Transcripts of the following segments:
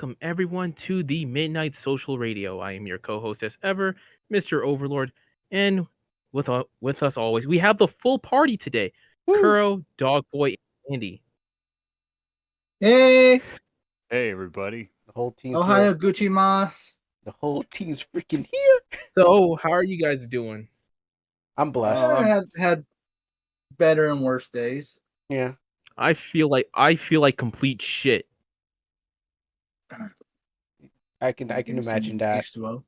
welcome everyone to the Midnight Social Radio. I am your co-host as ever, Mr. Overlord, and with us always, we have the full party today. Woo. Kuro, Dogboi, and Andy. Hey, Hey, everybody. The whole team's Ohio here. Gucci Mas. The whole team's freaking here. So, how are you guys doing? I'm blessed. I had better and worse days. Yeah. I feel like complete shit. I can imagine that. H2O.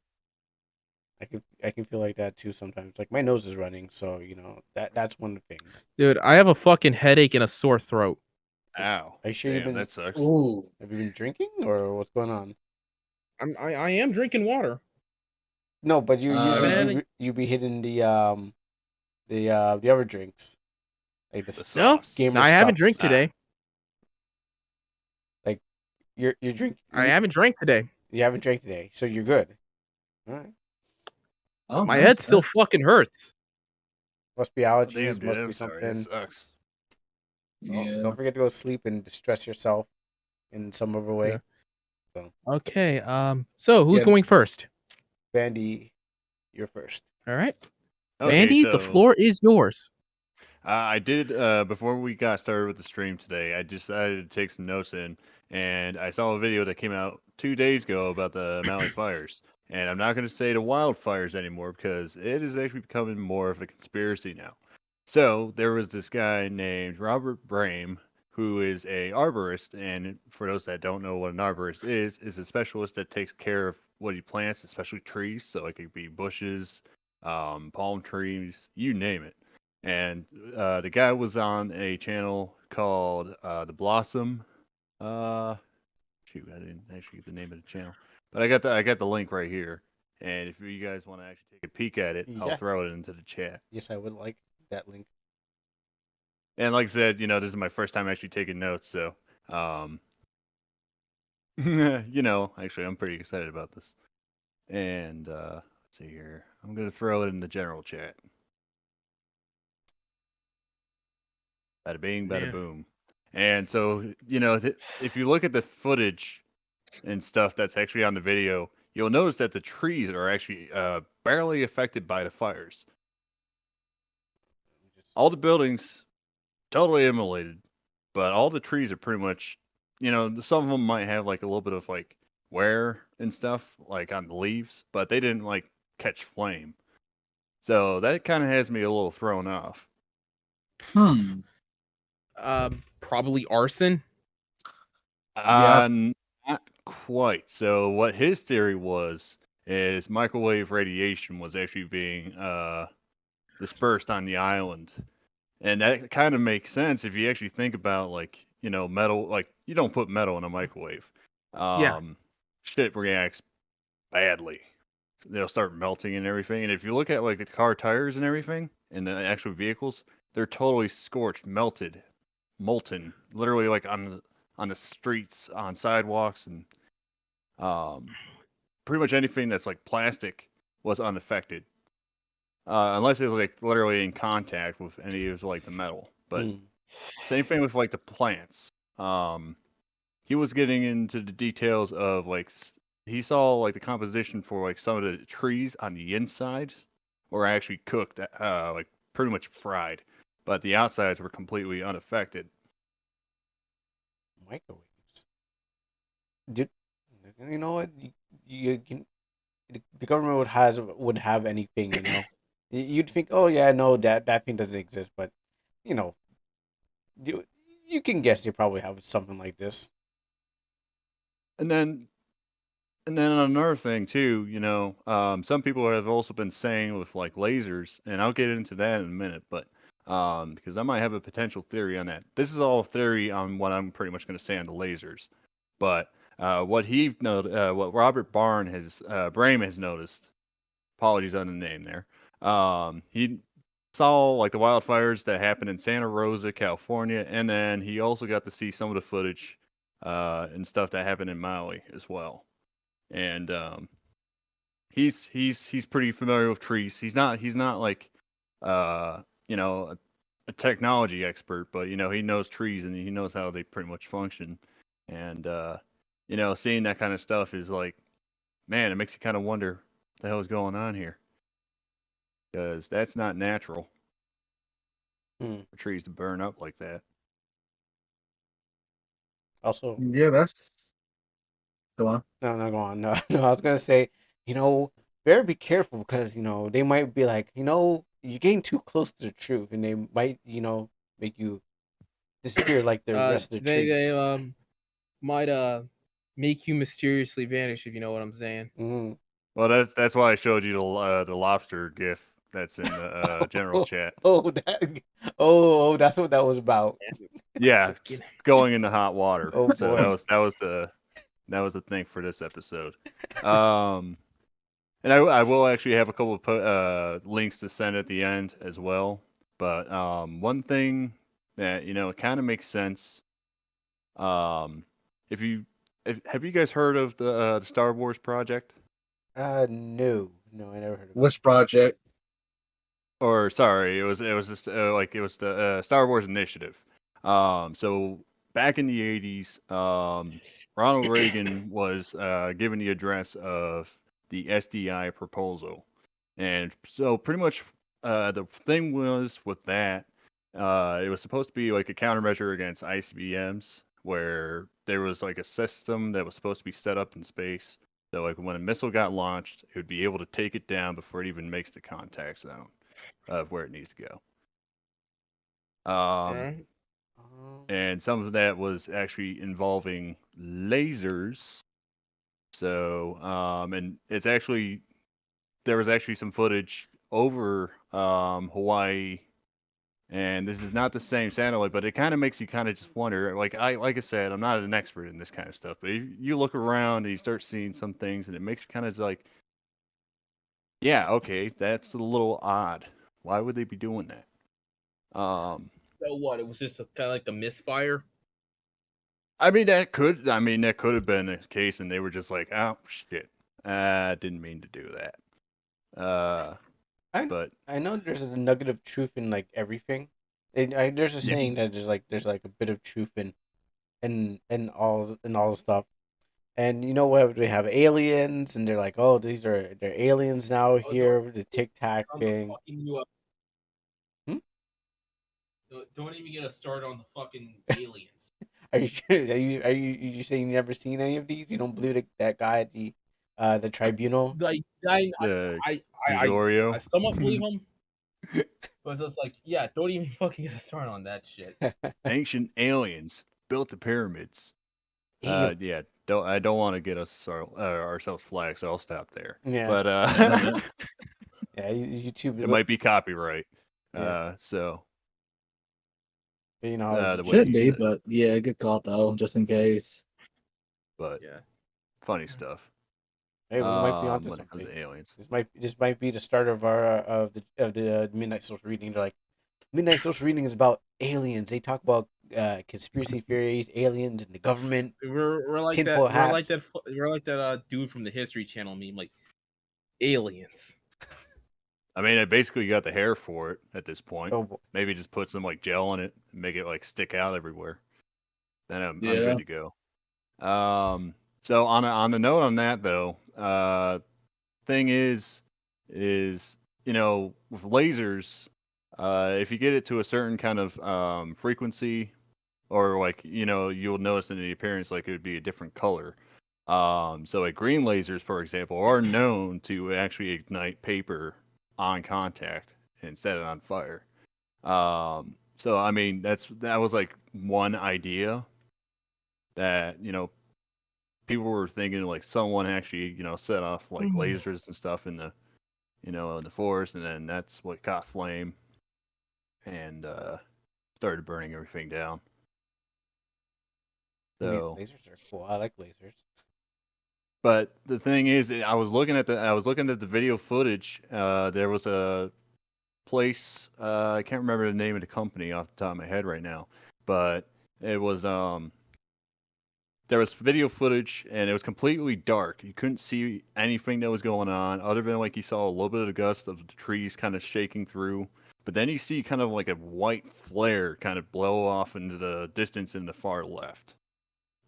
I can feel like that too sometimes. Like my nose is running, so you know that's one of the things. Dude, I have a fucking headache and a sore throat. Ow. Are you sure you've been? That sucks. Ooh. Have you been drinking or what's going on? I am drinking water. No, but you man. you be hitting the other drinks, like the No, gamer I haven't subs. drank today. Like you're drinking. I haven't drank today. You haven't drank today, so you're good. All right. Oh, My nice. head still fucking hurts. Must be Damn, allergies. dude, Must I'm be sorry. something. That sucks. Yeah. Don't forget to go sleep and distress yourself in some other way. Yeah. So, Okay, so who's going first? Bandy, you're first. All right. Okay, Bandy, the floor is yours. I did, before we got started with the stream today, I decided to take some notes in, and I saw a video that came out 2 days ago about the Maui fires. And I'm not going to say the wildfires anymore because it is actually becoming more of a conspiracy now. So there was this guy named Robert Brame, who is a arborist, and for those that don't know what an arborist is a specialist that takes care of what he plants, especially trees. So it could be bushes, palm trees, you name it. And the guy was on a channel called The Blossom. Shoot, I didn't actually get the name of the channel, but I got the link right here. And if you guys want to actually take a peek at it, I'll throw it into the chat. Yes, I would like that link. And like I said, this is my first time actually taking notes, so actually I'm pretty excited about this. And let's see here. I'm gonna throw it in the general chat. Bada bing, bada boom. And so, if you look at the footage and stuff that's actually on the video, you'll notice that the trees are actually barely affected by the fires. All the buildings totally immolated, but all the trees are pretty much, some of them might have like a little bit of like wear and stuff like on the leaves, but they didn't like catch flame. So that kind of has me a little thrown off. Probably arson. Not quite. So what his theory is microwave radiation was actually being dispersed on the island. And that kind of makes sense if you actually think about like, metal, like you don't put metal in a microwave. Shit reacts badly. So they'll start melting and everything. And if you look at like the car tires and everything and the actual vehicles, they're totally scorched, melted, molten, literally like on the streets, on sidewalks, and pretty much anything that's like plastic was unaffected. Unless it was like literally in contact with any of like the metal. But same thing with like the plants. He was getting into the details of like he saw like the composition for like some of the trees on the inside were actually cooked, like pretty much fried, but the outsides were completely unaffected. Microwaves. You know what? You can. The government would have anything, You'd think, oh yeah, no, that thing doesn't exist, but you can guess they probably have something like this. And then another thing too, some people have also been saying with like lasers, and I'll get into that in a minute, but because I might have a potential theory on that. This is all theory on what I'm pretty much going to say on the lasers, but what Robert Brame has noticed. Apologies on the name there. He saw like the wildfires that happened in Santa Rosa, California, and then he also got to see some of the footage and stuff that happened in Maui as well. And he's pretty familiar with trees. He's not like a technology expert, but he knows trees and he knows how they pretty much function. And seeing that kind of stuff is like, man, it makes you kind of wonder what the hell is going on here, because that's not natural for trees to burn up like that. Also, Yeah, that's. Go on. no, go on. No, no, I was gonna say, better be careful because they might be like, you're getting too close to the truth, and they might, make you disappear like the rest of the They trees. might make you mysteriously vanish, if you know what I'm saying. Mm. Well, that's why I showed you the lobster gif that's in the general chat. That's what that was about. Yeah, it's going into hot water. Oh, So boy. that was the thing for this episode. And I will actually have a couple of links to send at the end as well. But one thing that it kind of makes sense. If you have you guys heard of the Star Wars project? No, I never heard of it. Which project? Or sorry, it was just it was the Star Wars Initiative. So back in the 80s, Ronald Reagan was given the address of the SDI proposal, and so pretty much the thing was with that, it was supposed to be like a countermeasure against ICBMs, where there was like a system that was supposed to be set up in space. So like when a missile got launched, it would be able to take it down before it even makes the contact zone of where it needs to go. Alright. And some of that was actually involving lasers. So, and it's actually there was actually some footage over Hawaii, and this is not the same satellite, but it kind of makes you kind of just wonder. Like I said, I'm not an expert in this kind of stuff, but if you look around and you start seeing some things, and it makes you kind of like, yeah, okay, that's a little odd. Why would they be doing that? So what? It was just kind of like the misfire. I mean that could have been a case, and they were just like, oh shit, I didn't mean to do that. But I know there's a nugget of truth in like everything. There's a Yeah. saying that there's like a bit of truth in all the stuff. And what they have aliens, and they're like, oh, they're aliens now here with the Tic Tac thing. Fucking you up. Hmm? Don't even get us started on the fucking aliens. Are you sure? Are you saying you never seen any of these? You don't believe that guy at the tribunal? Like the I Gregorio, somewhat believe him, but it's just like, yeah, don't even fucking get us started on that shit. ancient aliens built the pyramids. Alien. Yeah, I don't want to get us ourselves flagged, so I'll stop there. Yeah. But Yeah, YouTube it is might be copyright. Yeah. So But you know how the way Should he be, said, but yeah, good call though, just in case. but Yeah. funny stuff. hey, we might be onto When it comes something. to aliens. This might be the start of our of the midnight social reading. They're like, midnight social reading is about aliens. They talk about conspiracy theories, aliens, and the government, We're like tinfoil that. hats. We're like that dude from the History Channel meme, like aliens. I mean, I basically got the hair for it at this point. Oh, Maybe just put some like gel in it and make it like stick out everywhere. Then I'm Yeah. good to go. So on a note on that though, thing is with lasers, if you get it to a certain kind of frequency, or like you'll notice in the appearance like it would be a different color. So like green lasers, for example, are known to actually ignite paper on contact and set it on fire. So I mean that was like one idea that people were thinking like someone actually set off like lasers and stuff in the in the forest, and then that's what caught flame and started burning everything down. I mean, So, lasers are cool. I like lasers. but the thing is, I was looking at the video footage. There was a place, I can't remember the name of the company off the top of my head right now, but it was there was video footage and it was completely dark. You couldn't see anything that was going on other than like you saw a little bit of the gust of the trees kind of shaking through. But then you see kind of like a white flare kind of blow off into the distance in the far left.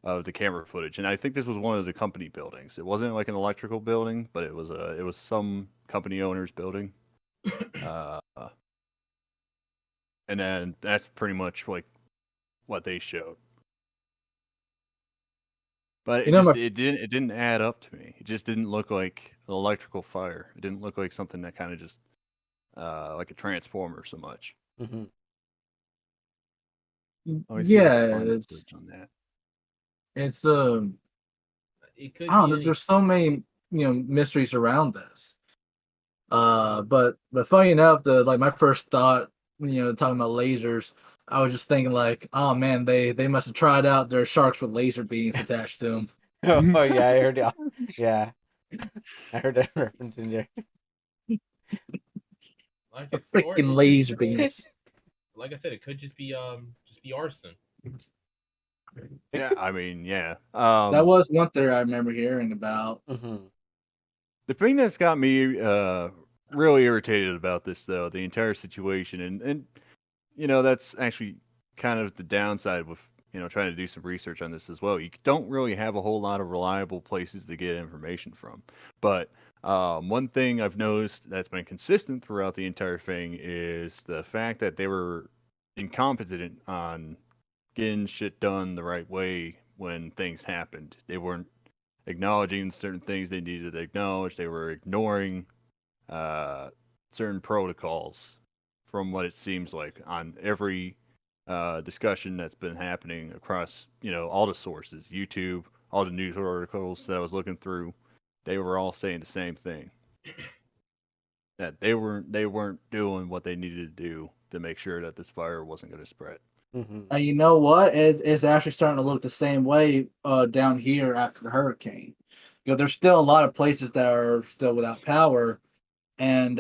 of the camera footage, and I think this was one of the company buildings. It wasn't like an electrical building, but it was some company owner's building. Uh, and then that's pretty much like what they showed. But You know, it didn't add up to me. It just didn't look like an electrical fire. It didn't look like something that kind of just like a transformer so much. Mm-hmm. Let me see if I can yeah, find the footage on that. it's It could I don't be know. any. There's so many mysteries around this. But funny enough, my first thought, talking about lasers, I was just thinking like, oh man, they must have tried out their sharks with laser beams attached to them. Oh yeah, I heard it. Yeah, I heard that reference in there. Like The or freaking it laser could- beams. Like I said, it could just be arson. Yeah, I mean, yeah. That was one theory I remember hearing about. Mm-hmm. The thing that's got me really irritated about this, though, the entire situation, and that's actually kind of the downside with trying to do some research on this as well. You don't really have a whole lot of reliable places to get information from. But one thing I've noticed that's been consistent throughout the entire thing is the fact that they were incompetent on getting shit done the right way when things happened. They weren't acknowledging certain things they needed to acknowledge. They were ignoring certain protocols, from what it seems like on every discussion that's been happening across all the sources, YouTube, all the news articles that I was looking through. They were all saying the same thing, that they weren't doing what they needed to do to make sure that this fire wasn't going to spread. Mm-hmm. And you know what? It's actually starting to look the same way down here after the hurricane. There's still a lot of places that are still without power, and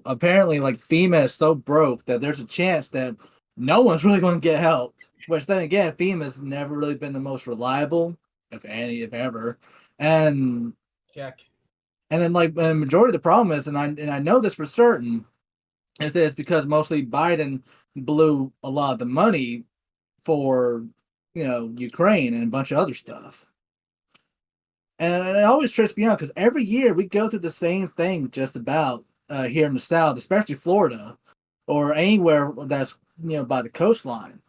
apparently like FEMA is so broke that there's a chance that no one's really going to get helped. Which then again, FEMA's never really been the most reliable, if any, if ever. And Check. and then like the majority of the problem is, and I know this for certain, is this because mostly Biden blew a lot of the money for Ukraine and a bunch of other stuff. And it always trips me out because every year we go through the same thing just about here in the South, especially Florida or anywhere that's by the coastline,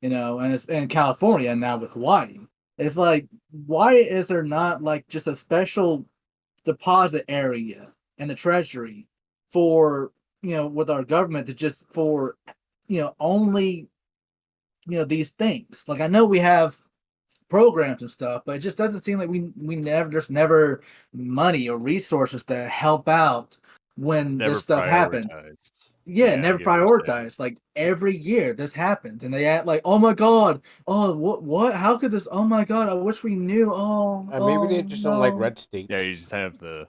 and it's in California and now with Hawaii. It's like, why is there not like just a special deposit area in the Treasury for with our government to just for only these things? Like I know we have programs and stuff, but it just doesn't seem like there's never money or resources to help out when Never this stuff happens. prioritized. Yeah, I never get what you're saying. prioritized. Like every year this happens, and they act like, "Oh my god, oh what? How could this? Oh my god, I wish we knew." Maybe they Oh just don't like no. red Yeah, states. you just have the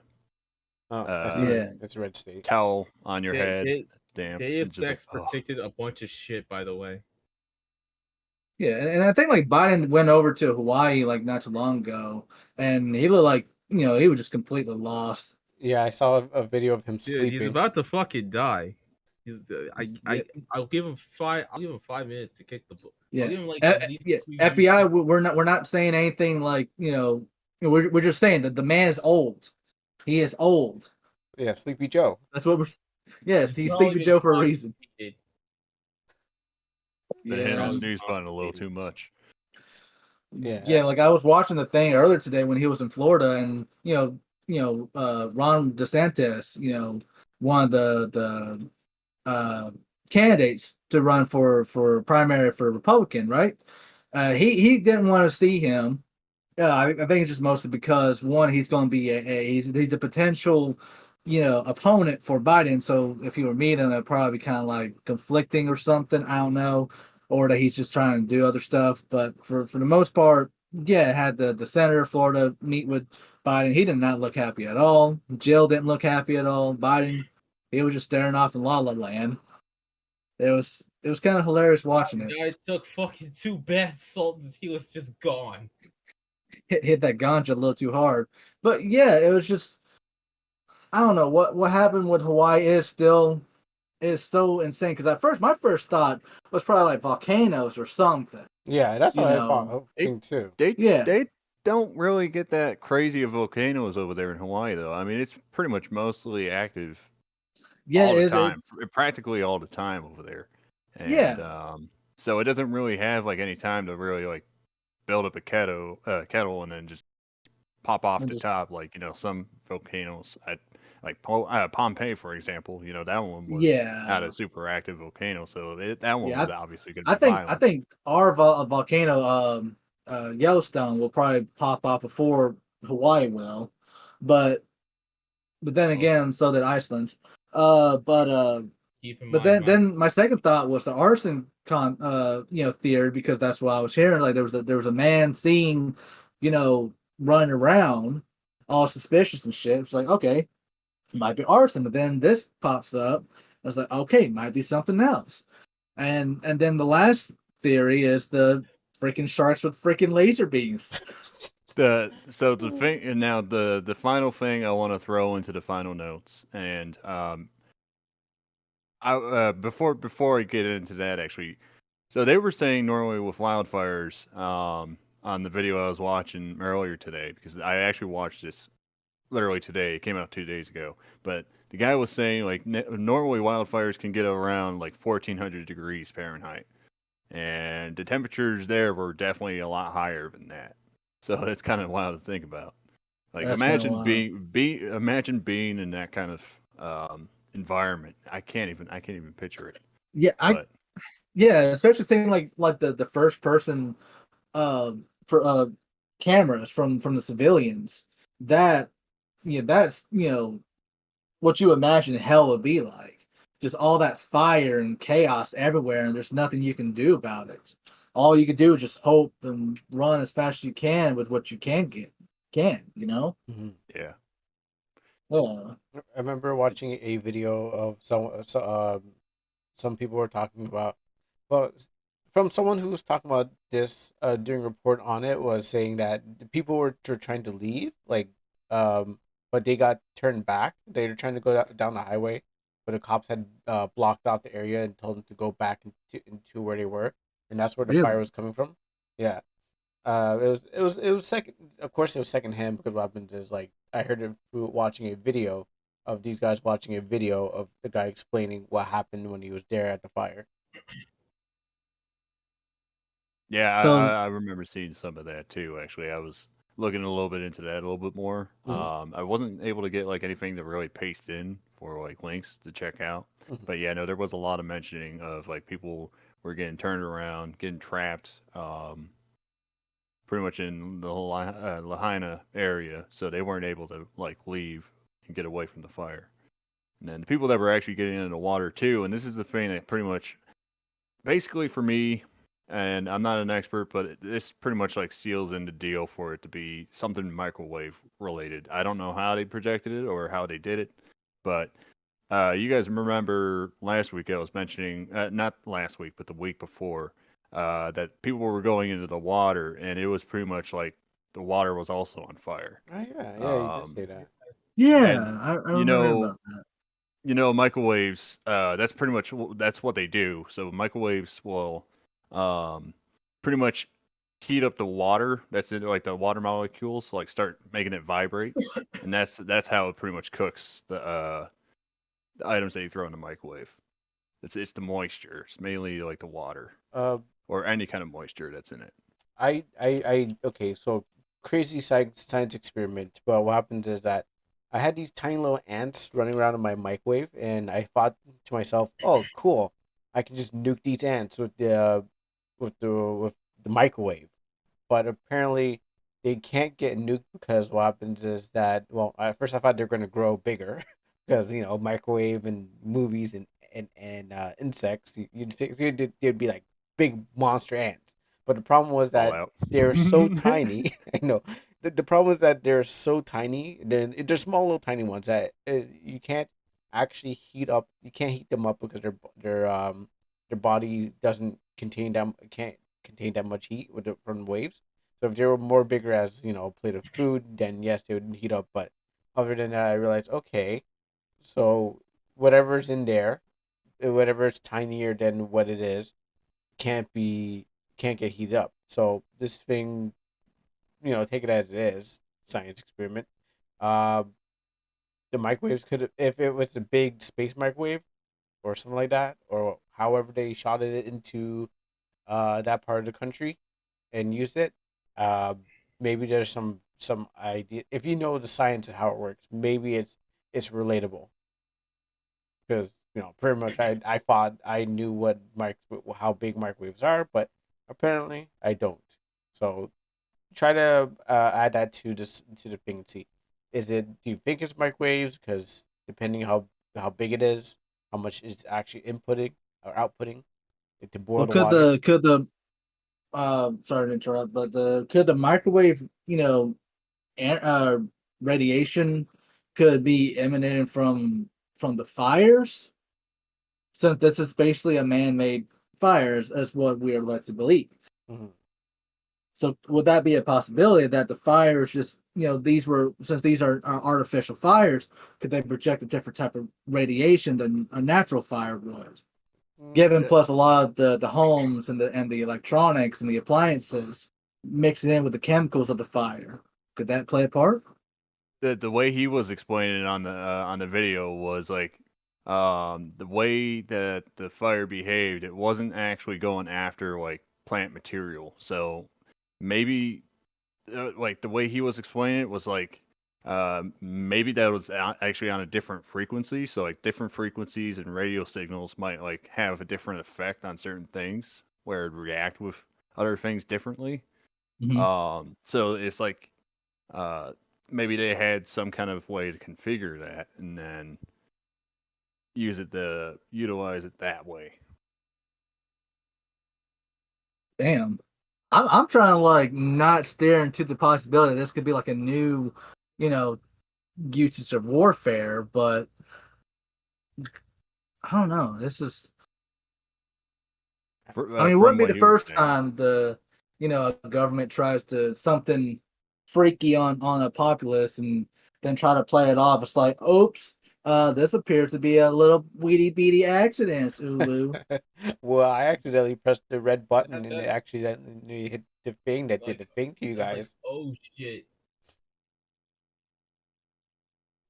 Oh, I see. Yeah. It's a red state. towel on your head. They, Damn. Deus Just like, Ex predicted a bunch of shit, by the way. Yeah, and I think like Biden went over to Hawaii like not too long ago, and he looked like he was just completely lost. Yeah, I saw a video of him Dude, he's sleeping. about to fucking die. He's Yeah. I'll give him 5 minutes to kick the book. Yeah, I'll give him like at least 2 FBI. weeks. We're not saying anything like we're just saying that the man is old. He is old. Yeah, Sleepy Joe. That's what we're. Yes, He's he's not Sleepy even Joe for a fine. reason. they hit Yeah, the snooze button a little too much. yeah. Like I was watching the thing earlier today when he was in Florida, and Ron DeSantis, one of the candidates to run for primary for Republican, right? He didn't want to see him. I think it's just mostly because one, he's going to be he's a potential opponent for Biden. So if he were me, then it'd probably be kind of like conflicting or something. I don't know, or that he's just trying to do other stuff. But for the most part, yeah, it had the senator of Florida meet with Biden. He did not look happy at all. Jill didn't look happy at all. Biden, he was just staring off in La La Land. It was kind of hilarious watching it. The guy took fucking 2 bath salts and he was just gone. Hit that ganja a little too hard. But yeah, it was just, I don't know what happened with Hawaii is still is so insane. Because at first, my first thought was probably like volcanoes or something. Yeah, that's You what I know, think too. Yeah. They don't really get that crazy of volcanoes over there in Hawaii, though. I mean, it's pretty much mostly active Yeah, all the it's time, practically all the time over there, and yeah. so it doesn't really have like any time to really like build up a kettle and then just pop off And the just top like some volcanoes. Like Pompeii, for example. That one was not yeah. a super active volcano, so that one Yeah, was obviously going to I be think I violent. think our volcano, Yellowstone, will probably pop off before Hawaii will, but then Well, again, so did Iceland's. Uh, but uh, Keep in but mind, then my second thought was the arson theory, because that's what I was hearing. Like there was a man seen, running around, all suspicious and shit. It's like, okay, it might be arson, but then this pops up. I was like, okay, might be something else. And then the last theory is the freaking sharks with freaking laser beams. the thing, and now the final thing I want to throw into the final notes, and before I get into that, actually, so they were saying normally with wildfires, on the video I was watching earlier today, because I actually watched this literally today. It came out 2 days ago, but the guy was saying like normally wildfires can get around like 1400 degrees Fahrenheit, and the temperatures there were definitely a lot higher than that. So it's kind of wild to think about. Like That's kind of imagine wild. imagine being in that kind of environment. I can't even picture it. Yeah, But especially thing like the first person uh for cameras from the civilians. That that's what you imagine hell would be like. Just all that fire and chaos everywhere, and there's nothing you can do about it. All you can do is just hope and run as fast as you can with what you can get. Hmm. yeah, Yeah. I remember watching a video of some people were talking about, well, from someone who was talking about this during a report on it, was saying that the people were trying to leave, like, but they got turned back. They were trying to go down the highway, but the cops had blocked out the area and told them to go back into where they were, and that's where the fire Really? was coming from. Yeah. It was second. Of course, it was secondhand, because what happens is, like, I heard it through watching a video of these guys watching a video of the guy explaining what happened when he was there at the fire. yeah. So I remember seeing some of that too. Actually, I was looking a little bit into that a little bit more. Hmm. I wasn't able to get like anything to really paste in for like links to check out. Hmm. But yeah, no, there was a lot of mentioning of like people were getting turned around, getting trapped, pretty much in the whole Lahaina area, so they weren't able to like leave and get away from the fire. And then the people that were actually getting into the water too, and this is the thing that pretty much, basically for me, and I'm not an expert, but this pretty much like seals in the deal for it to be something microwave related. I don't know how they projected it or how they did it, but you guys remember last week I was mentioning, not last week, but the week before, that people were going into the water, and it was pretty much like the water was also on fire. Oh yeah, yeah, you did Um, say that. and yeah, I you remember hearing know, about that. microwaves. That's pretty much that's what they do. So microwaves will, um, pretty much heat up the water that's in like the water molecules, like start making it vibrate, and that's how it pretty much cooks the items that you throw in the microwave. It's the moisture. It's mainly like the water Uh, or any kind of moisture that's in it. okay, so crazy science experiment. But what happens is that I had these tiny little ants running around in my microwave, and I thought to myself, "Oh, cool! I can just nuke these ants with the microwave." But apparently, they can't get nuked, because what happens is that, well, at first I thought they're going to grow bigger, because microwave and movies and insects, you'd think they'd be like big monster ants. But the problem was that Fallout. they're so tiny. I know. The problem is that they're so tiny. They're small little tiny ones that you can't actually heat up. You can't heat them up, because their body doesn't contain them. Can't contain that much heat from waves. So if they were more bigger as a plate of food, then yes, they would heat up. But other than that, I realized, okay, so whatever's in there, whatever is tinier than what it is can't get heated up. So this thing, take it as it is, science experiment. Uh, the microwaves could, if it was a big space microwave or something like that, or however they shot it into that part of the country and used it. Uh, Maybe there's some idea. If you know the science of how it works, maybe it's relatable. Because pretty much I thought I knew how big microwaves are, but apparently I don't. So try to add that to the thing and see. Do you think it's microwaves? Because depending how big it is, how much it's actually inputting or outputting, to boil Well, the water. could the sorry to interrupt, but could the microwave, radiation could be emanating from the fires, since this is basically a man-made fires, as what we are led to believe. Mm-hmm. So would that be a possibility that the fires just, since these are artificial fires, could they project a different type of radiation than a natural fire would? Given plus a lot of the homes and the electronics and the appliances mixing in with the chemicals of the fire, could that play a part? The way he was explaining it on the video was like the way that the fire behaved, it wasn't actually going after like plant material. So maybe like the way he was explaining it was like maybe that was actually on a different frequency. So like different frequencies and radio signals might like have a different effect on certain things where it react with other things differently. So it's like uh, maybe they had some kind of way to configure that and then utilize it that way. Damn. I'm trying to like not stare into the possibility this could be like a new, you know, usage of warfare, but I don't know. This is I mean, it From wouldn't be what the he was first saying. time a government tries to something freaky on a populace and then try to play it off. It's like, oops, this appears to be a little weedy beady accident, Ulu. Well, I accidentally pressed the red button and it accidentally hit the thing that did the thing to you Like, guys. oh shit.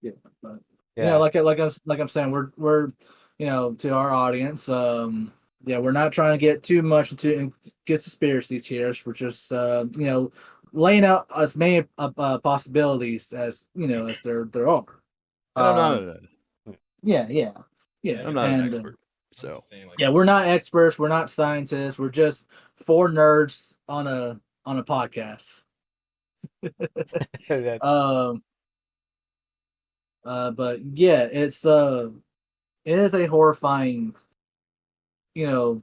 Yeah, but Yeah. like I'm saying, we're to our audience, yeah, we're not trying to get too much into conspiracies here. We're just laying out as many possibilities as as there are. And Yeah, yeah, yeah, I'm not an and expert, so Saying, like, yeah, we're not experts. We're not scientists. We're just four nerds on a podcast. That- Um, but yeah, it is a horrifying, you know,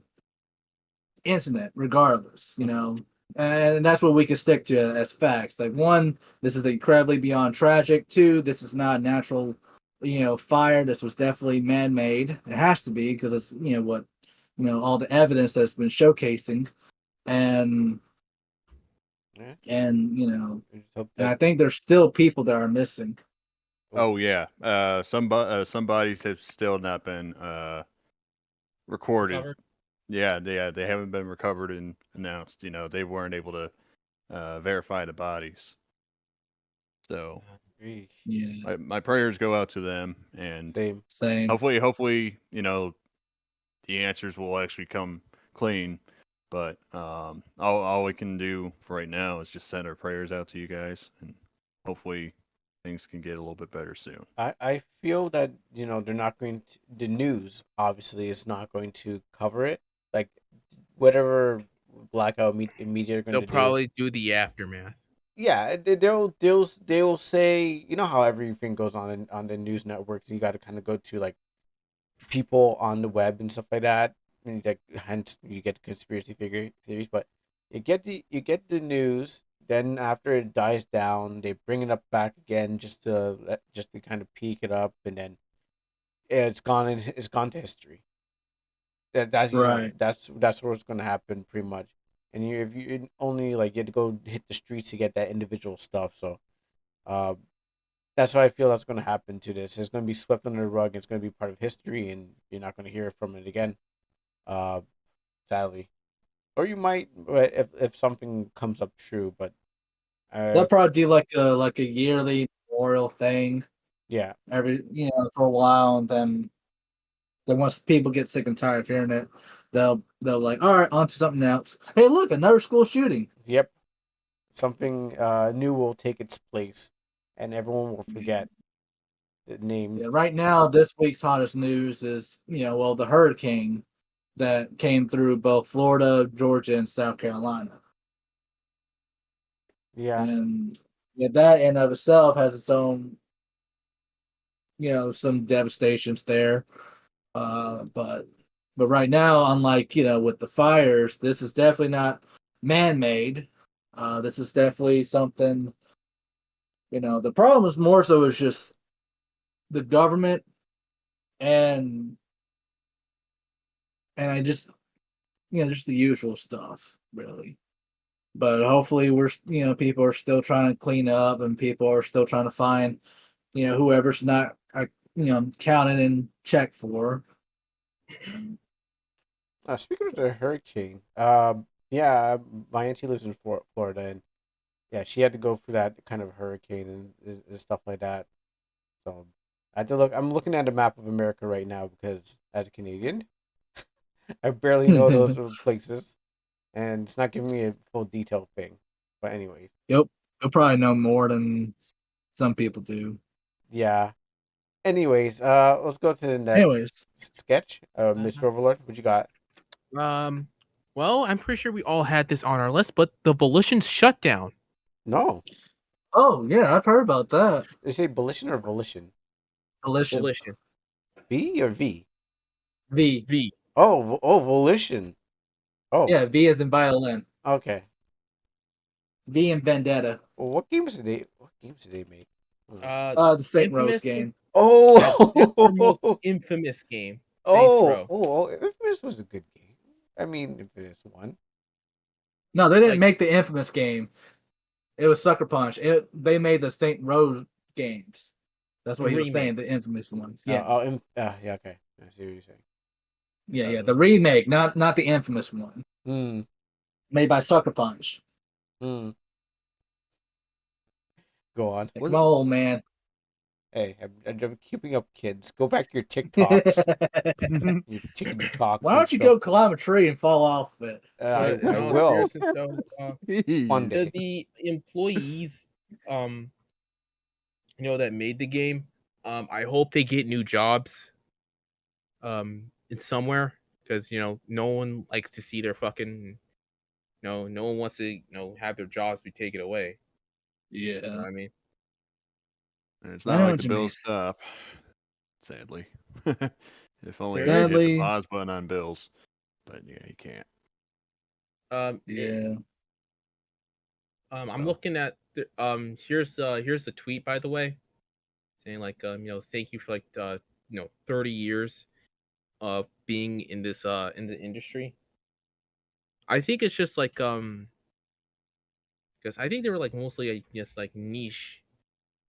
incident, regardless, and that's what we can stick to as facts. Like, one, this is incredibly beyond tragic. Two, this is not natural, fire. This was definitely man-made. It has to be because it's what all the evidence that's been showcasing, and yeah. and I just hope and I that. think there's still people that are missing. oh yeah, some bodies have still not been recorded. recovered. Yeah, they haven't been recovered and announced. They weren't able to verify the bodies. So Eesh. Yeah, my prayers go out to them, and Same. same. hopefully, the answers will actually come clean. But all we can do for right now is just send our prayers out to you guys, and hopefully things can get a little bit better soon. I feel that they're not going to, the news obviously is not going to cover it, like whatever blackout media are going They'll to do. probably do the aftermath. Yeah, they'll say, how everything goes on the news networks. You got to kind of go to like people on the web and stuff like that, and like hence you get conspiracy theories. But you get the news, then after it dies down, they bring it up back again just to kind of peak it up, and then it's gone to history. That's Right. that's what's gonna happen pretty much. And if you only like you have to go hit the streets to get that individual stuff, so uh, that's how I feel that's going to happen to this. It's going to be swept under the rug. It's going to be part of history, and you're not going to hear from it again. Sadly, or you might, but if something comes up true. But They'll probably do like a yearly memorial thing yeah, every for a while, and then once people get sick and tired of hearing it, they'll like, all right, on to something else. Hey, look, another school shooting. yep, something new will take its place, and everyone will forget the name. Yeah, right now, this week's hottest news is the hurricane that came through both Florida, Georgia, and South Carolina. Yeah, And that in of itself has its own, some devastations there. But right now, unlike with the fires, this is definitely not man-made. This is definitely something. The problem is more so is just the government and I just just the usual stuff, really. But hopefully, people are still trying to clean up, and people are still trying to find whoever's not counted and checked for. speaking of the hurricane, yeah, my auntie lives in Florida, and yeah, she had to go through that kind of hurricane and stuff like that. So I had to look. I'm looking at a map of America right now because as a Canadian, I barely know those places, and it's not giving me a full detailed thing. But anyways, Yep, you'll probably know more than some people do. yeah. Anyways, let's go to the next Anyways, sketch. Mr. Overlord, what you got? Well, I'm pretty sure we all had this on our list, but the Volition's shutdown. No, oh yeah, I've heard about that. they say volition or volition. Volition. V or V? V. V. Oh, volition. Oh, Yeah, V is in violin. okay. V in Vendetta. Well, what games did they make? The Saint Rose Infamous. game. Oh, Infamous game. Saints Row. Infamous was a good game. I mean, Infamous one. No, they didn't Like- make the Infamous game. It was Sucker Punch. They made the Saint Rose games. That's what he was saying. The Infamous ones. Yeah. Yeah. Okay, I see what you're saying. Yeah. The remake, not the Infamous one. Hmm. Made by Sucker Punch. Hmm. Go on. Like, come on, old man. Hey, I'm keeping up, kids. Go back to your TikToks. Your TikToks. Why don't you go climb a tree and fall off of it? I No, will. seriously, though, One day. the employees, that made the game, I hope they get new jobs, in somewhere, because no one likes to see their fucking, no one wants to, have their jobs be taken away. You know Yeah. what I mean? And it's I not know like what the you bills mean. stop. Sadly. If only There you could hit Sadly. the pause button on bills. But yeah, you can't. Yeah. I'm looking at here's the tweet, by the way, saying like thank you for like 30 years of being in this in the industry. I think it's just like because I think they were like mostly just like niche.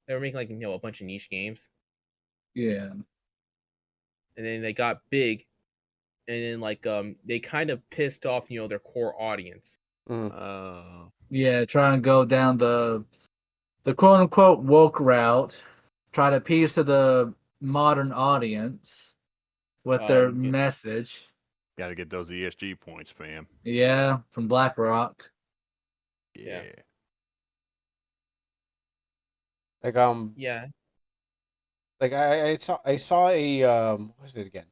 They were making like a bunch of niche games, Yeah. and then they got big, and then like they kind of pissed off their core audience. Oh. Yeah. Trying to go down the quote unquote woke route. Try to appease to the modern audience with their message. Got to get those ESG points, fam. Yeah, from BlackRock. Yeah. Like Yeah. like I saw a what was it again?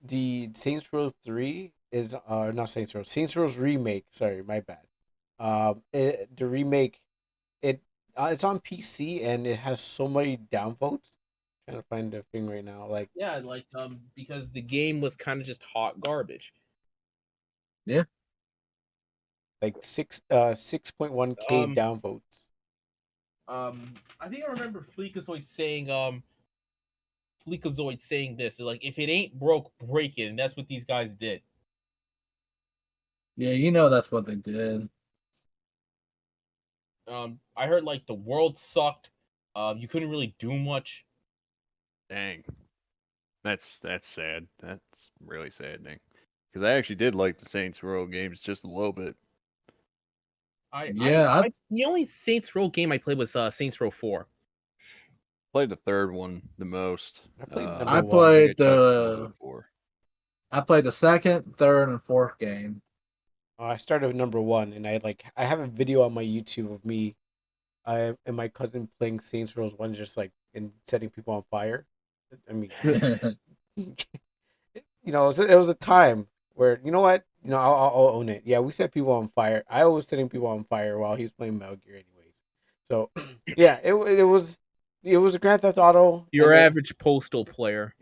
The Saints Row 3 is not Saints Row. Saints Row's remake. Sorry, my bad. The remake it's on PC and it has so many downvotes. Trying to find the thing right now. Like Yeah, like because the game was kind of just hot garbage. Yeah. like 6.1K downvotes. I think I remember Fleekazoid saying this. Like, if it ain't broke, break it, and that's what these guys did. Yeah, that's what they did. I heard like the world sucked, You couldn't really do much. Dang. That's sad. That's really saddening. Because I actually did like the Saints Row games just a little bit. The only Saints Row game I played was Saints Row 4. Played the third one the most. I played number I one. played touched a little bit before. I played the second, third, and fourth game. I started with number one, and I have a video on my YouTube of me, I and my cousin playing Saints Row 1, just like and setting people on fire. I mean, it was a time where I'll own it. Yeah, we set people on fire. I was setting people on fire while he was playing Metal Gear, anyways. So yeah, it was a Grand Theft Auto. Your average postal player.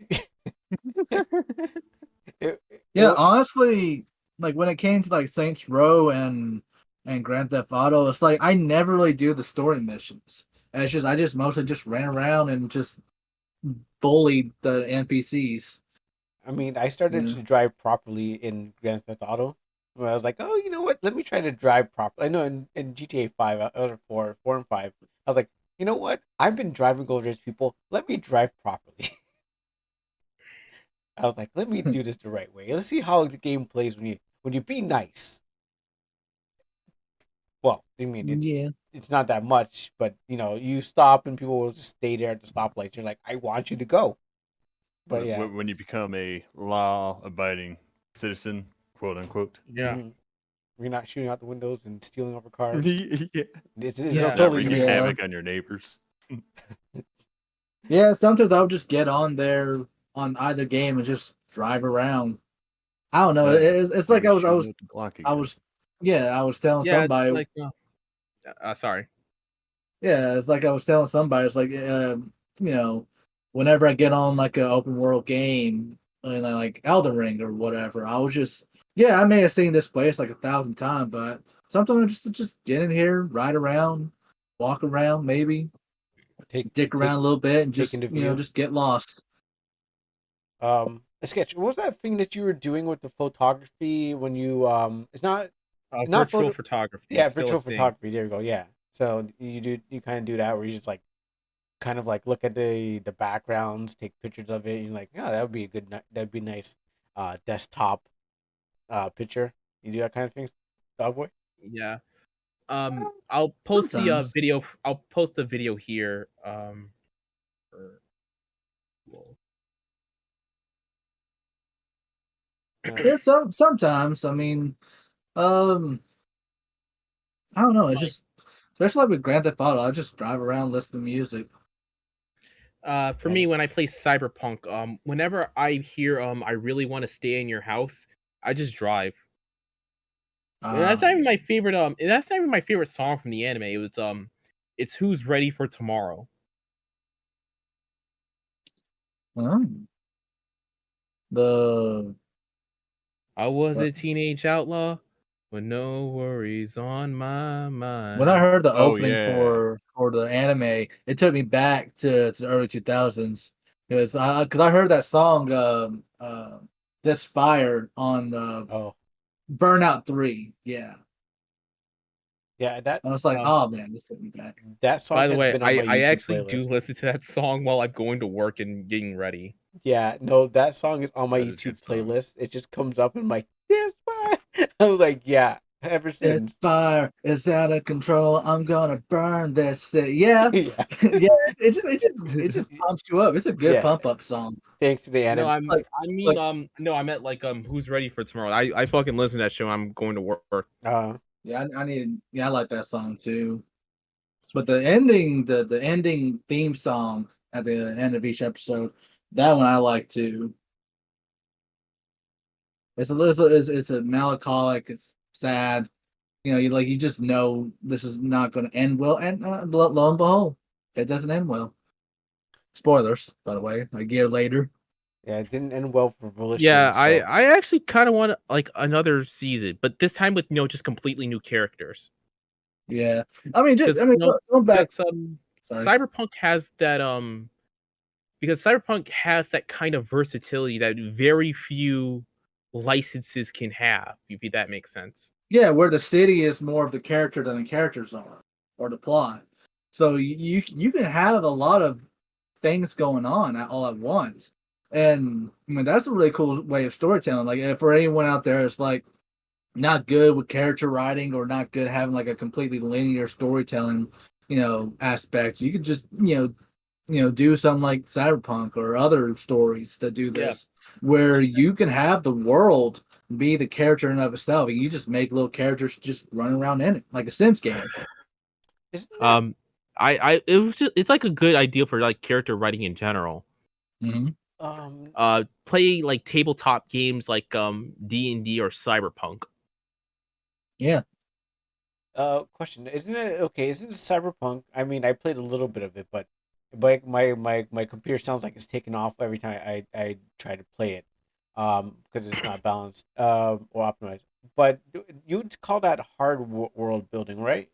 Honestly, like when it came to like Saints Row and Grand Theft Auto, it's like I never really do the story missions. And it's just I just mostly just ran around and just bullied the NPCs. I mean, I started to drive properly in Grand Theft Auto. Where I was like, oh, you know what? Let me try to drive properly. I know in GTA 5, or 4 and 5, I was like, you know what? I've been driving over rich people. Let me drive properly. I was like, let me do this the right way. Let's see how the game plays when you be nice. Well, I mean, it's not that much, but you stop and people will just stay there at the stoplights. You're like, I want you to go. But yeah, when you become a law-abiding citizen, quote unquote. Yeah. Mm-hmm. You're not shooting out the windows and stealing over cars. Yeah. It's Not totally wreaking different. havoc on your neighbors. Yeah, sometimes I'll just get on there on either game and just drive around. I don't know. It's like I was telling somebody. Like, sorry. Yeah, it's like I was telling somebody. It's like whenever I get on like an open world game and like Elden Ring or whatever, I was just I may have seen this place like 1,000 times, but sometimes I just get in here, ride around, walk around, maybe dick around a little bit, and just just get lost. Sketch. What was that thing that you were doing with the photography when you it's not virtual photography? Yeah, virtual photography. There you go. Yeah. So you kind of do that where you just like kind of like look at the backgrounds, take pictures of it, and you're like, yeah, that'd be nice desktop picture. You do that kind of thing, Dogboy? Yeah. I'll post the video. I'll post the video here. Yeah, sometimes. I mean, I don't know. It's just especially with Grand Theft Auto, I just drive around, listen to music. For me, when I play Cyberpunk, whenever I hear I really want to stay in your house, I just drive. And that's not even my favorite. That's not even my favorite song from the anime. It was it's Who's Ready for Tomorrow. I was a teenage outlaw with no worries on my mind. When I heard the opening for the anime, it took me back to the early 2000s because I heard that song "This Fire" on the Burnout 3. Yeah. That I was like, oh man, this took me back. That song. By the way, been on my I actually playlist. do listen to that song while I'm going to work and getting ready. Yeah, no, that song is on my YouTube playlist. It just comes up and I'm like, this fire. I was like, yeah, ever since. This fire is out of control. I'm gonna burn this city. Yeah. Yeah. It just pumps you up. It's a good pump up song. Thanks to the anime. No, I meant like Who's Ready for Tomorrow. I fucking listen to that show. I'm going to work. Yeah, I like that song too. But the ending, the ending theme song at the end of each episode, that one I like too. It's a melancholic, it's sad. You just know this is not going to end well, and lo and behold, it doesn't end well. Spoilers, by the way, a year later. Yeah, it didn't end well for Volition. Yeah, I actually kind of want like another season, but this time with just completely new characters. Yeah, I mean, going back. Cyberpunk has that because Cyberpunk has that kind of versatility that very few licenses can have. If that makes sense. Yeah, where the city is more of the character than the characters are, or the plot. So you can have a lot of things going on all at once. And I mean, that's a really cool way of storytelling. Like, for anyone out there, it's like not good with character writing or not good having like a completely linear storytelling, aspects. You could just, do something like Cyberpunk or other stories that do this, where you can have the world be the character in and of itself. And you just make little characters just run around in it, like a Sims game. Isn't that, It's like a good idea for like character writing in general. Mm-hmm. Play like tabletop games like D&D or Cyberpunk. Yeah. Question, isn't it okay? Isn't Cyberpunk? I mean, I played a little bit of it, but my computer sounds like it's taking off every time I try to play it, because it's not balanced or optimized. But you'd call that hard world building, right?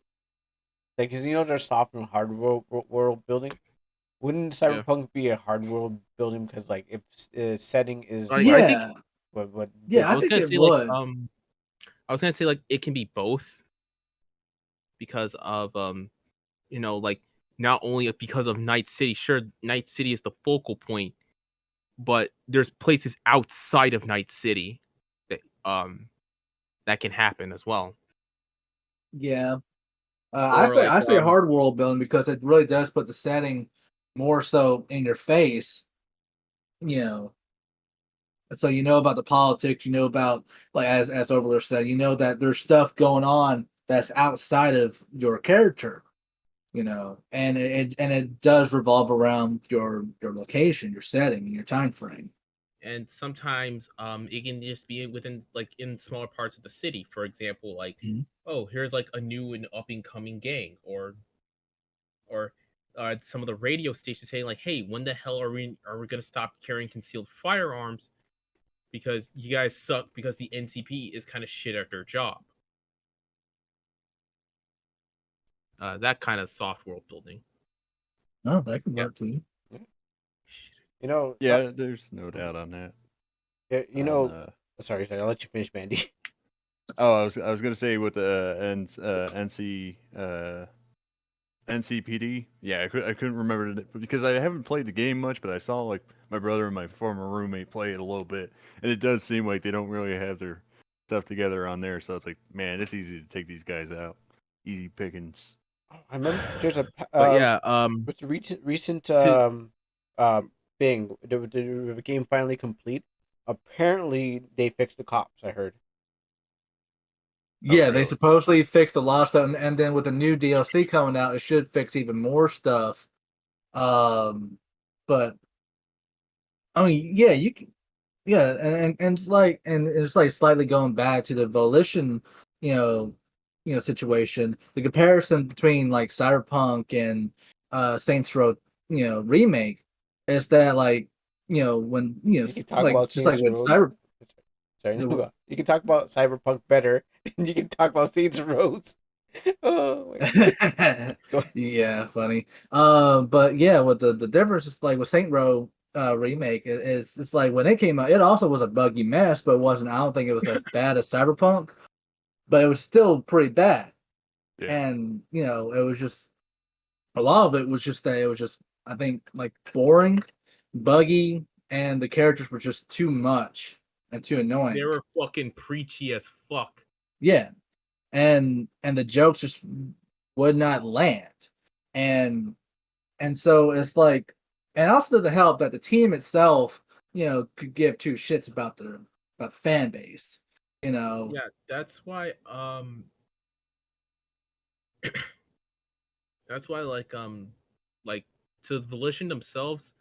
Like, cause there's soft and hard world building. Wouldn't Yeah. Cyberpunk be a hard world building? Because like if setting is Like, like I think Yeah. what Yeah, I I was think gonna it say like would. I was gonna say like it can be both because of like not only because of Night City. Sure, Night City is the focal point, but there's places outside of Night City that that can happen as well. Yeah. I Or say like I say hard world building because it really does put the setting more so in your face, you know. So you know about the politics, you know about, like, as Overlord said, you know that there's stuff going on that's outside of your character, and it does revolve around your location, your setting, and your time frame. and sometimes it can just be within like in smaller parts of the city. For example, like Mhm. oh, here's like a new and up and coming gang, or some of the radio stations saying like, hey, when the hell are we gonna stop carrying concealed firearms because you guys suck because the NCP is kind of shit at their job. That kind of soft world building. Oh, that could Yeah. work too. you know Yeah, there's no doubt on that. yeah, On sorry, I'll let you finish, Bandy. I was gonna say with the NCPD. Yeah, I couldn't remember it because I haven't played the game much, but I saw like my brother and my former roommate play it a little bit, and it does seem like they don't really have their stuff together on there. So it's like, man, it's easy to take these guys out. Easy pickings. I remember there's a But yeah, with the recent to thing, the game finally complete. Apparently, they fixed the cops. I heard. oh Yeah, they really? supposedly fixed a lot of stuff, and then with the new DLC coming out, it should fix even more stuff. But I mean, yeah, you can, yeah, and it's like slightly going back to the Volition, you know, situation. The comparison between like Cyberpunk and Saints Row, remake, is that like, when You can talk like about just like Saints when Row. Cyber, Sorry, no, go on. You can talk about Cyberpunk better than you can talk about Saints Row. Oh my god. Go. yeah, funny. But yeah, with the difference is like with Saint Row remake is it's like when it came out, it also was a buggy mess, but it wasn't. I don't think it was as bad as Cyberpunk, but it was still pretty bad. Yeah. And it was just a lot of it was just that it was just, I think, like boring, buggy, and the characters were just too much and too They annoying. were fucking preachy as fuck. Yeah, and the jokes just would not land, and so it's like, and also doesn't help that the team itself, could give two shits about the fan base, Yeah, that's why like to the Volition themselves,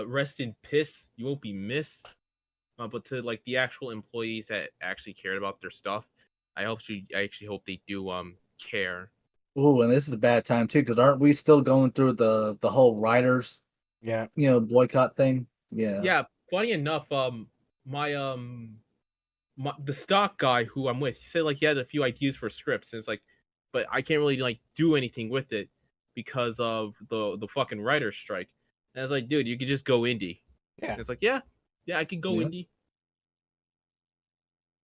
rest in piss, you won't be missed. But to like the actual employees that actually cared about their stuff, I actually hope they do care. Ooh, and this is a bad time too, because aren't we still going through the whole writers, Yeah. boycott thing? Yeah. Yeah, funny enough, my the stock guy who I'm with, he said like he had a few ideas for scripts, and it's like, but I can't really like do anything with it because of the fucking writer's strike. And I was like, dude, you could just go indie. Yeah. And it's like, yeah, I could go Yeah. indie.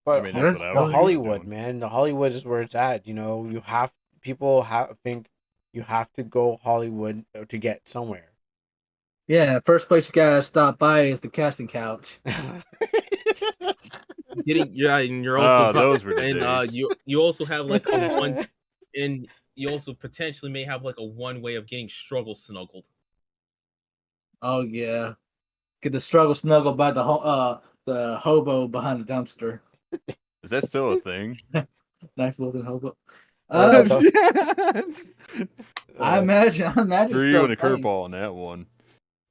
I But mean, that's what I the was thinking of Hollywood, doing. man, the Hollywood is where it's at. You have people think You have to go Hollywood to get somewhere. Yeah, first place you gotta stop by is the casting couch. And you're also Oh, those were the and days. you also have like a one, and you also potentially may have like a one way of getting struggle snuggled. Oh yeah, get the struggle snuggle by the hobo behind the dumpster. Is that still a thing? Knife wielding hobo. Uh, I imagine it's Threw you still in a a thing. curveball on that one.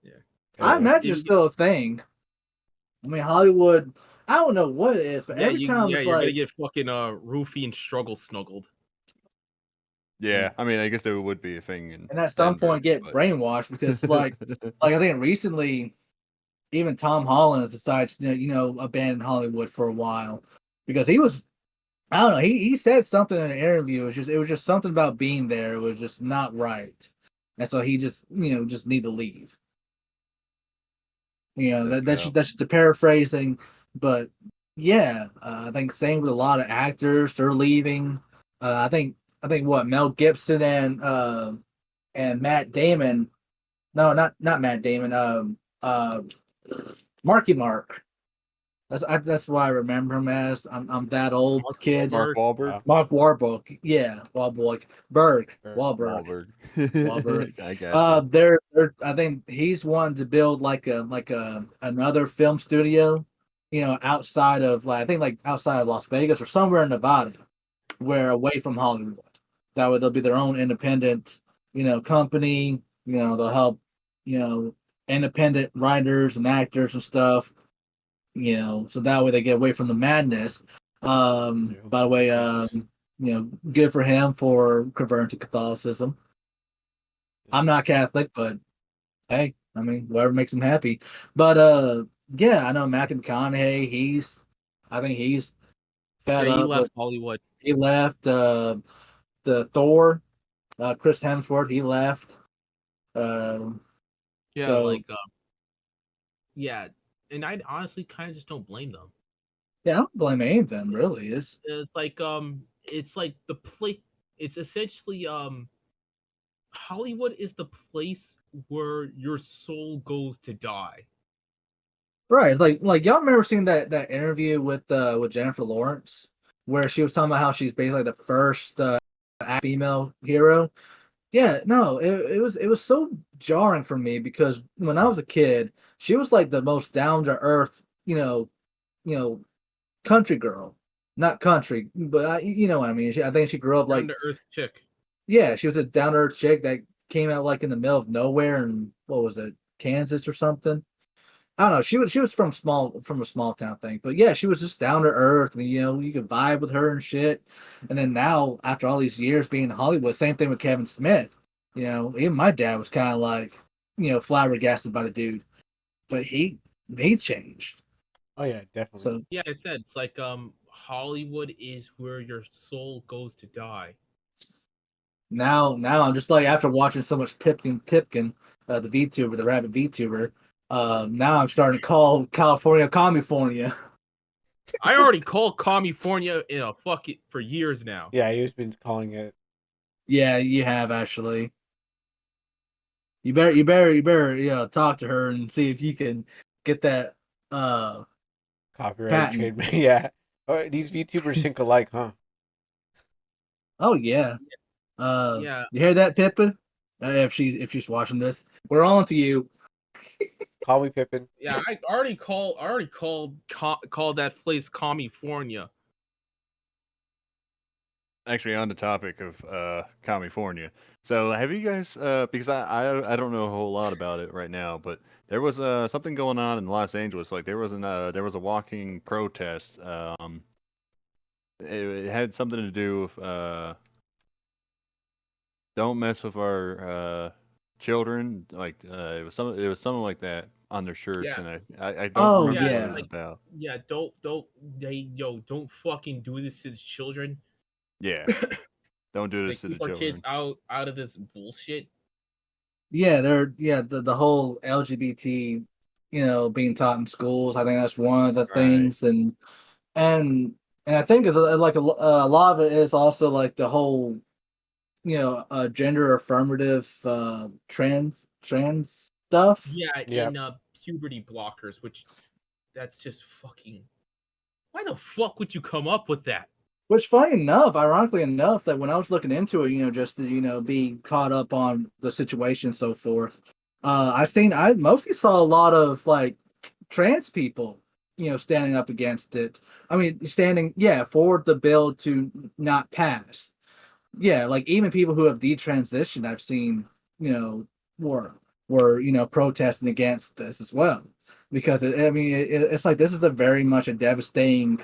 Yeah. I imagine If it's you still a thing. I mean, Hollywood. I don't know what it is, but Yeah, every time it's you're gonna like, get fucking roofie and struggle snuggled. Yeah, I mean, I guess there would be a thing in and at some Denver, point get but- brainwashed because like I think recently, even Tom Holland has decided to abandon Hollywood for a while because he was. I don't know. He said something in an interview. It was just something about being there. It was just not right, and so he just just need to leave. That's just a paraphrasing, but yeah, I think same with a lot of actors. They're leaving. I think what Mel Gibson and Matt Damon. No, not Matt Damon. Marky Mark. That's what I remember him as. I'm that old, Mark kids. Mark Wahlberg. Wahlberg. Mark Wahlberg, yeah, Wahlberg, Wahlberg. Wahlberg. I got you. They're I think he's wanting to build like a another film studio, outside of outside of Las Vegas or somewhere in Nevada, where away from Hollywood. That way they'll be their own independent, company. They'll help, independent writers and actors and stuff. So that way they get away from the madness. By the way, good for him for converting to Catholicism. I'm not Catholic, but hey, I mean, whatever makes him happy. But yeah, I know Matthew McConaughey. I think he's fed Yeah, he up left with. Hollywood. He left. The Thor, Chris Hemsworth. He left. Yeah, So yeah, and I honestly kind of just don't blame them. yeah, I don't blame any of them. Really, It's like the place. It's essentially Hollywood is the place where your soul goes to die. right. It's like y'all remember seeing that interview with Jennifer Lawrence, where she was talking about how she's basically the first female hero. Yeah, no, it was so jarring for me because when I was a kid, she was like the most down to earth, you know, country girl. Not country, but you know what I mean. I think she grew up Down like, to earth chick. yeah, she was a down to earth chick that came out like in the middle of nowhere in what was it, Kansas or something. I don't know. She was from a small town thing, but yeah, she was just down to earth, and you could vibe with her and shit. And then now, after all these years being in Hollywood, same thing with Kevin Smith. Even my dad was kind of like, flabbergasted by the dude, but he changed. Oh yeah, definitely. So Yeah, I said it's like Hollywood is where your soul goes to die. now I'm just like after watching so much Pipkin, the VTuber, the rabbit VTuber. Now I'm starting to call California Commiefornia. I already called Commiefornia in a fuck it for years now. Yeah, he's been calling it. Yeah, you have actually. You better, talk to her and see if you can get that Copyright patent. trademark. Yeah. Oh, these VTubers think alike, huh? Oh yeah. Yeah. You hear that, Pippa? If she's watching this, we're on to you. Call me Pippin. Yeah, I already called called that place Commiefornia. Actually, on the topic of California. So, have you guys? Because I don't know a whole lot about it right now, but there was something going on in Los Angeles. Like there was a walking protest. It had something to do with don't mess with our children. Like it was something like that on their shirts, Yeah. and I don't Oh, remember what yeah. it was Like, about. yeah, don't fucking do this to the children. Yeah, don't do They this to the keep our children. kids out of this bullshit. Yeah, the whole LGBT, being taught in schools. I think that's one of the Right. things, and I think it's like a lot of it is also like the whole gender affirmative trans stuff. Yeah, Yep. in puberty blockers, which that's just fucking. Why the fuck would you come up with that? Which, funny enough, ironically enough, that when I was looking into it, just to be caught up on the situation and so forth, I mostly saw a lot of like trans people, standing up against it. I mean, standing, for the bill to not pass. Yeah, like even people who have detransitioned, I've seen, were protesting against this as well, because it's like this is a very much a devastating.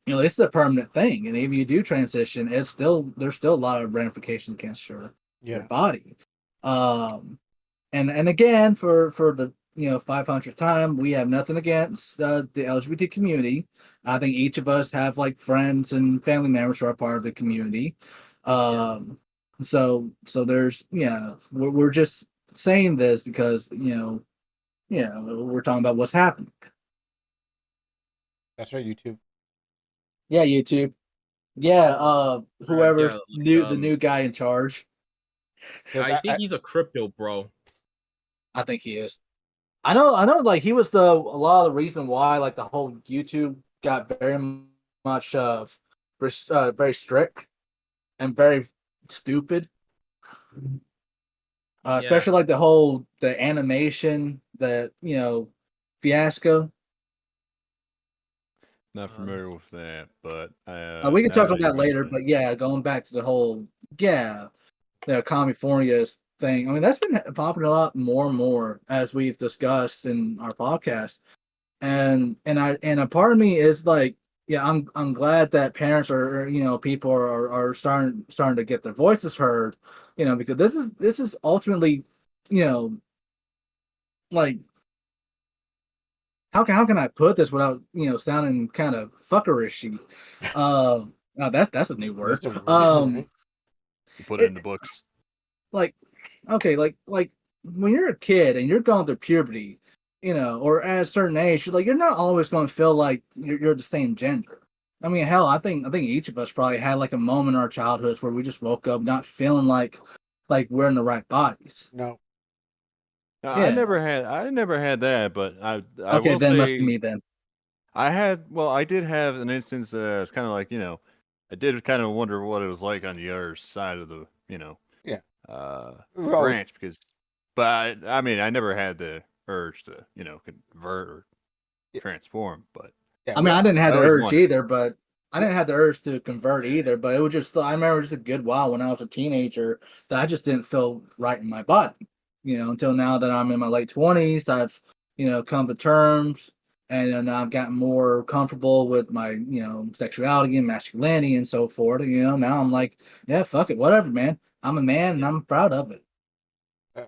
This is a permanent thing, and if you do transition, there's still a lot of ramifications against your body. And again, for the 500th time, we have nothing against the LGBT community. I think each of us have like friends and family members who are part of the community. So there's we're just saying this because we're talking about what's happening. That's right, YouTube. Yeah, YouTube. Yeah, whoever's the new guy in charge. I think he's a crypto bro. I think he is. I know. Like he was a lot of the reason why like the whole YouTube got very much very strict and very stupid. Especially like the animation, the fiasco. Not familiar with that, but we can touch on that later. But yeah, going back to the whole Commiefornia's thing. I mean, that's been popping a lot more and more as we've discussed in our podcast. And a part of me is like, I'm glad that parents are people are starting to get their voices heard, because this is ultimately, like how can I put this without sounding kind of fuckerishy? That's a new word. You put it in the books. Like, okay, like when you're a kid and you're going through puberty, or at a certain age, you're not always going to feel like you're the same gender. I mean, hell, I think each of us probably had like a moment in our childhoods where we just woke up not feeling like we're in the right bodies. No. Yeah. I never had that, but I okay, will then say must be me then. I did have an instance that it's kind of like, I did kind of wonder what it was like on the other side of the, branch but I mean, I never had the urge to, convert or transform, but I mean, I didn't have the urge either, but I didn't have the urge to convert either, but it was just, I remember just a good while when I was a teenager that I just didn't feel right in my body, until now that I'm in my late 20s, I've, come to terms and I've gotten more comfortable with my, sexuality and masculinity and so forth. Now I'm like, yeah, fuck it, whatever, man. I'm a man and I'm proud of it.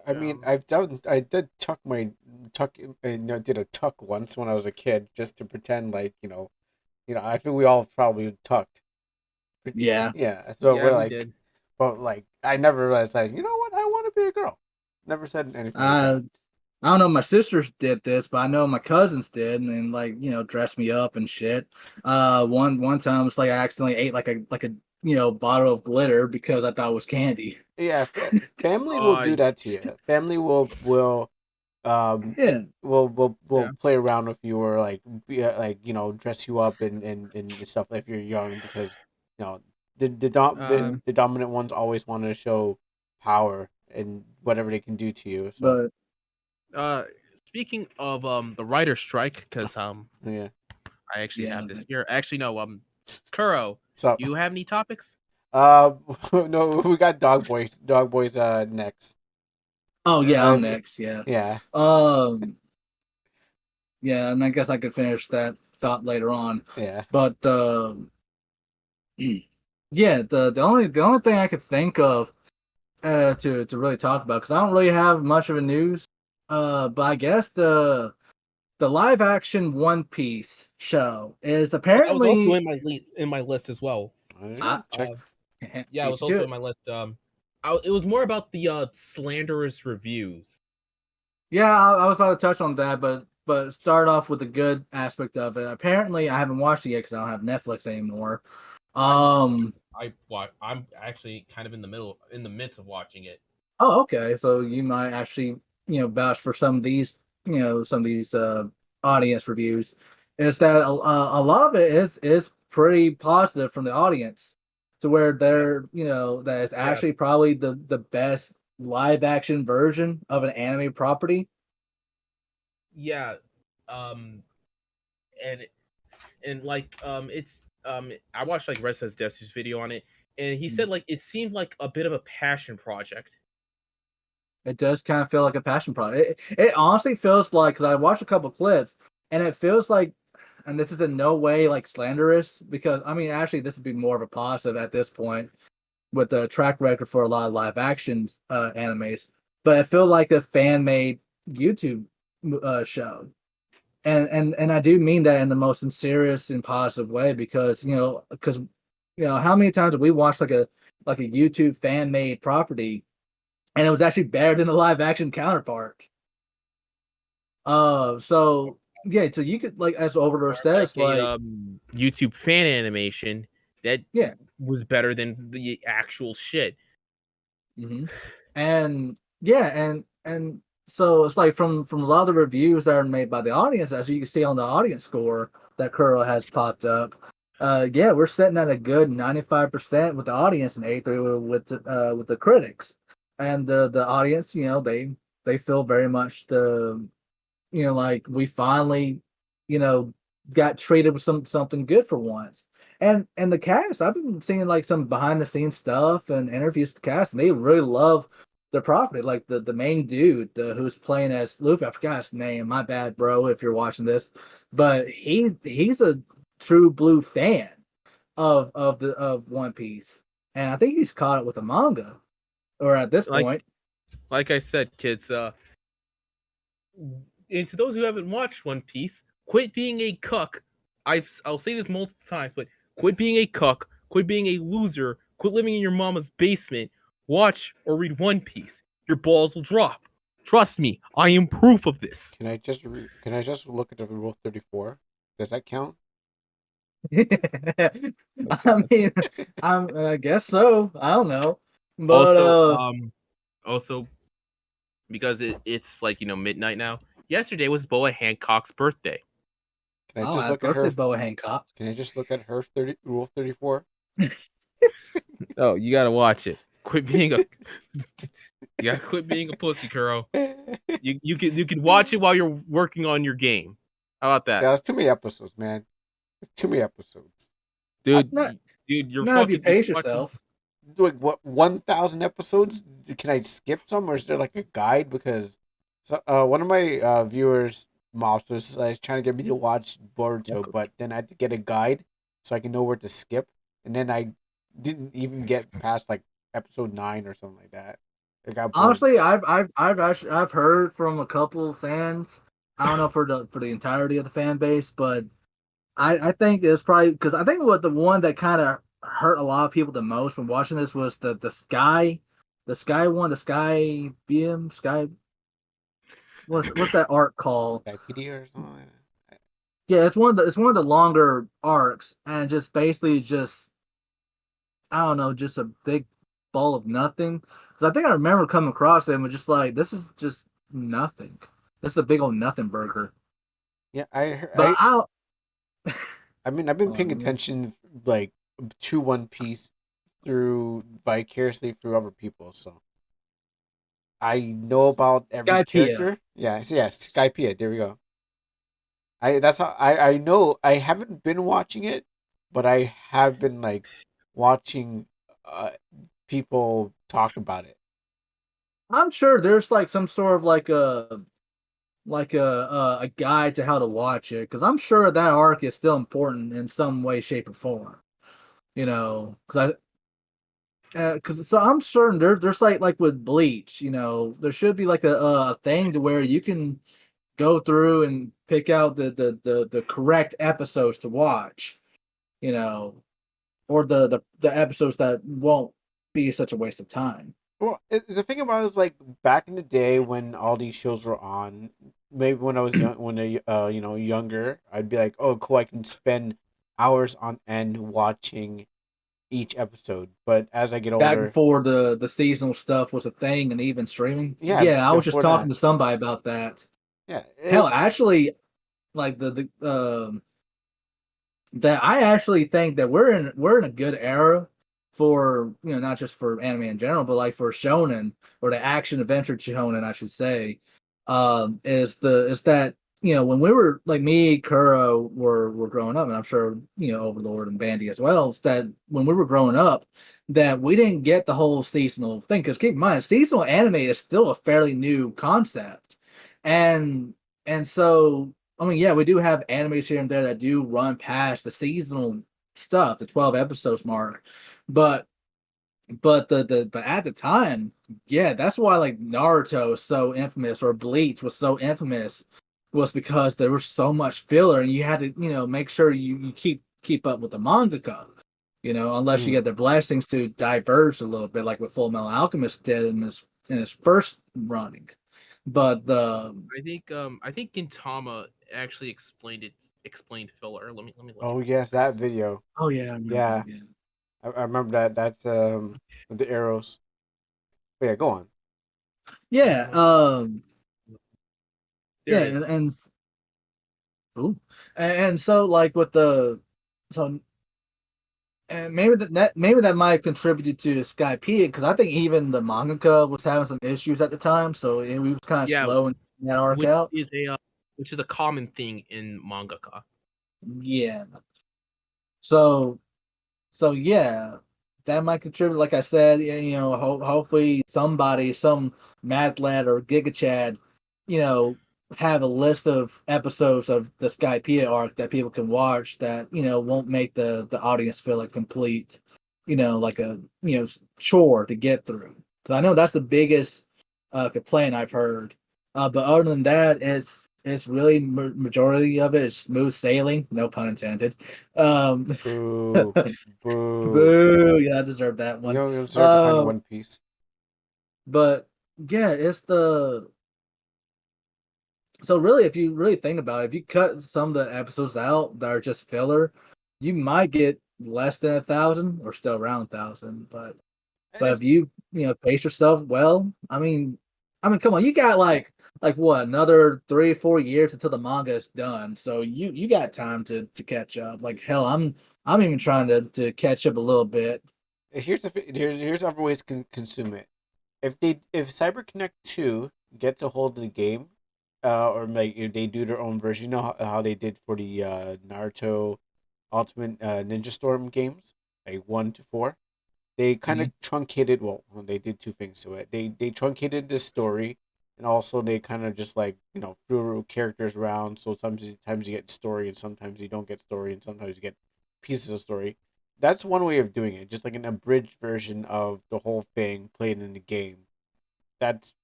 I mean, I did tuck, did a tuck once when I was a kid just to pretend like, I think we all probably tucked. Yeah. Yeah. So we're like, did. but like, I never realized like, you know what? I want to be a girl. Never said anything. Like I don't know. My sisters did this, but I know my cousins did, and like dressed me up and shit. One time it's like I accidentally ate like a bottle of glitter because I thought it was candy. Yeah, family will do that to you. Family will play around with you or like dress you up and stuff if you're young because the dominant ones always want to show power and whatever they can do to you. So speaking of the writer strike, because yeah, I actually have this here. Actually, no, Kuro, so you have any topics? no, we got Dogboy's next. Oh yeah, I'm next. Yeah. Yeah. Yeah, and I guess I could finish that thought later on. Yeah. But yeah, the only thing I could think of to really talk about, because I don't really have much of a news. But I guess the live action One Piece show is apparently. That was also in my list as well. Check. Yeah, it was also in my list. It was more about the slanderous reviews. Yeah, I was about to touch on that, but start off with the good aspect of it. Apparently, I haven't watched it yet because I don't have Netflix anymore. I'm actually kind of in the midst of watching it. Oh, okay. So you might actually, vouch for some of these, audience reviews. Is that a lot of it is pretty positive from the audience, to where they're, that it's Yeah, actually probably the best live action version of an anime property. yeah, um, and like it's I watched like Red Says Desu's video on it, and he said like it seemed like a bit of a passion project. It does kind of feel like a passion project. It honestly feels like, because I watched a couple clips, and it feels like, and this is in no way like slanderous, because I mean, actually, this would be more of a positive at this point with the track record for a lot of live action animes. But it felt like a fan made YouTube show, and I do mean that in the most sincerest and positive way, because how many times have we watched like a YouTube fan made property, and it was actually better than the live action counterpart. So yeah, so you could, like, as Overlord Like says, a like, YouTube fan animation that yeah. was better than the actual shit. Hmm. And yeah, and so it's like, from a lot of the reviews that are made by the audience, as you can see on the audience score that Kuro has popped up. Yeah, we're sitting at a good 95% with the audience and 83 with the critics. And the audience, they feel very much like we finally, you know, got treated with something good for once. And the cast, I've been seeing like some behind the scenes stuff and interviews with the cast, and they really love the property. Like the main dude who's playing as Luffy, I forgot his name. My bad, bro, if you're watching this, but he's a true blue fan of One Piece, and I think he's caught it with the manga, or at this Like point. like I said, kids, and to those who haven't watched One Piece, quit being a cuck. I'll say this multiple times, but quit being a cuck, quit being a loser, quit living in your mama's basement. Watch or read One Piece. Your balls will drop. Trust me, I am proof of this. Can I just look at the Rule 34? Does that count? I mean, I guess so. I don't know, but Also, also because it's like midnight now. Yesterday was Boa Hancock's birthday. Can I oh, just happy look at her? birthday, Boa Hancock. Can I just look at her Rule 34? Oh, you gotta watch it. Quit being a you gotta quit being a pussy, Kuro. You can watch it while you're working on your game. How about that, Yeah, that's too many episodes, man. It's too many episodes. dude? not Dude, you're not if you you're pace watching. yourself. Like what, 1,000 episodes? Can I skip some, or is there like a guide? Because one of my viewers, Mops, was trying to get me to watch Boruto, but then I had to get a guide so I can know where to skip, and then I didn't even get past like episode 9 or something like that. I got bored. Honestly, I've heard from a couple of fans. I don't know for the entirety of the fan base, but I think it's probably because I think what the one that kind of hurt a lot of people the most when watching this was the sky one, the sky beam, sky. What's that arc called? Skypedia or something like that. Yeah, it's one of the longer arcs, and just basically just, I don't know, just a big ball of nothing. Because I think I remember coming across them and just like, this is just nothing. This is a big old nothing burger. Yeah, But I mean, I've been hold on, paying attention like to One Piece through vicariously through other people, so I know about every Skypea. character. Yeah, Skypea. There we go. That's how I know. I haven't been watching it, but I have been like watching uh people talk about it. I'm sure there's like some sort of a guide to how to watch it, because I'm sure that arc is still important in some way, shape, or form. Because so I'm certain there's like with Bleach, there should be like a thing to where you can go through and pick out the correct episodes to watch, you know, or the episodes that won't be such a waste of time. Well, the thing about it is like back in the day when all these shows were on, maybe when I was young, when I younger, I'd be like, oh, cool, I can spend hours on end watching each episode. But as I get Back older, before the seasonal stuff was a thing and even streaming. yeah, Yeah, I was just before talking that, to somebody about that. yeah, Hell, actually, like that I actually think that we're in a good era for, you know, not just for anime in general, but like for shonen, or the action adventure shonen, I should say. Is that, you know, when we were like, me, Kuro were growing up, and I'm sure, you know, Overlord and Bandy as well, is that when we were growing up, that we didn't get the whole seasonal thing. Because keep in mind, seasonal anime is still a fairly new concept, and so, I mean, yeah, we do have animes here and there that do run past the seasonal stuff, the 12 episodes mark, but but at the time, yeah, that's why like Naruto is so infamous, or Bleach was so infamous, was because there was so much filler, and you had to, you know, make sure you keep up with the mangaka, you know, unless you mm, get their blessings to diverge a little bit, like what Full Metal Alchemist did in his first running. But the I think Gintama actually explained filler. Let me look oh at yes, that. that video. oh yeah, I remember Yeah, that. Yeah. I remember that. That's with the arrows. But yeah, go on. Yeah, There yeah, it is. ooh, and so like with the, so, and maybe maybe that might have contributed to Skypiea, because I think even the mangaka was having some issues at the time, so we was kind of Yeah, slow in that arc out. which is a common thing in mangaka. Yeah, so yeah, that might contribute. Like I said, you know, hopefully somebody, some Mad Lad or Giga Chad, you know, have a list of episodes of the Skypiea arc that people can watch, that, you know, won't make the audience feel like complete, you know, like a, you know, chore to get through. Because I know that's the biggest complaint I've heard. But other than that, it's really majority of it is smooth sailing, no pun intended. Um, Boo, boo. Boo! Yeah, I deserve that You one. don't deserve the kind of Um, One Piece. but yeah, it's the, so really, if you really think about it, if you cut some of the episodes out that are just filler, you might get less than 1,000, or still around 1,000. But if It's, you know, pace yourself well, I mean, come on, you got like what, another 3 or 4 years until the manga is done, so you got time to catch up. Like hell, I'm even trying to catch up a little bit. here's other ways to consume it. If CyberConnect 2 gets a hold of the game, or like if they do their own version, you know how they did for the Naruto Ultimate Ninja Storm games, like 1 to 4. They kind of Mhm. truncated. Well, they did two things to it. They truncated the story, and also they kind of just like, threw characters around. So sometimes you get story, and sometimes you don't get story, and sometimes you get pieces of story. That's one way of doing it, just like an abridged version of the whole thing played in the game. That's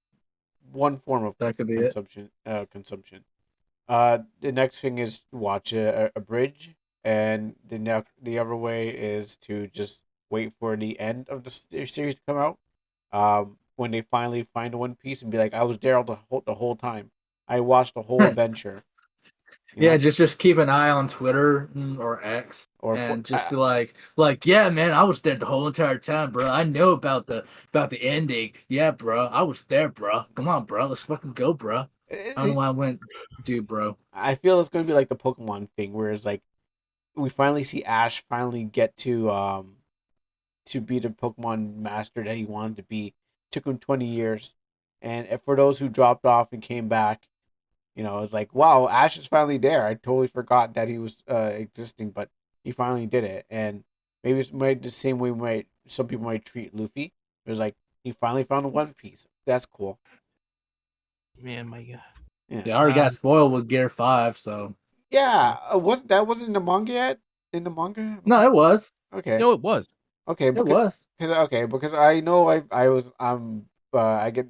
one form of That could be it. consumption. The next thing is watch a bridge, and the other way is to just wait for the end of the series to come out. When they finally find One Piece and be like, I was there the whole time. I watched the whole adventure. You Yeah, know, just keep an eye on Twitter, or X, or for and just be like, yeah, man, I was there the whole entire time, bro. I know about the ending. Yeah, bro, I was there, bro. Come on, bro, let's fucking go, bro. I don't know why I went, dude, bro. I feel it's going to be like the Pokemon thing, where it's like we finally see Ash finally get to be the Pokemon master that he wanted to be. Took him 20 years. And for those who dropped off and came back, it's like, wow, Ash is finally there. I totally forgot that he was existing, but he finally did it. And maybe it's the same way some people might treat Luffy. It was like, he finally found One Piece. That's cool. Man, my God. Yeah. Yeah, I already got spoiled with Gear 5, so Yeah. Wasn't in the manga yet? In the manga? no, it was, Okay. No, it was. Okay, it was. because I know I was I get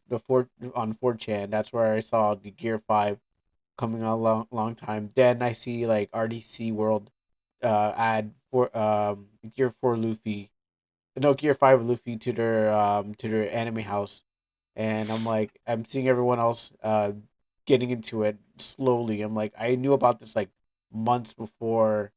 the four on 4chan. That's where I saw the Gear 5 coming out long time. Then I see like RDC World add for Gear 4 Luffy, no, Gear 5 Luffy to their anime house, and I'm seeing everyone else getting into it slowly. I'm like, I knew about this like months before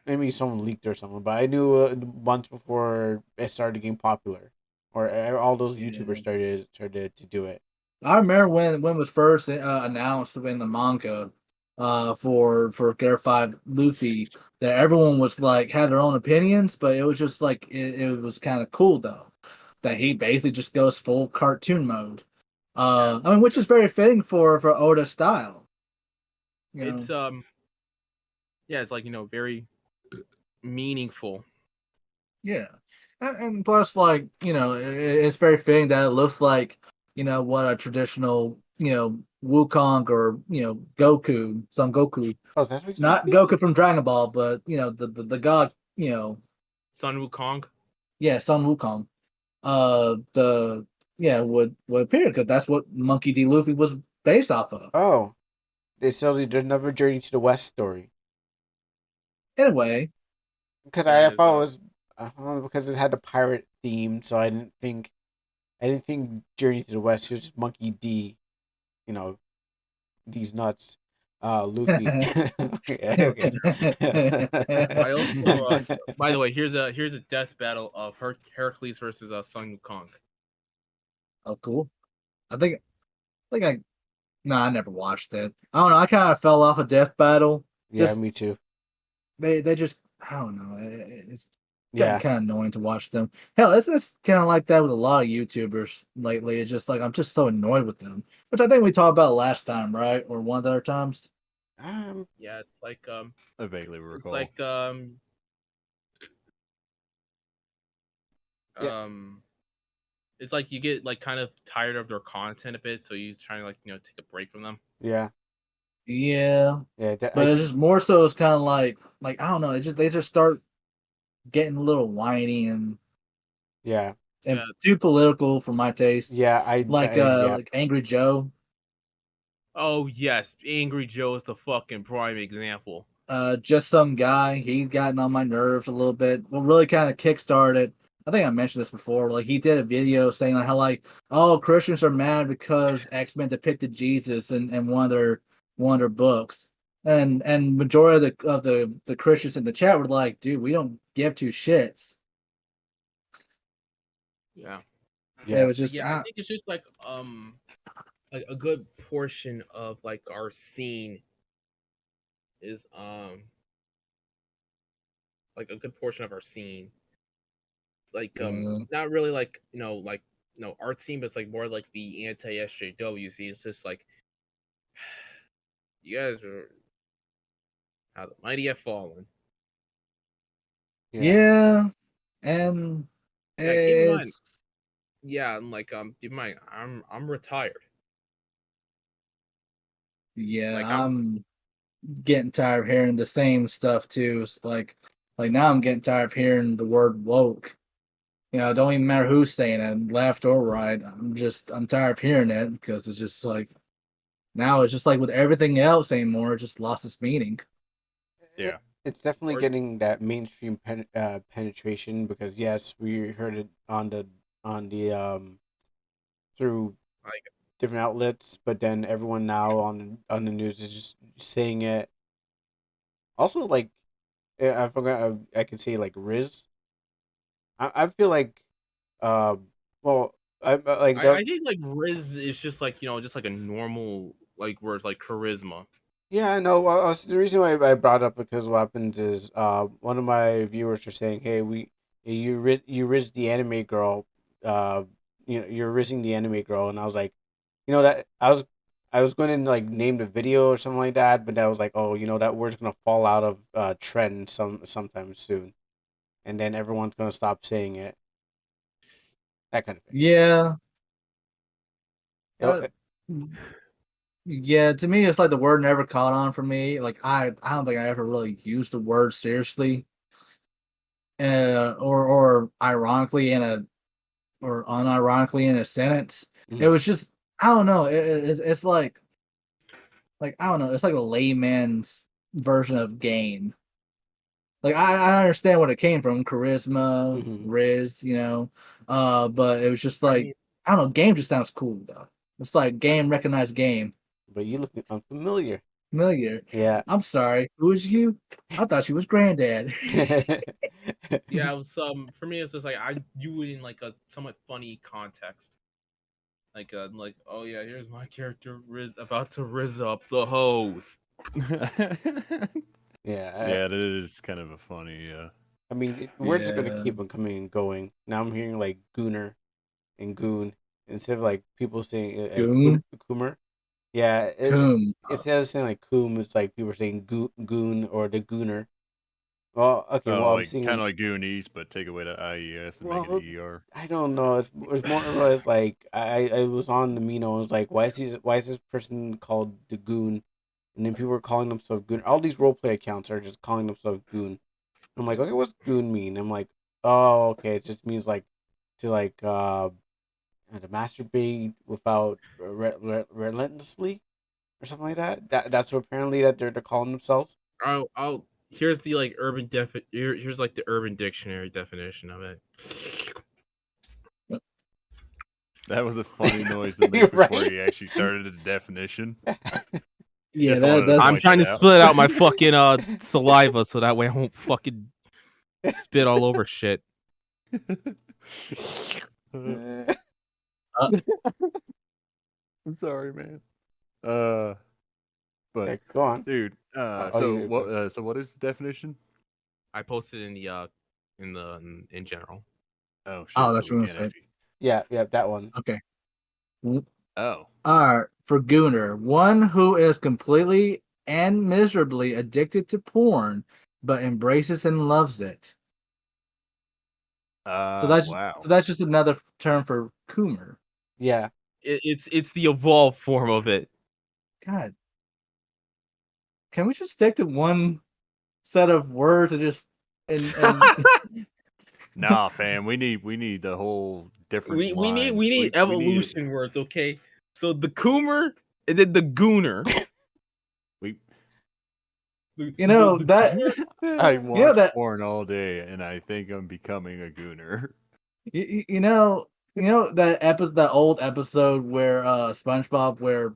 Maybe someone leaked or something, but I knew months before it started getting popular, or all those YouTubers started to do it. I remember when it was first announced in the manga for Gear 5 Luffy that everyone was like had their own opinions, but it was just like it was kind of cool though that he basically just goes full cartoon mode. I mean, which is very fitting for Oda's style. You know? It's yeah, it's like very meaningful. Yeah, and plus, like it's very fitting that it looks like what a traditional Wukong or Goku, Son Goku, Oh, that's what you're not supposed to be? Goku from Dragon Ball, but the god, Sun Wukong. yeah, Son Wukong, the would appear because that's what Monkey D. Luffy was based off of. Oh, there's another Journey to the West story. Anyway, Because That I is, thought it was because it had the pirate theme, so I didn't think Journey to the West was just Monkey D, these nuts, Luffy. Okay. I also, by the way, here's a death battle of Heracles versus Sun Wukong. Oh, cool. I think I no, I never watched it. I don't know. I kind of fell off of Death Battle. Yeah, Just me too. they just I don't know. It's gotten Yeah. kind of annoying to watch them. Hell, it's kind of like that with a lot of YouTubers lately. It's just like I'm just so annoyed with them, which I think we talked about last time, right? Or one of the other times. Yeah, it's like I vaguely it's recall. like Yeah. it's like you get like kind of tired of their content a bit, so you trying to like take a break from them. Yeah. Yeah, Yeah. but it's just more so. It's kind of like I don't know. They just start getting a little whiny and yeah. too political for my taste. Yeah. Yeah. Like Angry Joe. Oh yes, Angry Joe is the fucking prime example. Just some guy. He's gotten on my nerves a little bit. What really kind of kickstarted. I think I mentioned this before. Like he did a video saying like how oh Christians are mad because X-Men depicted Jesus in one of their books, and majority of the Christians in the chat were like, dude, we don't give two shits. Yeah. Yeah, it was just Yeah, I think it's just like a good portion of like our scene is like a good portion of our scene like not really like art scene, but it's like more like the anti SJW scene. It's just like you guys are how the mighty have fallen. yeah, and Yeah, keep in mind. it's Yeah, and like keep in mind, I'm retired. yeah, Like I'm getting tired of hearing the same stuff too. It's like now I'm getting tired of hearing the word woke. It don't even matter who's saying it, left or right. I'm tired of hearing it because it's just like now it's just like with everything else anymore, it just lost its meaning. Yeah. It's definitely Or- getting that mainstream penetration because yes, we heard it on the through like different outlets, but then everyone now on the news is just saying it. Also, like I forgot I could say like Rizz. I feel like, uh, well, like I think like Rizz is just like just like a normal like word like charisma. yeah, I know. The reason why I brought up because what happens is one of my viewers are saying, "Hey, you riz the anime girl, uh you're rizzing the anime girl," and I was like, that I was going to like name the video or something like that, but I was like, oh, that word's gonna fall out of trend sometime soon, and then everyone's gonna stop saying it, that kind of thing. Yeah. You know, Yeah, to me it's like the word never caught on for me. Like I don't think I ever really used the word seriously. Or ironically in a or unironically in a sentence. It mhm. was just I don't know. It's like I don't know. It's like a layman's version of game. Like I understand what it came from, charisma, Mhm. Riz, but it was just I like mean, I don't know. Game just sounds cool though. It's like game recognized game. But you look unfamiliar. familiar. Yeah. I'm sorry. Who is you? I thought she was granddad. Yeah, it was for me it's just like I do it in like a somewhat funny context. Like oh yeah, here's my character about to rizz up the hose. Yeah, it is kind of a funny. I mean, we're just gonna Yeah. keep on coming and going. Now I'm hearing like Gooner and Goon instead of like people saying Goon? Coomer. Yeah, Coom. instead of saying like Coom, it's like people are saying Goon or the Gooner. Well, okay, well I'm Like seeing. kind of like Goonies, but take away the IES and make Well, it ER. I don't know. It's more or less like I was on the Amino. I was like, why is this person called the Goon? And then people were calling themselves Goon. All these roleplay accounts are just calling themselves Goon. I'm like, okay, what's Goon mean? I'm like, oh, okay, it just means like to to masturbate without relentlessly or something like that. That's what apparently that they're calling themselves. I'll here's the like here's like the Urban Dictionary definition of it. That was a funny noise to You're make before right. you actually started the definition. Yeah, Just wanted to that's. I'm point trying that to out. split out my fucking saliva so that way I won't fucking spit all over shit. I'm sorry, man. But Okay, go on. dude, Oh, so you what? go. So what is the definition? I posted in the in general. Oh shit! Oh, So that's we what I'm can't saying. actually. Yeah, that one. Okay. Oh, Alright, for Gooner, one who is completely and miserably addicted to porn, but embraces and loves it. So wow. that's just another term for Coomer. Yeah. It's the evolved form of it. God, can we just stick to one set of words and just and Nah, fam, we need the whole different we need lines. We need evolution words, okay? So the Coomer and then the Gooner. we. you know that I you know watch that porn all day, and I think I'm becoming a gooner. you know that old episode where SpongeBob where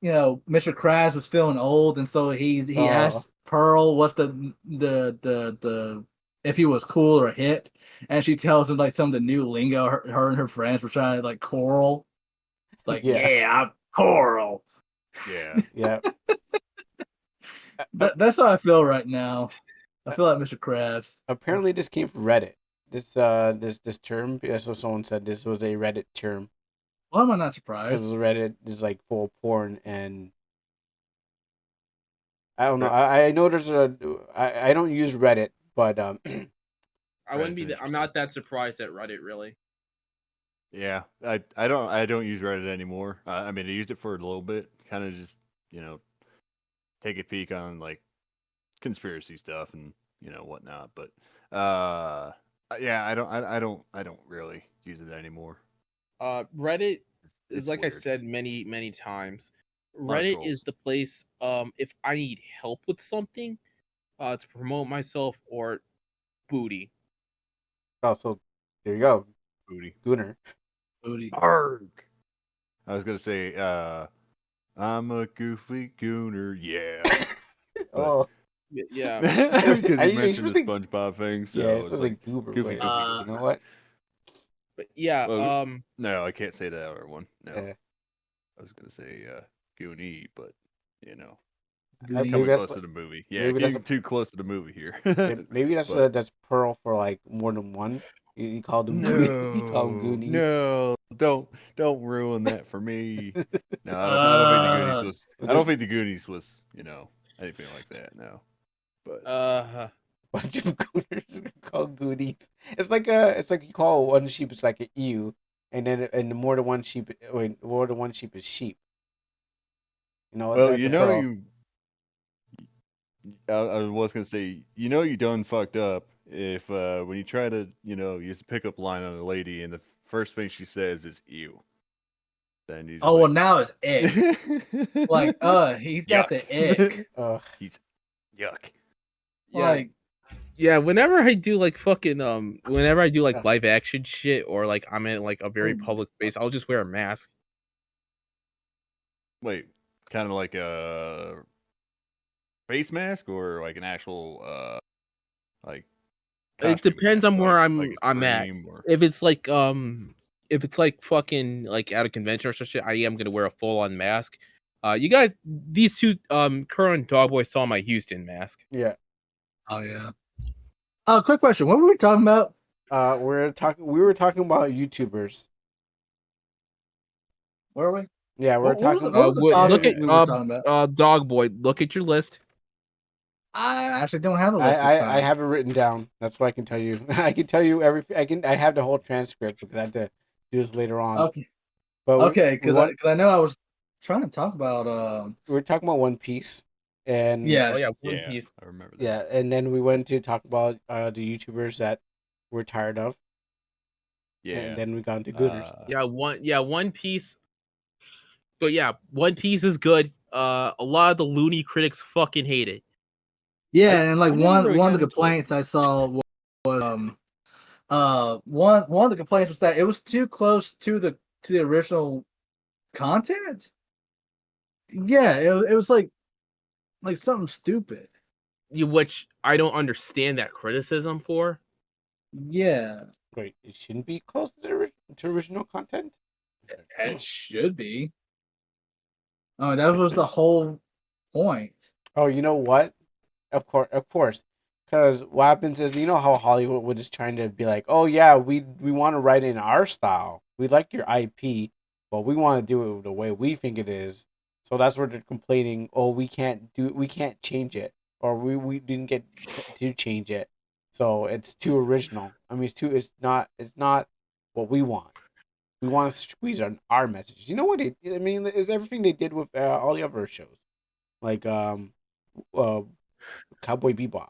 Mr. Krabs was feeling old, and so he asked Pearl what's the if he was cool or hip, and she tells him like some of the new lingo her and her friends were trying to like coral, like Yeah. I'm coral. Yeah. Yeah. That's how I feel right now. I feel like Mr. Krabs. Apparently, this came from Reddit. This term. So someone said this was a Reddit term Why am I not because surprised? Reddit is like full of porn, and I don't know. Right. I know there's I don't use Reddit, but I wouldn't be. I'm interesting. not that surprised at Reddit, really. Yeah, I don't use Reddit anymore. I mean, I used it for a little bit, kind of just take a peek on like conspiracy stuff and whatnot. But yeah, I don't really use it anymore. Reddit is It's like I weird. said many times. A lot of Reddit is trolls. the place if I need help with something, to promote myself or booty. oh, so there you go, Booty. Gooner. Booty. Arg. I was gonna say, I'm a goofy gooner, yeah. Oh, Yeah. Because I you you're mentioned the supposed to. SpongeBob thing, Yeah, so it's it's supposed to like goober, goofy, but goofy, you goofy. know what? But yeah, Well, no, I can't say that other one. No, Yeah. I was gonna say Goonie, but you know, Goonies. Maybe coming that's close to the movie. Yeah, maybe that's a too close to the movie here. maybe But that's Pearl for like more than one. You called him Goony. You called him no, Goonies. no, don't ruin that for me. No, I don't think the Goonies Uh, was. I There's don't think the Goonies was, anything like that. No, but uh, a bunch of Gooners called Goonies. It's like you call one sheep, it's like an ewe, and more than one sheep, more than one sheep is sheep. You know well, the Pearl. I was gonna say, you done fucked up if when you try to, use a pickup line on a lady and the first thing she says is "ew." Then you just oh well, like, now it's ick. Like, he's got yuck. the ick. He's yuck. yeah, Like, yeah. Whenever I do like fucking whenever I do like live action shit or like I'm in like a very public space, I'll just wear a mask. Wait, kind of like face mask or like an actual like It costume depends mask, on where like a I'm at. dream or If it's like fucking like at a convention or some shit, I am gonna wear a full on mask. You got these two current Dogboy saw my Houston mask. Yeah. Oh yeah. Quick question. What were we talking about? We were talking about YouTubers. Were we? Yeah, we're What talking. was the topic Look at we were talking about? Dogboy. Look at your list. I actually don't have a list this I time. have it written down. That's what I can tell you. I can tell you everything. I have the whole transcript because I had to do this later on. Okay. But Okay, because I know I was trying to talk about we were talking about One Piece, and Oh yes. yeah, One yeah, Piece. I remember that. yeah, and then we went to talk about the YouTubers that we're tired of, Yeah, and then we got into Gooners. One Piece. But yeah, One Piece is good. A lot of the loony critics fucking hate it. Yeah, and like I never really one of got the into it. complaints I saw was one of the complaints was that it was too close to the original content. Yeah, it was like something stupid. Which I don't understand that criticism for. Yeah, Wait, it shouldn't be close to the original content. it should be. Oh, that was the whole point. Oh, you know what? Of course. Because what happens is, you know how Hollywood is trying to be like, oh yeah, we want to write in our style. We like your IP, but we want to do it the way we think it is. So that's where they're complaining. Oh, we can't change it, or we didn't get to change it. So it's too original. I mean, it's not what we want. We want to squeeze on our message. You know what? I mean, is everything they did with all the other shows, like uh, Cowboy Bebop.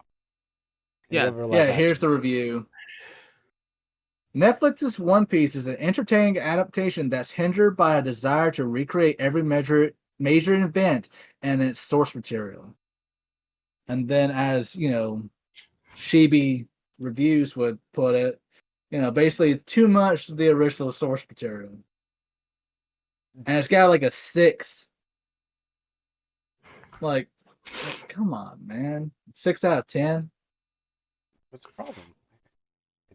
And the Yeah, other live Yeah, here's the actions. review. Netflix's One Piece is an entertaining adaptation that's hindered by a desire to recreate every major event and its source material. And then, as you know, Shibi reviews would put it, basically too much of the original source material. And it's got like a 6. Like, come on, man. 6 out of 10. What's the problem?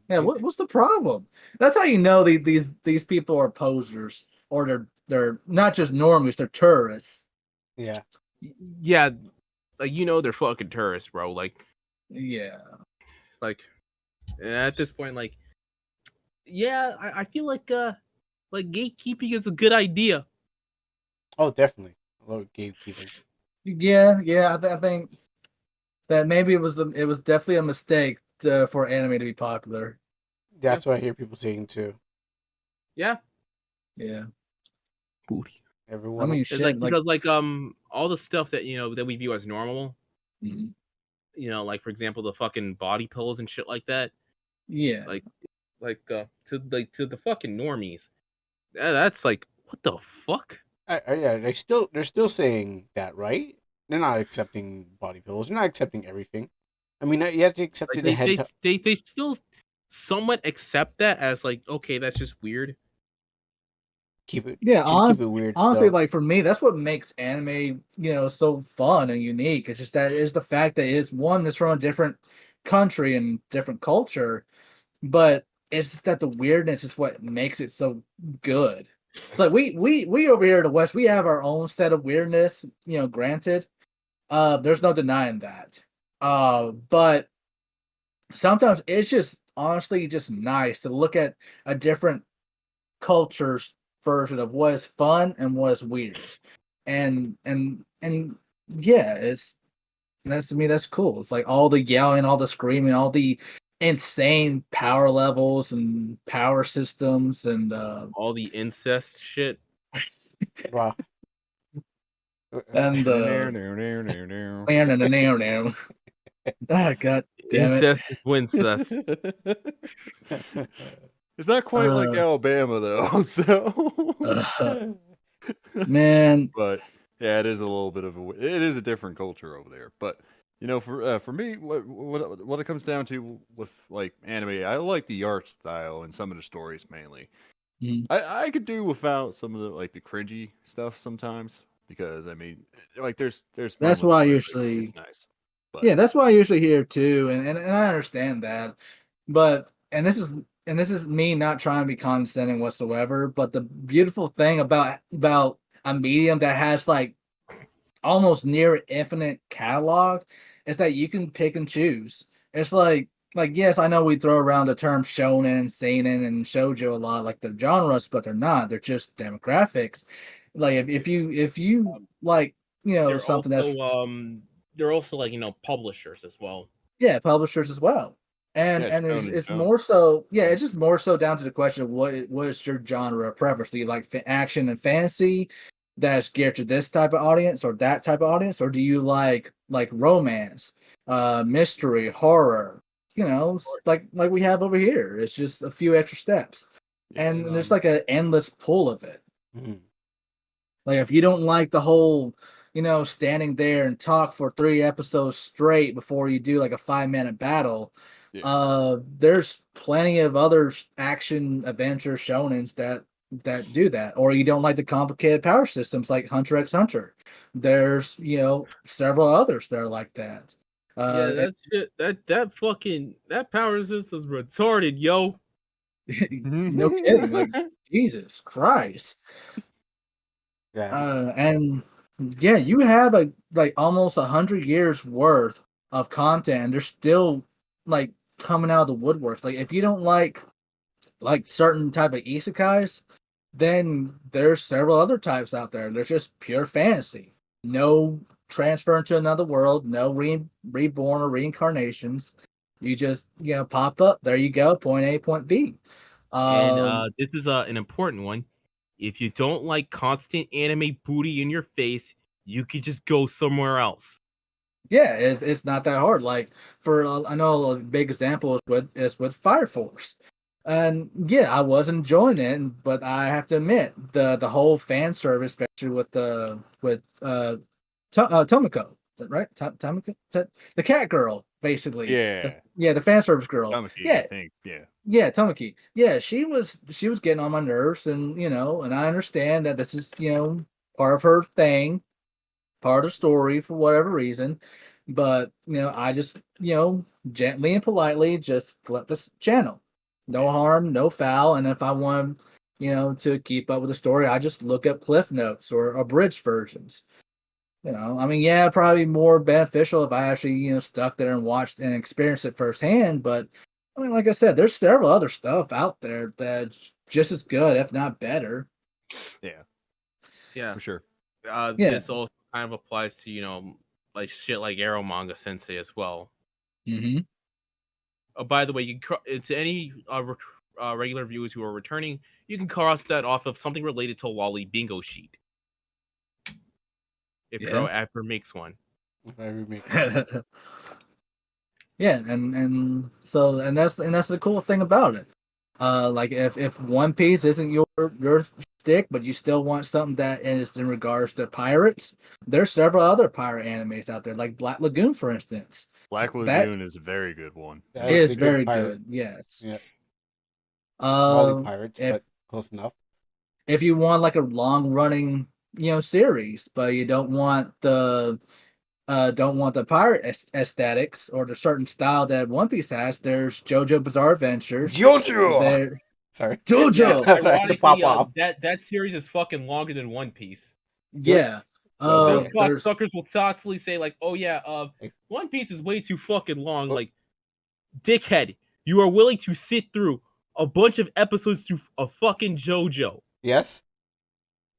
Yeah, what's the problem? That's how you know these people are posers, or they're not just normies, they're tourists. Yeah. yeah, like they're fucking tourists, bro. Yeah. Like at this point, yeah, I feel like gatekeeping is a good idea. Oh, definitely. I love gatekeeping. Yeah. I think that maybe it was definitely a mistake for anime to be popular. That's what I hear people saying too. Yeah. Yeah. Booty. Everyone. I mean, It's shit. because all the stuff that that we view as normal. Mhm. Like for example the fucking body pillows and shit like that. Yeah. To the fucking normies. That's like what the fuck? Yeah, they're still saying that, right? They're not accepting body pillows. They're not accepting everything. I mean, you have to accept Like the hentai. they still somewhat accept that as like okay, that's just weird. Keep it. Yeah, Keep it weird. honestly, Still. like for me, that's what makes anime, so fun and unique. It's just that it's the fact that it's one that's from a different country and different culture, but it's just that the weirdness is what makes it so good. It's like we over here in the West, we have our own set of weirdness, granted. There's no denying that. But sometimes it's just honestly just nice to look at a different culture's version of what is fun and what is weird. And yeah, that's to me that's cool. It's like all the yelling, all the screaming, all the insane power levels and power systems and All the incest shit. Wow. and ah, god damn it. Incest is wincest. It's not quite like Alabama though, so. Man, But yeah, it is a little bit of it is a different culture over there. But for me, what it comes down to with like anime, I like the art style and some of the stories mainly. Mhm. I could do without some of the like the cringy stuff sometimes, because I mean, like there's That's moments why I where, like, usually it's nice, but yeah, that's why I usually hear too, and I understand that. But and this is me not trying to be condescending whatsoever. But the beautiful thing about a medium that has like almost near infinite catalog is that you can pick and choose. It's like yes, I know we throw around the term shonen, seinen, and shoujo a lot, like they're genres, but they're not. They're just demographics. Like if you like They're something that's they're also like publishers as well. yeah, publishers as well. yeah, And Shonen it's Jump. more so yeah, it's just more so down to the question of what is your genre of preference? Do you like action and fantasy that's geared to this type of audience or that type of audience, or do you like romance, mystery, horror? Like we have over here. It's just a few extra steps, Yeah, and there's like an endless pool of it. Mhm. Like if you don't like the whole, standing there and talk for 3 episodes straight before you do like a 5-minute battle, yeah. there's plenty of other action adventure shonens that do that. Or you don't like the complicated power systems like Hunter x Hunter. There's several others that are like that. Yeah, And that shit, that power system's retarded, yo. no kidding, like Jesus Christ. Yeah. And yeah, you have like almost 100 years worth of content, and they're still like coming out of the woodwork. Like if you don't like certain type of isekais, then there's several other types out there. There's just pure fantasy, no transfer into another world, no reborn or reincarnations. You just pop up. There you go, point A, point B. And Um, this is an important one. If you don't like constant anime booty in your face, you could just go somewhere else. Yeah, it's not that hard. Like I know a big example is with Fire Force, and yeah, I was enjoying it, but I have to admit the whole fan service, especially with Tomoko, is that right? Tomoko, the cat girl, basically. Yeah, The fan service girl. Tamaki, I Yeah, think. Yeah, yeah, Tomoki. Yeah, she was getting on my nerves, and I understand that this is part of her thing, part of the story for whatever reason. But I just gently and politely just flip this channel. No harm, no foul. And if I want to keep up with the story, I just look up cliff notes or abridged versions. I mean, yeah, probably more beneficial if I actually stuck there and watched and experienced it firsthand. But I mean, like I said, there's several other stuff out there that's just as good, if not better. yeah, Yeah. for sure. Yeah. This also kind of applies to like shit like Arrow Manga Sensei as well. Mm-hmm. By the way, to any regular viewers who are returning, you can cross that off of something related to Lolly Bingo Sheet. If Yeah. Pro ever makes one. If I remake Yeah, and that's the cool thing about it. Like if One Piece isn't your stick, but you still want something that is in regards to pirates, there's several other pirate animes out there, like Black Lagoon, for instance. Black That Lagoon is a very good one. that is the good very pirate. good. Yes. Yeah, Molly pirates, If but close enough. if you want like a long running series, but you don't want the pirate aesthetics or the certain style that One Piece has, there's JoJo Bizarre Adventures. Jojo. There, Sorry. Yeah, JoJo. Sorry, to pop ironically, off. that series is fucking longer than One Piece. Yeah. Those Okay. There's suckers will constantly say like, "Oh yeah, One Piece is way too fucking long." Like, dickhead, you are willing to sit through a bunch of episodes to a fucking JoJo. Yes.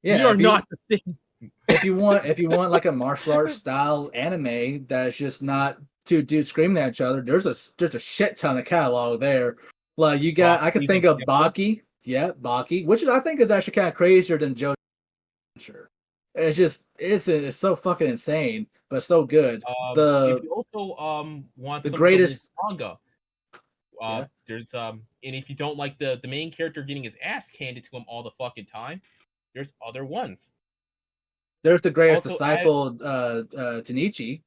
We yeah. are not the same. If you want like a martial arts style anime that's just not two dudes screaming at each other, there's a shit ton of catalog there. Like you got, I could think of Baki, yeah, Baki, which I think is actually kind of crazier than JoJo. It's just it's so fucking insane, but so good. If you also want The some of the greatest, manga, yeah, there's and if you don't like the main character getting his ass handed to him all the fucking time, there's other ones. there's the greatest Also, disciple, Tanichi.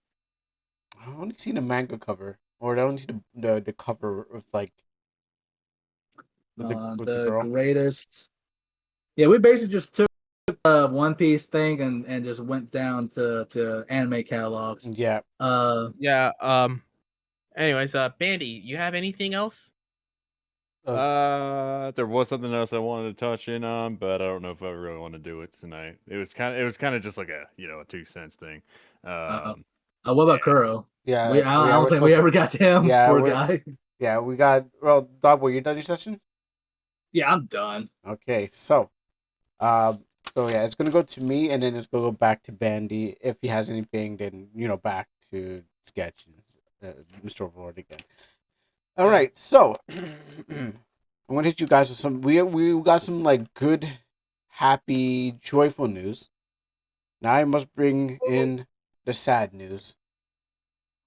I only seen a manga cover, or I only see the cover with like with the The girl. greatest. Yeah, we basically just took One Piece thing and just went down to anime catalogs. Yeah. Yeah. Anyways, Bandy, you have anything else? There was something else I wanted to touch in on, but I don't know if I really want to do it tonight. It was kind of just like a a 2 cents thing. What about Kuro? Yeah. I don't think we ever got to him. Yeah, Poor guy. Yeah, we got. Well, Dogboi, you done your session? Yeah, I'm done. Okay, so yeah, it's gonna go to me, and then it's gonna go back to Bandy. If he has anything, then back to Sketch and Mr. Overlord again. All right, so I'm gonna hit you guys with some. We got some like good, happy, joyful news. Now I must bring in the sad news.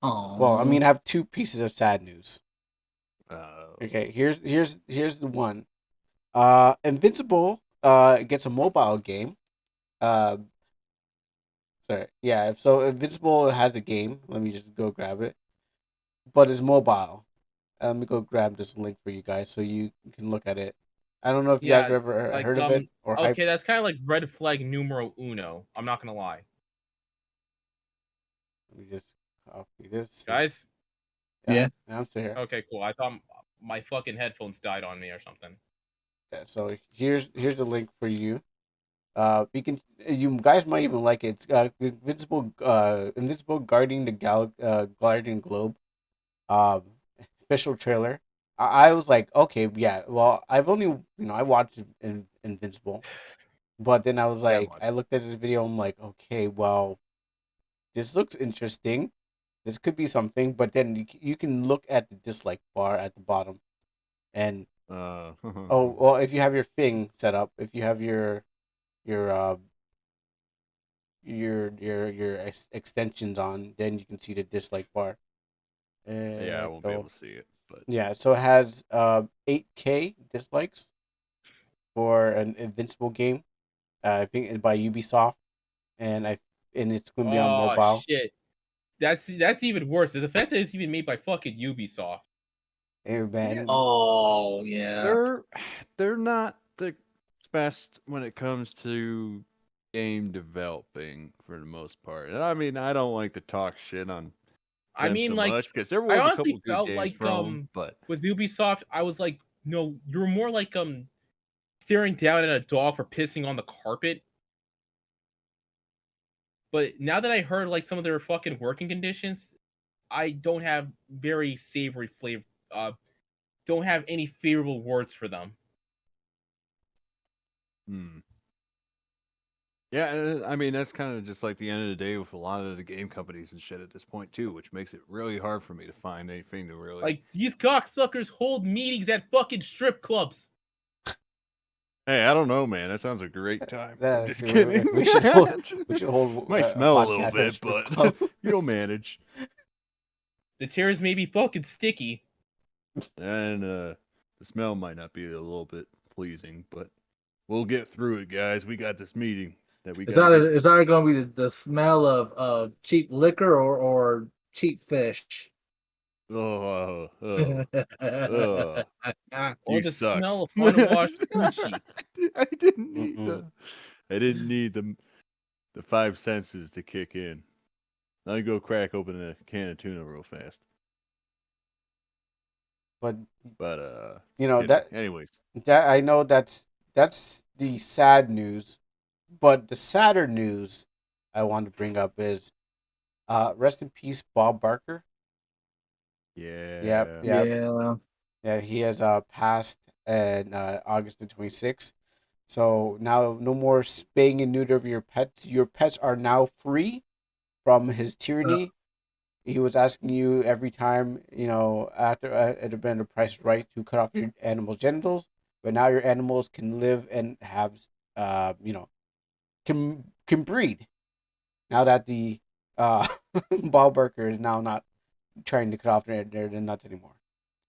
Oh. Well, I mean, I have two pieces of sad news. Uh, Okay, here's the one. Invincible gets a mobile game. Sorry, yeah. So Invincible has a game. Let me just go grab it, but it's mobile. Let me go grab this link for you guys so you can look at it. I don't know if you guys have ever heard of it or hype. Okay, that's kind of like red flag numero uno. I'm not gonna lie. Let me just copy this, guys. Yeah, I'm still here. Okay, cool. I thought my fucking headphones died on me or something. Yeah, so here's the link for you. You guys might even like it. It's Invincible guarding the Guardian Globe. Official trailer. I was like, okay, yeah. Well, I've only I watched Invincible, but then I was like, I looked at this video. I'm like, okay, well, this looks interesting. This could be something. But then you can look at the dislike bar at the bottom, and oh well, if you have your thing set up, if you have your extensions on, then you can see the dislike bar. yeah, I won't be able to see it, but yeah, so it has 8K dislikes for an Invincible game. I think it's by Ubisoft, and it's going to be on mobile. Oh shit, that's even worse. The fact that it's even made by fucking Ubisoft. Hey man. Yeah, oh yeah. They're not the best when it comes to game developing for the most part. And I mean, I don't like to talk shit on them so much because there was a couple good games from them, but with Ubisoft, I was like, no, you're more like staring down at a dog for pissing on the carpet. But now that I heard like some of their fucking working conditions, I don't have very savory flavor. Don't have any favorable words for them. Yeah, I mean that's kind of just like the end of the day with a lot of the game companies and shit at this point too, which makes it really hard for me to find anything to really like these cocksuckers hold meetings at fucking strip clubs. Hey, I don't know, man. That sounds a great time. Just We kidding. should hold Might smell a little bit, but you'll manage. The chairs may be fucking sticky. And the smell might not be a little bit pleasing, but we'll get through it, guys. We got this meeting that we got. Is that going to be the smell of cheap liquor or cheap fish? Oh, or you the suck. smell of unwashed Gucci. I didn't need the 5 senses to kick in. Let me go crack open a can of tuna real fast. But anyways, that I know that's the sad news, but the sadder news I want to bring up is rest in peace Bob Barker. Yeah. Yeah, he has passed in August the 26th. So now no more spaying and neuter of your pets. Your pets are now free from his tyranny. He was asking you every time, after it had been the price right to cut off your animal's genitals, but now your animals can live and have, can breed. Now that the Bob Barker is now not trying to cut off their nuts anymore.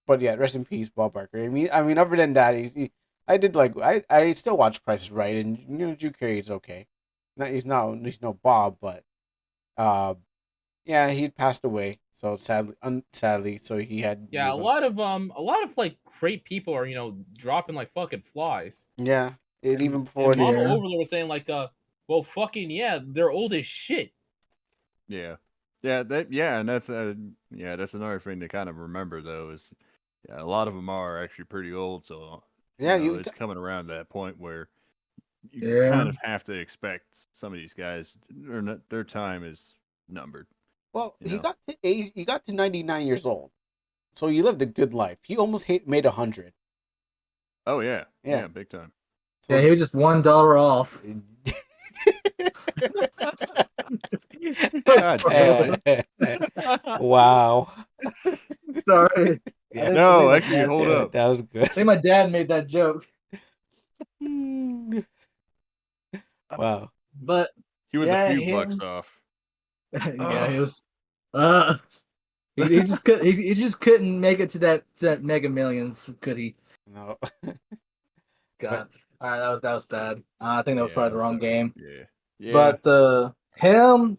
But yeah, rest in peace, Bob Barker. I mean, other than that, I still watch Price is Right, and Drew Carey's okay. He's no Bob, but yeah, he passed away. So sadly, so he had. Yeah, a lot of like great people are dropping like fucking flies. Yeah, And even before Mama Overlord was saying like Well, fucking yeah, they're old as shit. Yeah, and that's that's another thing to kind of remember though is a lot of them are actually pretty old, so Yeah, it's coming around to that point where you Yeah. kind of have to expect some of these guys their time is numbered. well, You he know? got to age. He got to 99 years old, so he lived a good life. He almost made 100. Oh yeah, Yeah. big time. Yeah, So he was just $1 off. God damn wow. Sorry. I Yeah, didn't think No, my actually, dad hold did. up. that was good. I think my dad made that joke. Wow. But He was a yeah, few bucks him. off. Yeah, he was. Uh, he just could. He just couldn't make it to that Mega Millions, could he? No. God. All right, that was bad. I think that was probably the I'm wrong sorry. game. Yeah. But him,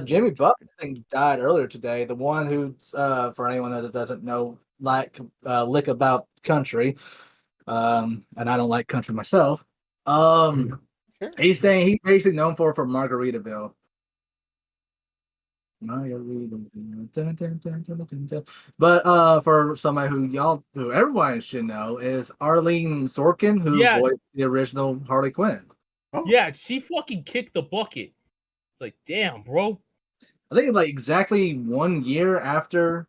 Jimmy Buck, I think, died earlier today. The one who, for anyone that doesn't know, lick about country, and I don't like country myself. Sure. He's saying he's basically known for Margaritaville. But for somebody who everyone should know is Arleen Sorkin, who Yeah, voiced the original Harley Quinn. Oh. yeah, she fucking kicked the bucket. It's like, damn, bro. I think like exactly 1 year after.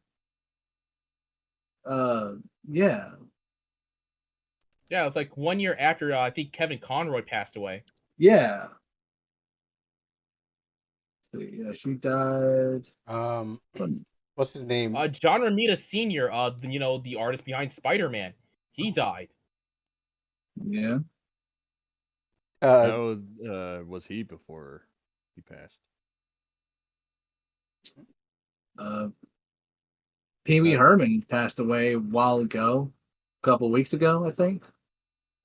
Yeah, Yeah, it's like 1 year after I think Kevin Conroy passed away. yeah. So, yeah, she died. What's his name? John Romita Sr., the artist behind Spider-Man, he died. Yeah. No, was he before he passed? Pee Wee Herman passed away a while ago, a couple weeks ago, I think.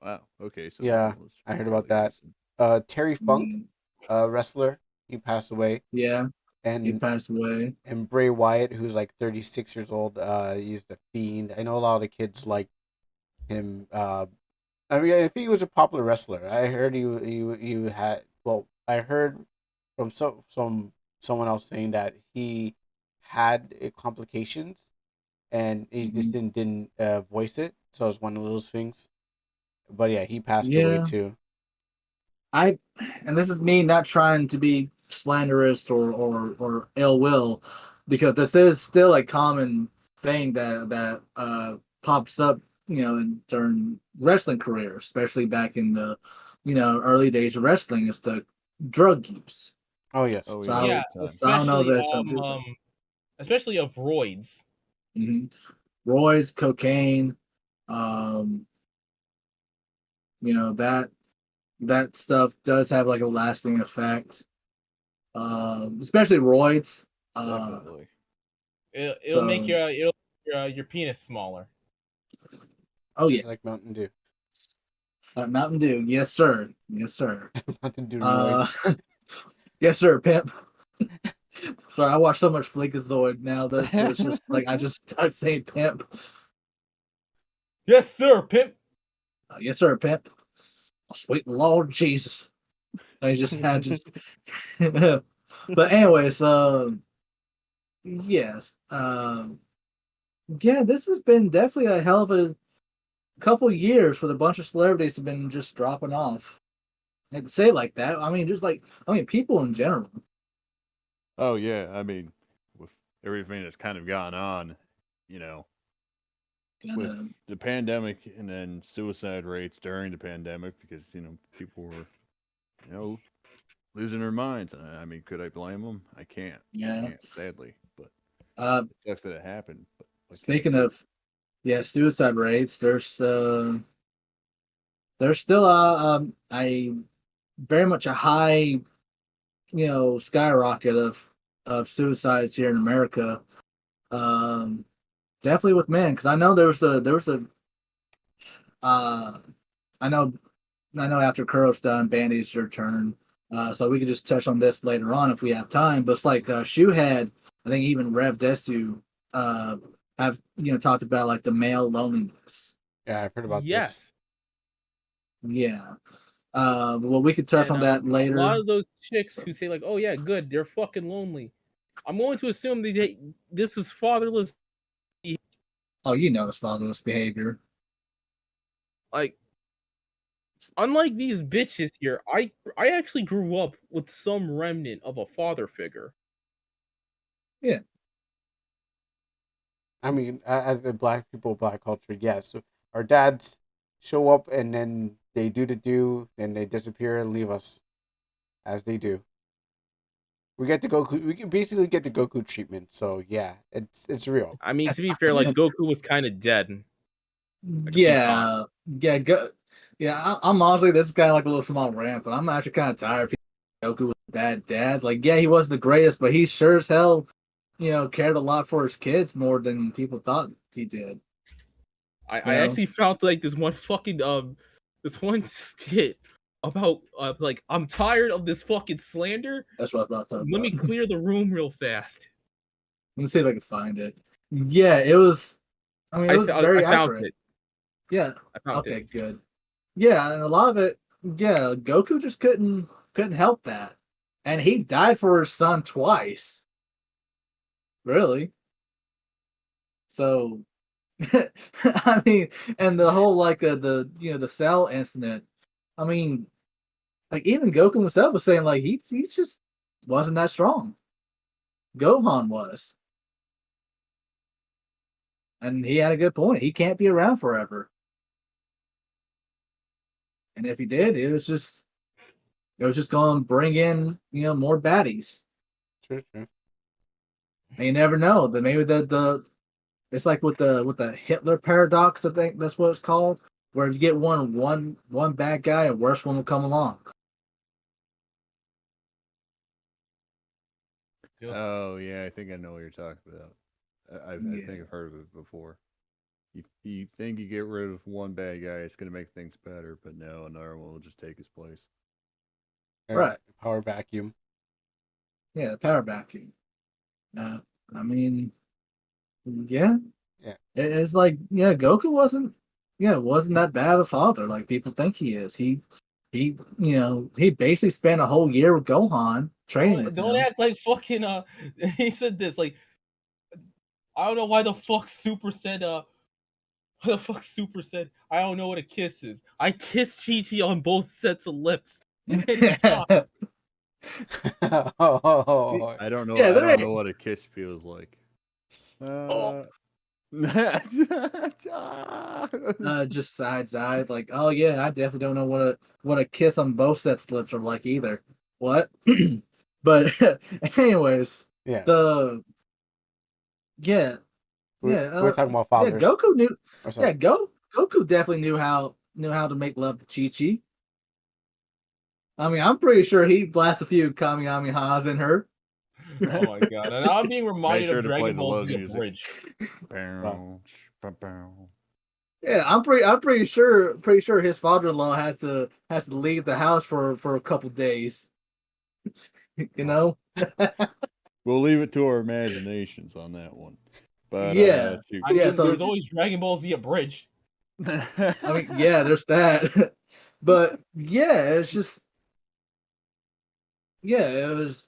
Wow. Okay, so Yeah, it was I heard about fairly that. recent. Terry Funk, wrestler, he passed away, Yeah, he and passed away. Bray Wyatt, who's like 36 years old, he's the Fiend. I know a lot of the kids like him. I mean, I think he was a popular wrestler. I heard he had. Well, I heard from someone else saying that he had complications and he just Mhm. didn't voice it. So it's one of those things. But yeah, he passed away Yeah, too. and this is me not trying to be slanderous or ill will, because this is still a common thing that pops up, during wrestling career, especially back in the, early days of wrestling, is the drug use. Oh yes. Oh So yeah, I, Yeah, big time. so I don't know if especially that's something to do. especially of roids. Mm-hmm. Roids, cocaine, um, that stuff does have like a lasting effect, especially roids. Definitely. It'll make So, your penis smaller. oh yeah, Just like Mountain Dew. Mountain Dew, yes sir, yes sir, Mountain Dew uh, roids. yes sir, pimp. Sorry, I watch so much Flinkazoid now that it's just like I just start saying pimp. Yes, sir, pimp. Yes sir, pimp. Oh, sweet Lord Jesus. I just. But anyways, yes, yeah, this has been definitely a hell of a couple years for the bunch of celebrities have been just dropping off. I can say it like that. I mean, people in general. Oh yeah, I mean, with everything that's kind of gone on, you know, with Kinda, the pandemic and then suicide rates during the pandemic because people were you know losing their minds. I mean, could I blame them? I can't. I yeah. can't, sadly. But Uh, it sucks that it happened. But what can you Speaking do? of, yeah, suicide rates, there's still a very much a high, skyrocket of suicides here in America. Um, Definitely with men, because I know there was the uh, I know after Kuro's done, Bandi's your turn. So we could just touch on this later on if we have time. But it's like Shoehead, I think even Rev Desu have talked about like the male loneliness. Yeah, I've heard about this. Yes. Yeah. Well, we could touch And, on that a later. lot of those chicks who say like, "Oh yeah, good, they're fucking lonely." I'm going to assume this is fatherless. Oh, you know, it's fatherless behavior. Like, unlike these bitches here, I actually grew up with some remnant of a father figure. Yeah. I mean, as a black people, black culture, yes, our dads show up and then they do the do, then they disappear and leave us, as they do. We get the Goku. We can basically get the Goku treatment. So yeah, it's real. I mean, to be fair, like Goku was kind of dead. Like a few Yeah, times. I'm honestly, this is kind of like a little small rant, but I'm actually kind of tired of people Goku was a bad dad. Like, yeah, he was the greatest, but he sure as hell, cared a lot for his kids more than people thought he did. I actually found like this one skit about like, I'm tired of this fucking slander. That's what I'm about to talk Let me about. clear the room real fast. Let me see if I can find it. Yeah, it was. I mean, it was very I found accurate. it. Yeah. I found Okay, it. good. Yeah, and a lot of it, yeah, Goku just couldn't help that, and he died for his son twice. Really. So, I mean, and the whole like the Cell incident. I mean, like even Goku himself was saying like he just wasn't that strong. Gohan was, and he had a good point. He can't be around forever. And if he did, it was just going to bring in more baddies. True. And you never know that maybe the it's like with the Hitler paradox. I think that's what it's called, where you get one bad guy, a worse one will come along. Oh yeah, I think I know what you're talking about. I think I've heard of it before. You think you get rid of one bad guy, it's gonna make things better, but no, another one will just take his place. Right. Power vacuum. Yeah, the power vacuum. I mean, yeah. Yeah. It's like, Goku wasn't that bad of a father like people think he is. He he basically spent a whole year with Gohan training with Don't him. act like fucking he said this like, I don't know why the fuck Super said I don't know what a kiss is. I kissed Chi-Chi on both sets of lips many times. Oh, I don't know. Yeah, I there don't know ain't- what a kiss feels like. Oh. Uh, Just side like, oh yeah, I definitely don't know what a kiss on both sets of lips are like either. What? But anyways, yeah. the yeah We're talking about yeah fathers. Goku knew Or something. Goku definitely knew how to make love to Chi-Chi. I mean, I'm pretty sure he blasted a few Kamehamehas in her. Oh my god! And I'm being Make reminded sure of to play Dragon the Ball love Z music. Abridged. Wow. Yeah, I'm pretty sure his father-in-law has to leave the house for a couple days. You know? We'll leave it to our imaginations on that one. But Yeah. shoot. I Yeah, mean, so there's always Dragon Ball Z Abridged. I mean, yeah, there's that. But yeah, it's just it was,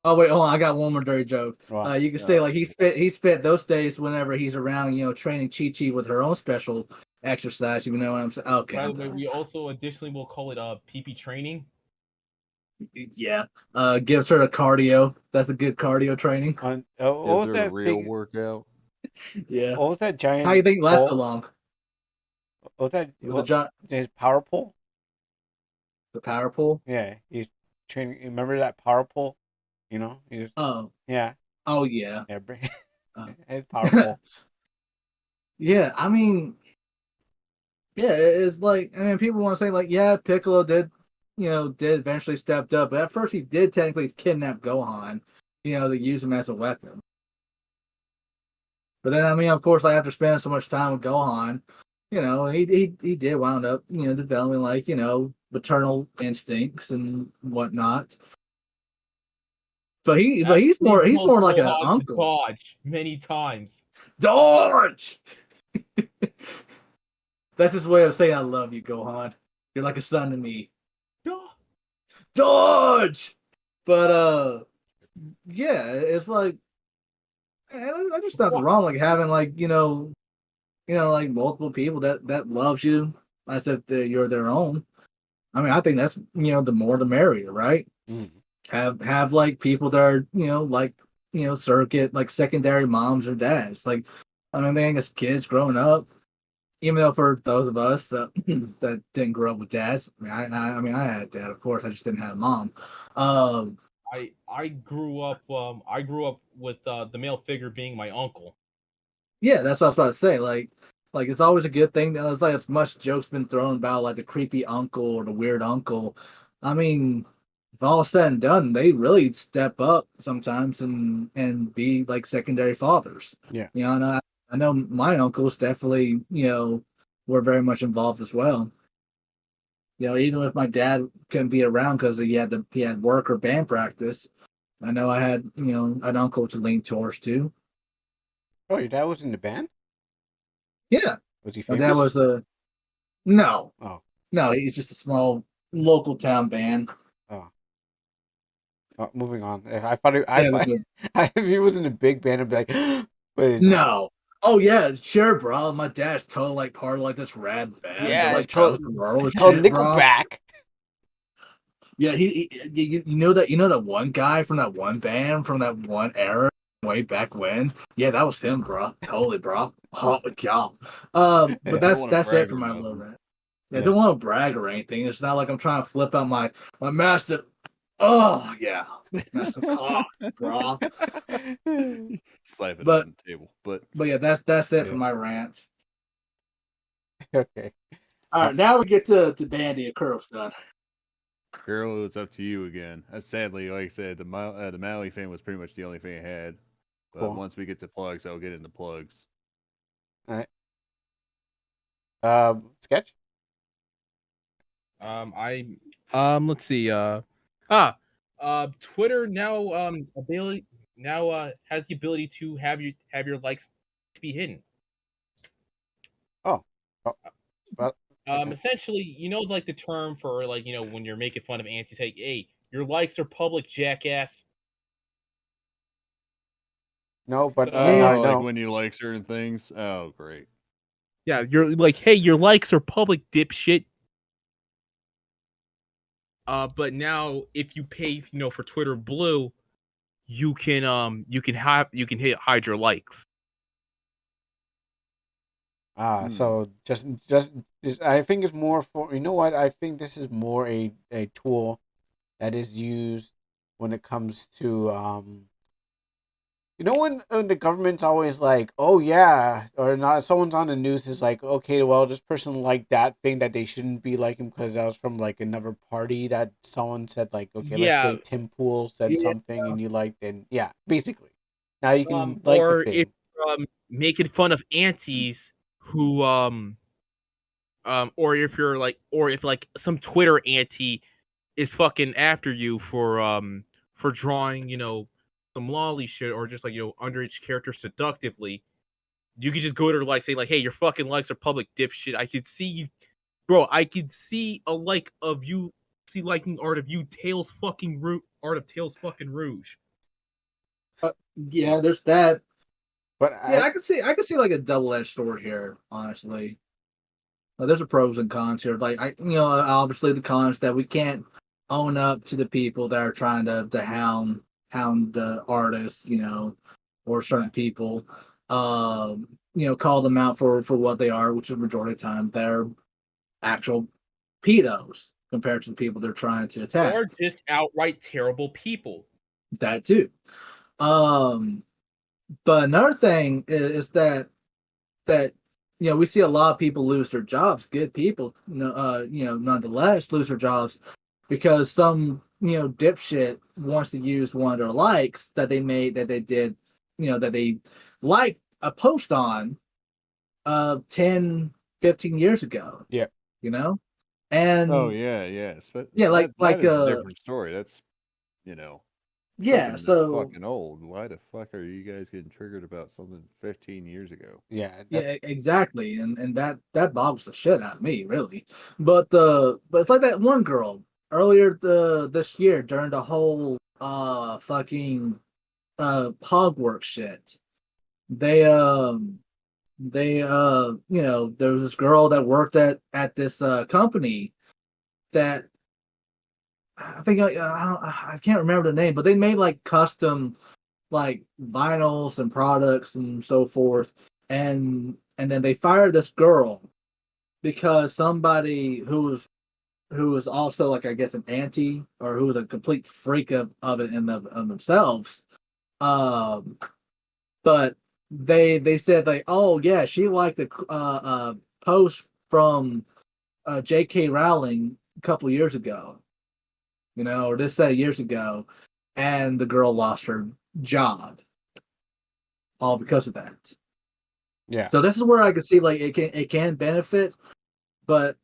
Oh wait, hold on, I got one more dirty joke. Wow. You could say like he spent those days whenever he's around, training Chi-Chi with her own special exercise. You know what I'm saying? Okay. By the way, we also additionally will call it PP training. Yeah. Gives her a cardio. That's a good cardio training. What Gives was her that a real big? workout. Yeah. What was that giant? How do you think it lasts so pole? long? What was that? With His power pole? the power pole? Yeah, he's training. Remember that power pole? He was. Oh. Yeah. Oh yeah. Yeah. Oh. His power pole. Yeah, I mean, yeah, it's like, I mean, people want to say like, yeah, Piccolo did eventually stepped up, but at first he did technically kidnap Gohan, to use him as a weapon. But then, I mean, of course, like after spending so much time with Gohan, he did wound up, developing like, maternal instincts and whatnot. But he's more like an Gohan to uncle. dodge many times. Dodge. That's his way of saying I love you, Gohan. You're like a son to me. Duh. Dodge. But yeah, it's like I just nothing wrong like having like like multiple people that loves you as if you're their own. I mean, I think that's the more the merrier, right? Mm. Have like people that are like circuit like secondary moms or dads. Like, I mean, they ain't as kids growing up. Even though for those of us that that didn't grow up with dads, I mean, I had a dad, of course. I just didn't have a mom. Um, I grew up with the male figure being my uncle. yeah, that's what I was about to say. Like it's always a good thing. It's like as much jokes been thrown about like the creepy uncle or the weird uncle. I mean, if all said and done, they really step up sometimes and be like secondary fathers. Yeah. And I know my uncles definitely were very much involved as well. Even if my dad couldn't be around because he had work or band practice, I know I had an uncle to lean towards too. Oh, your dad was in the band? Yeah, Was he my famous? dad was no, Oh. no, he's just a small local town band. Oh. Moving on. I thought Yeah, if he was in a big band, I'd be like, but he's not. no. Oh yeah, sure, bro. My dad's totally like part of like this rad band. They're Yeah, like it's called, traveling the world and it's called shit, bro. Nickelback. Yeah, you know that one guy from that one band from that one era way back when. Yeah, that was him, bro. Totally, bro. Oh my god. But I don't want to that's it brag for my about little him. rant. Yeah, I don't want to brag or anything. It's not like I'm trying to flip out my massive. Oh yeah, massive cock, bro. Slap it But on the table. But yeah, that's it for Yeah. my rant. Okay. All right, now we get to Bandy and Curls done. girl, it's up to you again. Sadly, like I said, the Maui thing was pretty much the only thing I had. But Cool. once we get to plugs, I'll get into plugs. All right. Sketch. Let's see. Twitter now has the ability to have your likes be hidden. Oh. Well. Okay. Essentially, like the term for like when you're making fun of anti, say, hey, your likes are public, jackass. No, but So, now I Oh, like know. when you like certain things. Oh, great. yeah, you're like, hey, your likes are public, dipshit. But now if you pay, for Twitter Blue, you can hide your likes. So just I think it's more for what I think this is more a tool that is used when it comes to when the government's always like, oh yeah, or not, someone's on the news is like, okay, well, this person liked that thing that they shouldn't be liking because that was from like another party that someone said like, okay, let's Yeah, say Tim Pool said yeah. something and you liked, and yeah, basically, now you can like the Or if thing. making fun of aunties who or if like some Twitter auntie is fucking after you for drawing some lolly shit or just like underage characters seductively, you could just go to her like say like, hey, your fucking likes are public, dipshit. I could see you, bro. I could see a like of you, see liking art of you, Tails fucking art of Tails fucking Rouge. Yeah, there's that. But Yeah, I can see like a double-edged sword here, honestly. There's a pros and cons here. Like obviously the cons that we can't own up to the people that are trying to hound the artists, or certain people. Call them out for what they are, which is majority of the time they're actual pedos compared to the people they're trying to attack. Or just outright terrible people. That too. But another thing is that we see a lot of people lose their jobs. Good people, nonetheless, lose their jobs because some dipshit wants to use one of their likes that they made that they did, that they liked a post on 10, 15 years ago. Yeah. And Oh yeah. But yeah, that is a different story. That's Yeah, Something that's so fucking old. Why the fuck are you guys getting triggered about something 15 years ago? Yeah, yeah, exactly, and that boggles the shit out of me, really. But it's like that one girl earlier this year during the whole fucking Hogwarts shit. They you know, there was this girl that worked at this company that I think I can't remember the name, but they made like custom like vinyls and products and so forth, and then they fired this girl because somebody who was also like I guess an anti or who was a complete freak of it in of themselves. Um, but they said like, oh yeah, she liked the post from J.K. Rowling a couple years ago, you know, or this that years ago, and the girl lost her job all because of that. yeah. So this is where I can see like it can benefit, but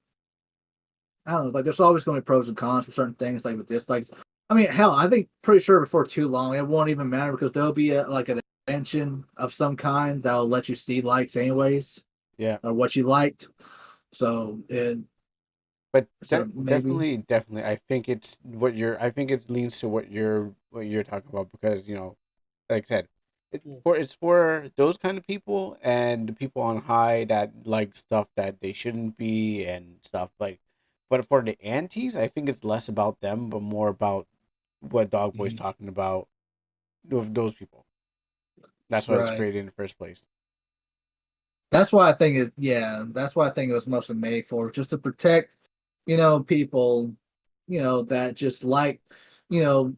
I don't know, like there's always going to be pros and cons for certain things, like with dislikes. I mean, hell, I think pretty sure before too long it won't even matter because there'll be like an extension of some kind that'll let you see likes anyways, Yeah. or what you liked. But So maybe definitely, I think it's what you're. I think it leans to what you're talking about because like I said, it's for those kind of people and the people on high that like stuff that they shouldn't be and stuff like. But for the antis, I think it's less about them, but more about what Dogboy's talking about with those people. That's why it's right. created in the first place. That's why I think it. Yeah, that's why I think it was mostly made for, just to protect, you know, people, you know, that just like, you know,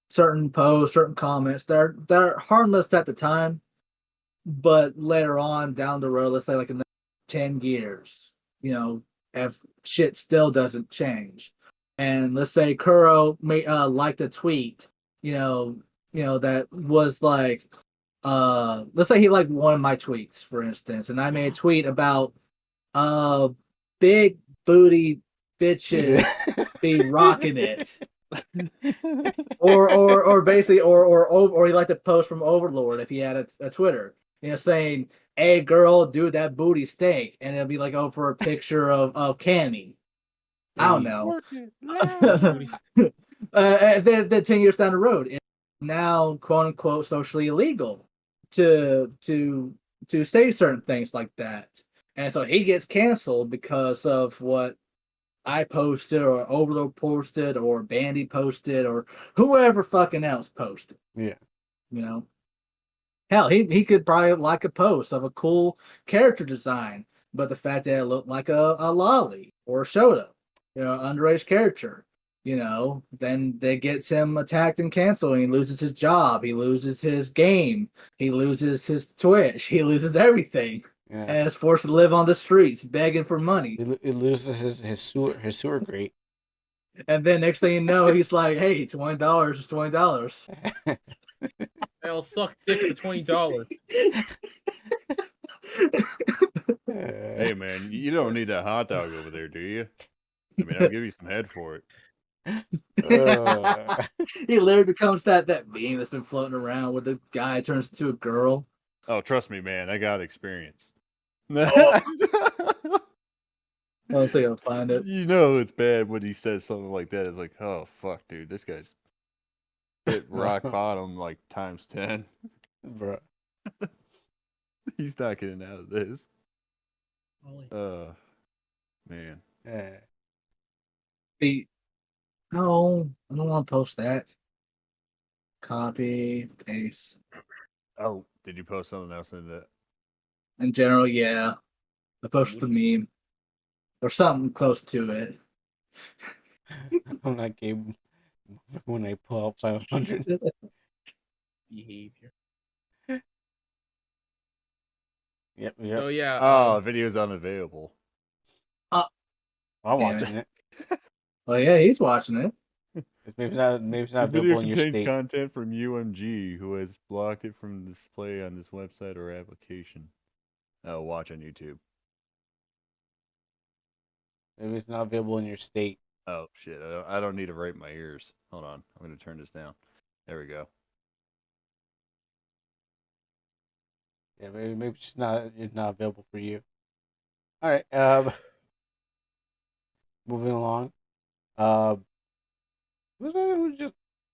certain posts, certain comments. They're harmless at the time, but later on down the road, let's say like in the 10 years, you know, if shit still doesn't change, and let's say Kuro may liked a tweet, you know that was like let's say he liked one of my tweets, for instance, and I made a tweet about uh big booty bitches be rocking it. Or basically or he liked to post from Overlord if he had a Twitter, you know, saying, "Hey girl, dude, that booty stank," and it'll be like over a picture of Cammy. I don't know. And then 10 years down the road, it's now quote unquote socially illegal to say certain things like that, and so he gets canceled because of what I posted or Overlord posted or Bandy posted or whoever fucking else posted. Yeah. You know, hell, he could probably like a post of a cool character design, but the fact that it looked like a lolly or a Shota, you know, underage character, you know, then that gets him attacked and canceled, and he loses his job, he loses his game, he loses his Twitch, he loses everything, Yeah. and is forced to live on the streets begging for money. It loses his sewer grate. And then next thing you know, he's like, "Hey, $20 is $20." I'll suck dick for $20. Hey man, you don't need that hot dog over there, do you? I mean, I'll give you some head for it. He literally becomes that meme that's been floating around where the guy turns into a girl. Oh, trust me, man, I got experience. Oh, I'll see. I'll find it. You know it's bad when he says something like that. It's like, oh fuck, dude, this guy's hit rock bottom like times 10. Bro. He's not getting out of this. Man. Yeah. No, I don't want to post that. Copy, paste. Oh, did you post something else in that? In general, yeah. I posted the meme or something close to it. I'm not game when I pull out 500 Behavior. Yep. So yeah. Oh, video's unavailable. I'm Damn watching it. it. Oh yeah, he's watching it. Maybe it's The not video available in your contains state. content from UMG, who has blocked it from display on this website or application. Oh, watch on YouTube. Maybe it's not available in your state. Oh shit! I don't need to rape my ears. Hold on, I'm gonna turn this down. There we go. Yeah, maybe it's not available for you. All right. Moving along. Was that who just?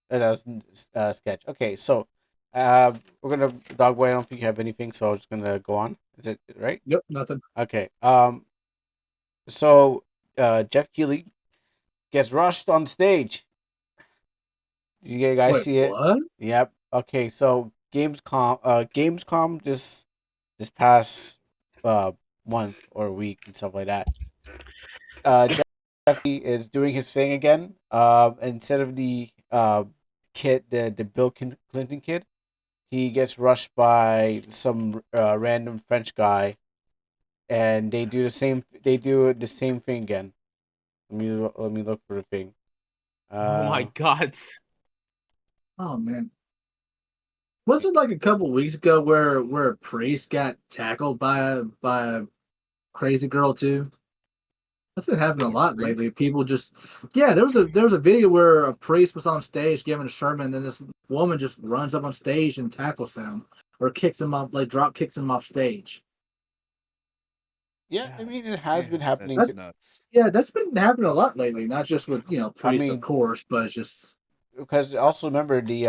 That was sketch. Okay, so we're gonna Dogboy. I don't think you have anything, so I'm just gonna go on. Is it right? Yep, nothing. Okay. So Jeff Keighley gets rushed on stage. Did you guys Wait, see it? what? Yep. Okay. So Gamescom this past month or week and stuff like that. Jeff is doing his thing again. Instead of the kid, the Bill Clinton kid, he gets rushed by some random French guy, and they do the same. They do the same thing again. Let me look for the thing. Oh my god. Oh man, was it like a couple weeks ago where a priest got tackled by a crazy girl too? That's been happening a lot lately. People just, yeah, there was a video where a priest was on stage giving a sermon, and then this woman just runs up on stage and tackles him or kicks him off, like drop kicks him off stage. Yeah, I mean it has been happening. That's Nuts. Yeah, that's been happening a lot lately. Not just with I priests, of mean, course, but just because also remember the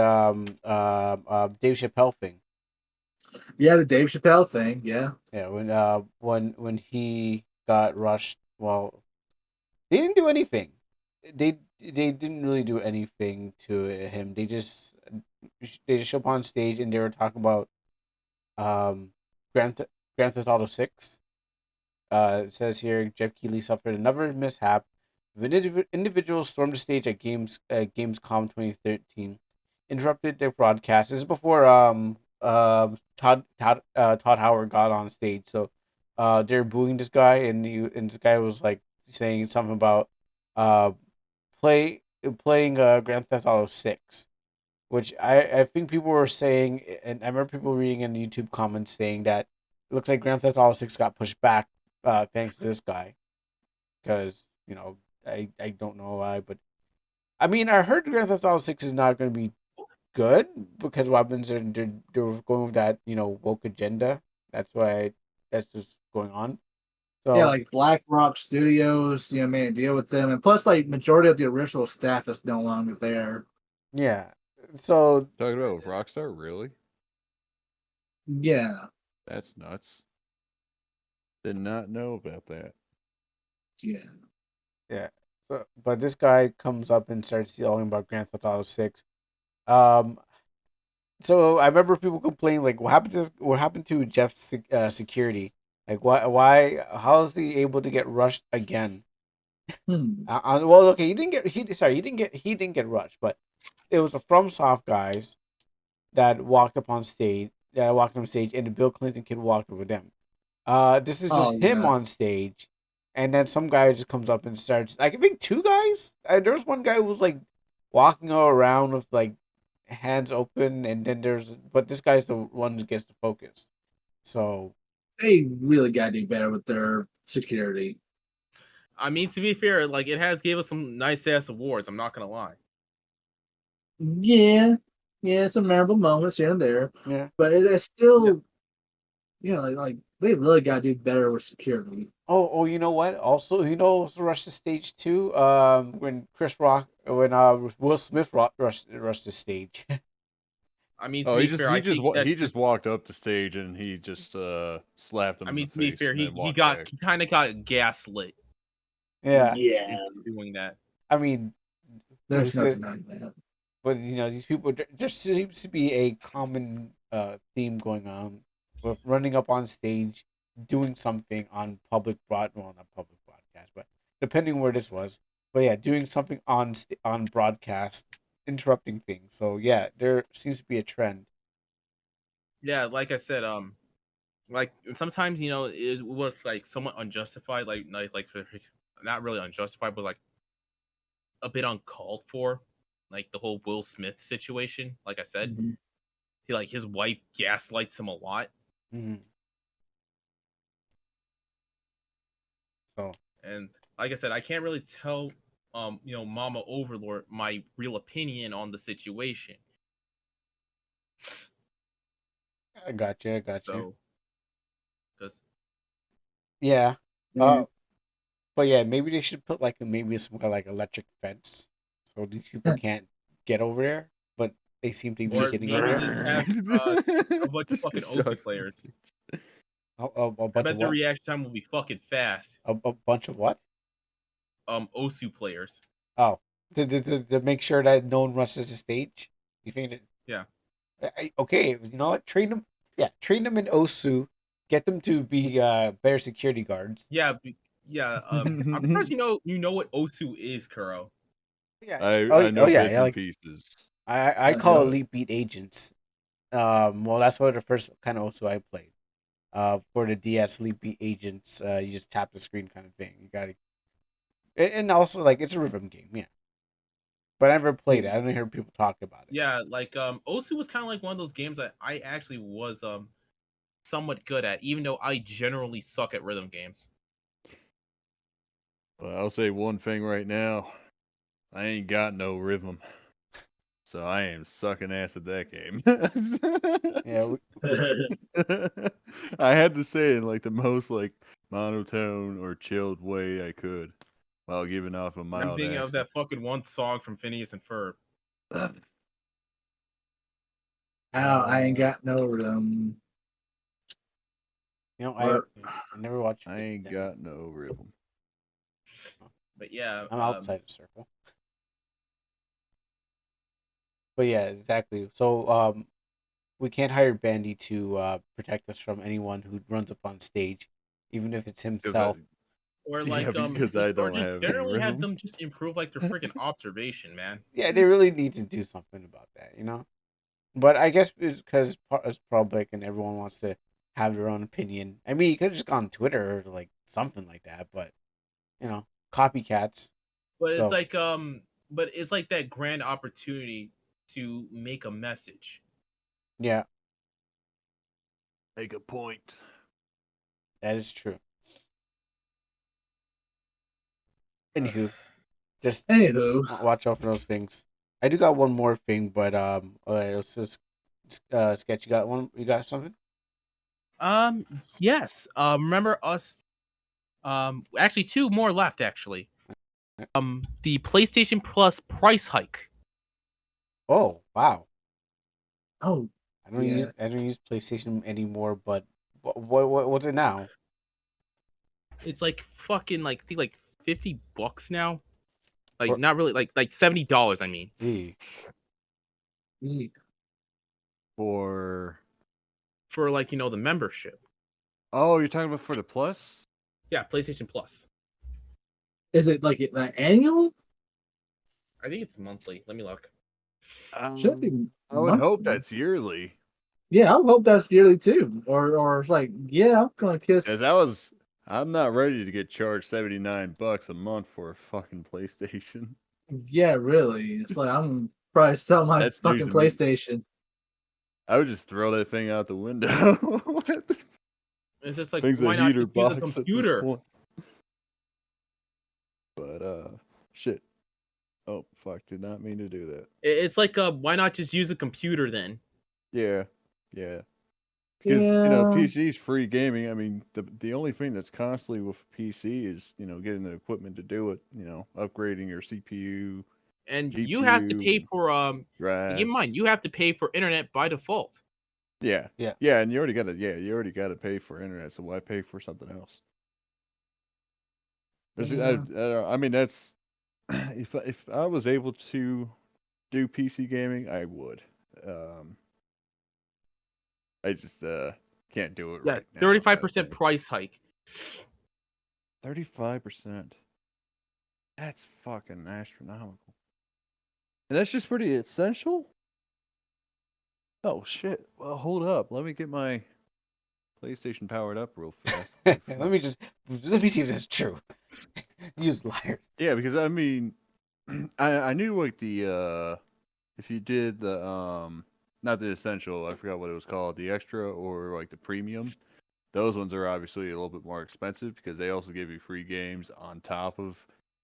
Dave Chappelle thing. yeah, the Dave Chappelle thing. Yeah, Yeah, when he got rushed. Well, they didn't do anything. They didn't really do anything to him. They just show up on stage and they were talking about um Grand Theft Auto 6. It says here Jeff Keighley suffered another mishap. The individual stormed the stage at Gamescom 2013, interrupted their broadcast. This is before Todd Howard got on stage. So they're booing this guy, and this guy was like saying something about uh playing Grand Theft Auto 6, which I think people were saying, and I remember people reading in the YouTube comments saying that it looks like Grand Theft Auto 6 got pushed back thanks to this guy, because I don't know why, but I mean I heard Grand Theft Auto 6 is not going to be good because weapons they're going with that woke agenda. That's why that's just going on. yeah, So like Black Rock Studios, made a deal with them, and plus, like majority of the original staff is no longer there. yeah, so Talking about Rockstar, really? Yeah, That's nuts. Did not know about that. yeah. yeah, but this guy comes up and starts yelling about Grand Theft Auto 6. Um, so I remember people complaining like, what happened to Jeff's security? Like, how is he able to get rushed again? Hmm. Well, okay, he didn't get rushed, but it was the FromSoft guys that walked on stage, and the Bill Clinton kid walked over them. This is Oh just him yeah. on stage, and then some guy just comes up and starts. I think two guys. There was one guy who was like walking all around with like hands open, and then but this guy's the one who gets the focus. So They really gotta do better with their security. I mean, to be fair, like it has gave us some nice ass awards. I'm not gonna lie. Yeah, yeah, some memorable moments here and there, yeah. but it's still, like they really gotta do better with security. Oh, you know what? Also, also rushed the stage too. When Will Smith rushed the stage. I mean, to Oh, be fair, I think he that's just walked up the stage and he just slapped him I in the mean, to be face fair, and then he walked back. kind of got gaslit yeah, Yeah, into doing that. I mean, like I there's no said, denying that. but these people there seems to be a common theme going on with running up on stage, doing something on not public broadcast, but depending where this was, but yeah, doing something on broadcast, interrupting things. So yeah, there seems to be a trend. Yeah, like I said, like sometimes it was like somewhat unjustified, not really unjustified, but like a bit uncalled for, like the whole Will Smith situation. Like I said, Mhm. his wife gaslights him a lot, Mm-hmm. So and like I said, I can't really tell Mama Overlord my real opinion on the situation. I got you. So, because Yeah. Mhm. But yeah, maybe they should put maybe some kind of electric fence, so these people can't get over there, but they seem to be or getting over maybe there. just have a bunch of Just fucking construct OSU players. A I bunch of bet the what? reaction time will be fucking fast. A bunch of what? OSU players. Oh, to make sure that no one rushes the stage. You think that? Yeah. Okay, you know what? Train them. Yeah, train them in Osu. Get them to be better security guards. Yeah, yeah. I'm surprised you know what OSU is, Kuro. Yeah. I Oh know yeah. bits Yeah. and pieces. I call Elite Beat agents. Well, that's one of the first kind of Osu I played. For the DS Elite Beat agents, you just tap the screen kind of thing. You got to, and also it's a rhythm game, yeah. But I never played it. I only heard people talk about it. Yeah, OSU was kind of like one of those games that I actually was somewhat good at, even though I generally suck at rhythm games. Well, I'll say one thing right now. I ain't got no rhythm. So I am sucking ass at that game. Yeah, I had to say it in the most monotone or chilled way I could while giving off a I'm mild thinking of accent. that fucking one song from Phineas and Ferb. I ain't got no rhythm. I never watched. I ain't got no rhythm. But yeah, I'm outside the circle. But yeah, exactly. So we can't hire Bandy to protect us from anyone who runs up on stage, even if it's himself. or because I don't just have any generally have rhythm. them just improve their freaking observation, man. Yeah, they really need to do something about that, you know. But I guess it's because it's public and everyone wants to have their own opinion. I mean, you could have just gone on Twitter or something like that, but copycats. But So it's like that grand opportunity to make a message. yeah, Make a point. that is true. Anywho, just watch out for those things. I do got one more thing, but all right, let's just sketch. You got one? You got something? Yes. Remember us? Actually, two more left. Actually, the PlayStation Plus price hike. Oh wow! Oh, I don't use PlayStation anymore. But what's it now? It's like fucking I think like $50 now. Like For, not really like $70. I mean, eh. For for the membership. oh, you're talking about for the plus? Yeah, PlayStation Plus. Is it like annual? I think it's monthly. Let me look. Should be. I would hope monthly. that's yearly. Yeah, I hope that's yearly too. Or it's like, yeah, I'm gonna kiss. Because I'm not ready to get charged $79 a month for a fucking PlayStation. Yeah, really. It's like I'm gonna probably sell my That's news fucking to me. PlayStation. I would just throw that thing out the window. It's just like, Thing's why a not heater just use a box at this computer? point. But shit. Oh fuck! Did not mean to do that. It's like, why not just use a computer then? Yeah, yeah. Because PC's free gaming. I mean, the only thing that's constantly with PC is getting the equipment to do it. Upgrading your CPU, And GPU, you have to pay for drives. keep in mind, you have to pay for internet by default. Yeah, yeah, and you already got to pay for internet. So why pay for something else? I mean, that's if I was able to do PC gaming, I would. I just can't do it right now. 35% price hike. 35%. That's fucking astronomical. And that's just pretty essential? Oh shit. Well, hold up. Let me get my PlayStation powered up real fast. let me see if this is true. Use liars. Yeah, because I mean I knew the if you did the not the essential, I forgot what it was called, the extra or the premium. Those ones are obviously a little bit more expensive because they also give you free games on top of,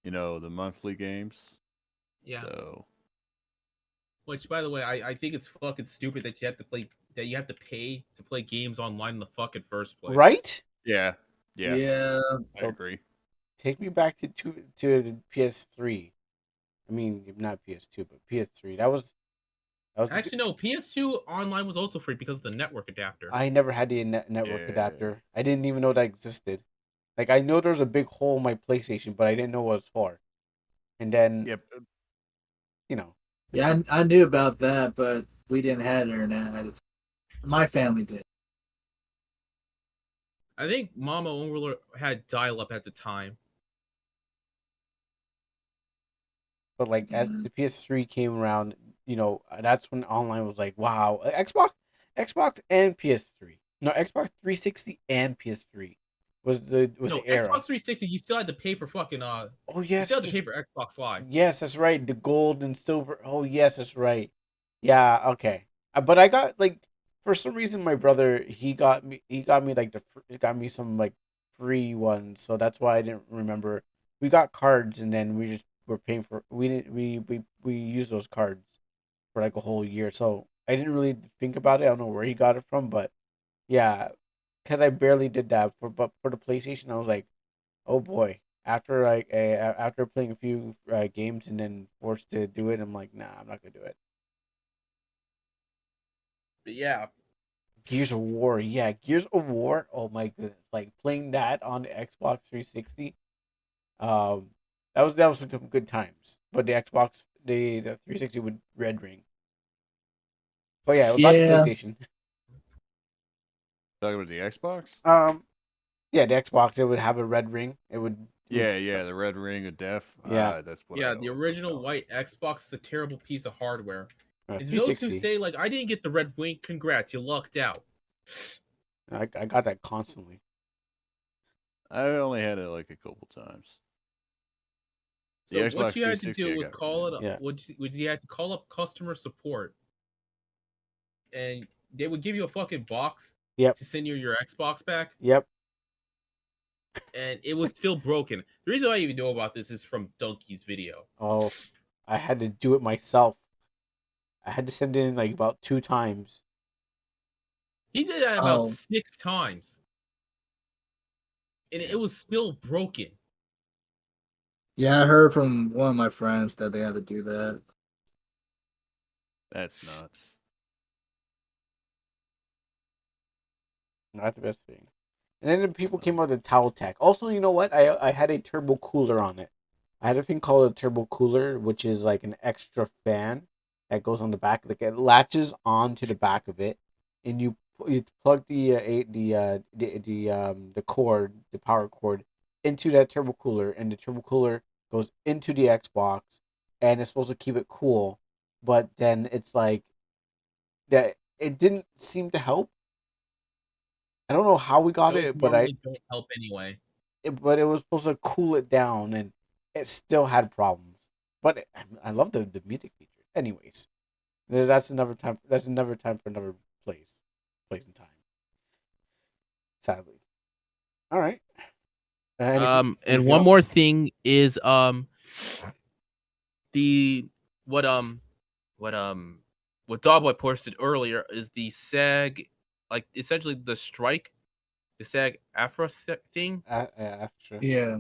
the monthly games. Yeah. So Which, by the way, I think it's fucking stupid that you have to that you have to pay to play games online in the fucking first place. Right? Yeah. I So- agree. Take me back to the PS3. I mean, not PS2, but PS3. That was Actually, no. PS2 online was also free because of the network adapter. I never had the network Yeah. adapter. I didn't even know that existed. Like, I know there's a big hole in my PlayStation, but I didn't know what it was for. And then, Yep. you know, Yeah, I knew about that, but we didn't have internet at the time. My family did. I think Mama Overlord had dial-up at the time. but like as the PS3 came around, that's when online was like, wow, Xbox and PS3. No, Xbox 360 and PS3 was the No, era. Xbox 360, you still had to pay for fucking Oh you yes, still had to pay for Xbox Live. yes, that's right. The gold and silver. Oh yes, that's right. Yeah, okay. But I got like for some reason my brother he got me like he got me some like free ones, so that's why I didn't remember. We got cards and then we just were paying for we didn't we used those cards for like a whole year. So I didn't really think about it. I don't know where he got it from, but yeah, because I barely did that but for the PlayStation, I was like, oh boy. After playing a few games and then forced to do it, I'm like, nah, I'm not gonna do it. But yeah, Gears of War, yeah, Gears of War. Oh my goodness, like playing that on the Xbox 360. Um, that was some good times. But the Xbox, the 360 with Red Ring. But yeah, about the Yeah, PlayStation. Talking about the Xbox? Yeah, the Xbox it would have a red ring. It would. Yeah, the red ring of death. Yeah. That's what yeah, I the always original call it. white Xbox is a terrible piece of hardware. It's those who 360. say like I didn't get the red wing, congrats, you lucked out. I got that constantly. I only had it like a couple times. The So Xbox what you had to 360 do I was got for now. Yeah. you had to call up customer support, and they would give you a fucking box Yep. to send you your Xbox back, Yep. and it was still broken. The reason I even know about this is from Donkey's video. Oh, I had to do it myself. I had to send it in like about 2 times. He did that about Oh, 6 times, and Yeah. it was still broken. yeah, I heard from one of my friends that they had to do that. That's nuts. Not the best thing. And then the people came out with the towel tech. Also, you know what? I had a turbo cooler on it. I had a thing called a turbo cooler, which is like an extra fan that goes on the back. Like it latches onto the back of it, and you plug the cord, the power cord, into that turbo cooler, and the turbo cooler goes into the Xbox, and it's supposed to keep it cool. But then it's like that. It didn't seem to help. I don't know how we got Those it, normally don't help anyway. but it was supposed to cool it down, and it still had problems. But I love the music feature. Anyways, that's another time. That's another time for another place and time. Sadly. All right. And Anything one else? more thing is the what what um what Dogboi posted earlier is the SAG, like essentially the strike, the SAG-AFTRA thing. After. Yeah.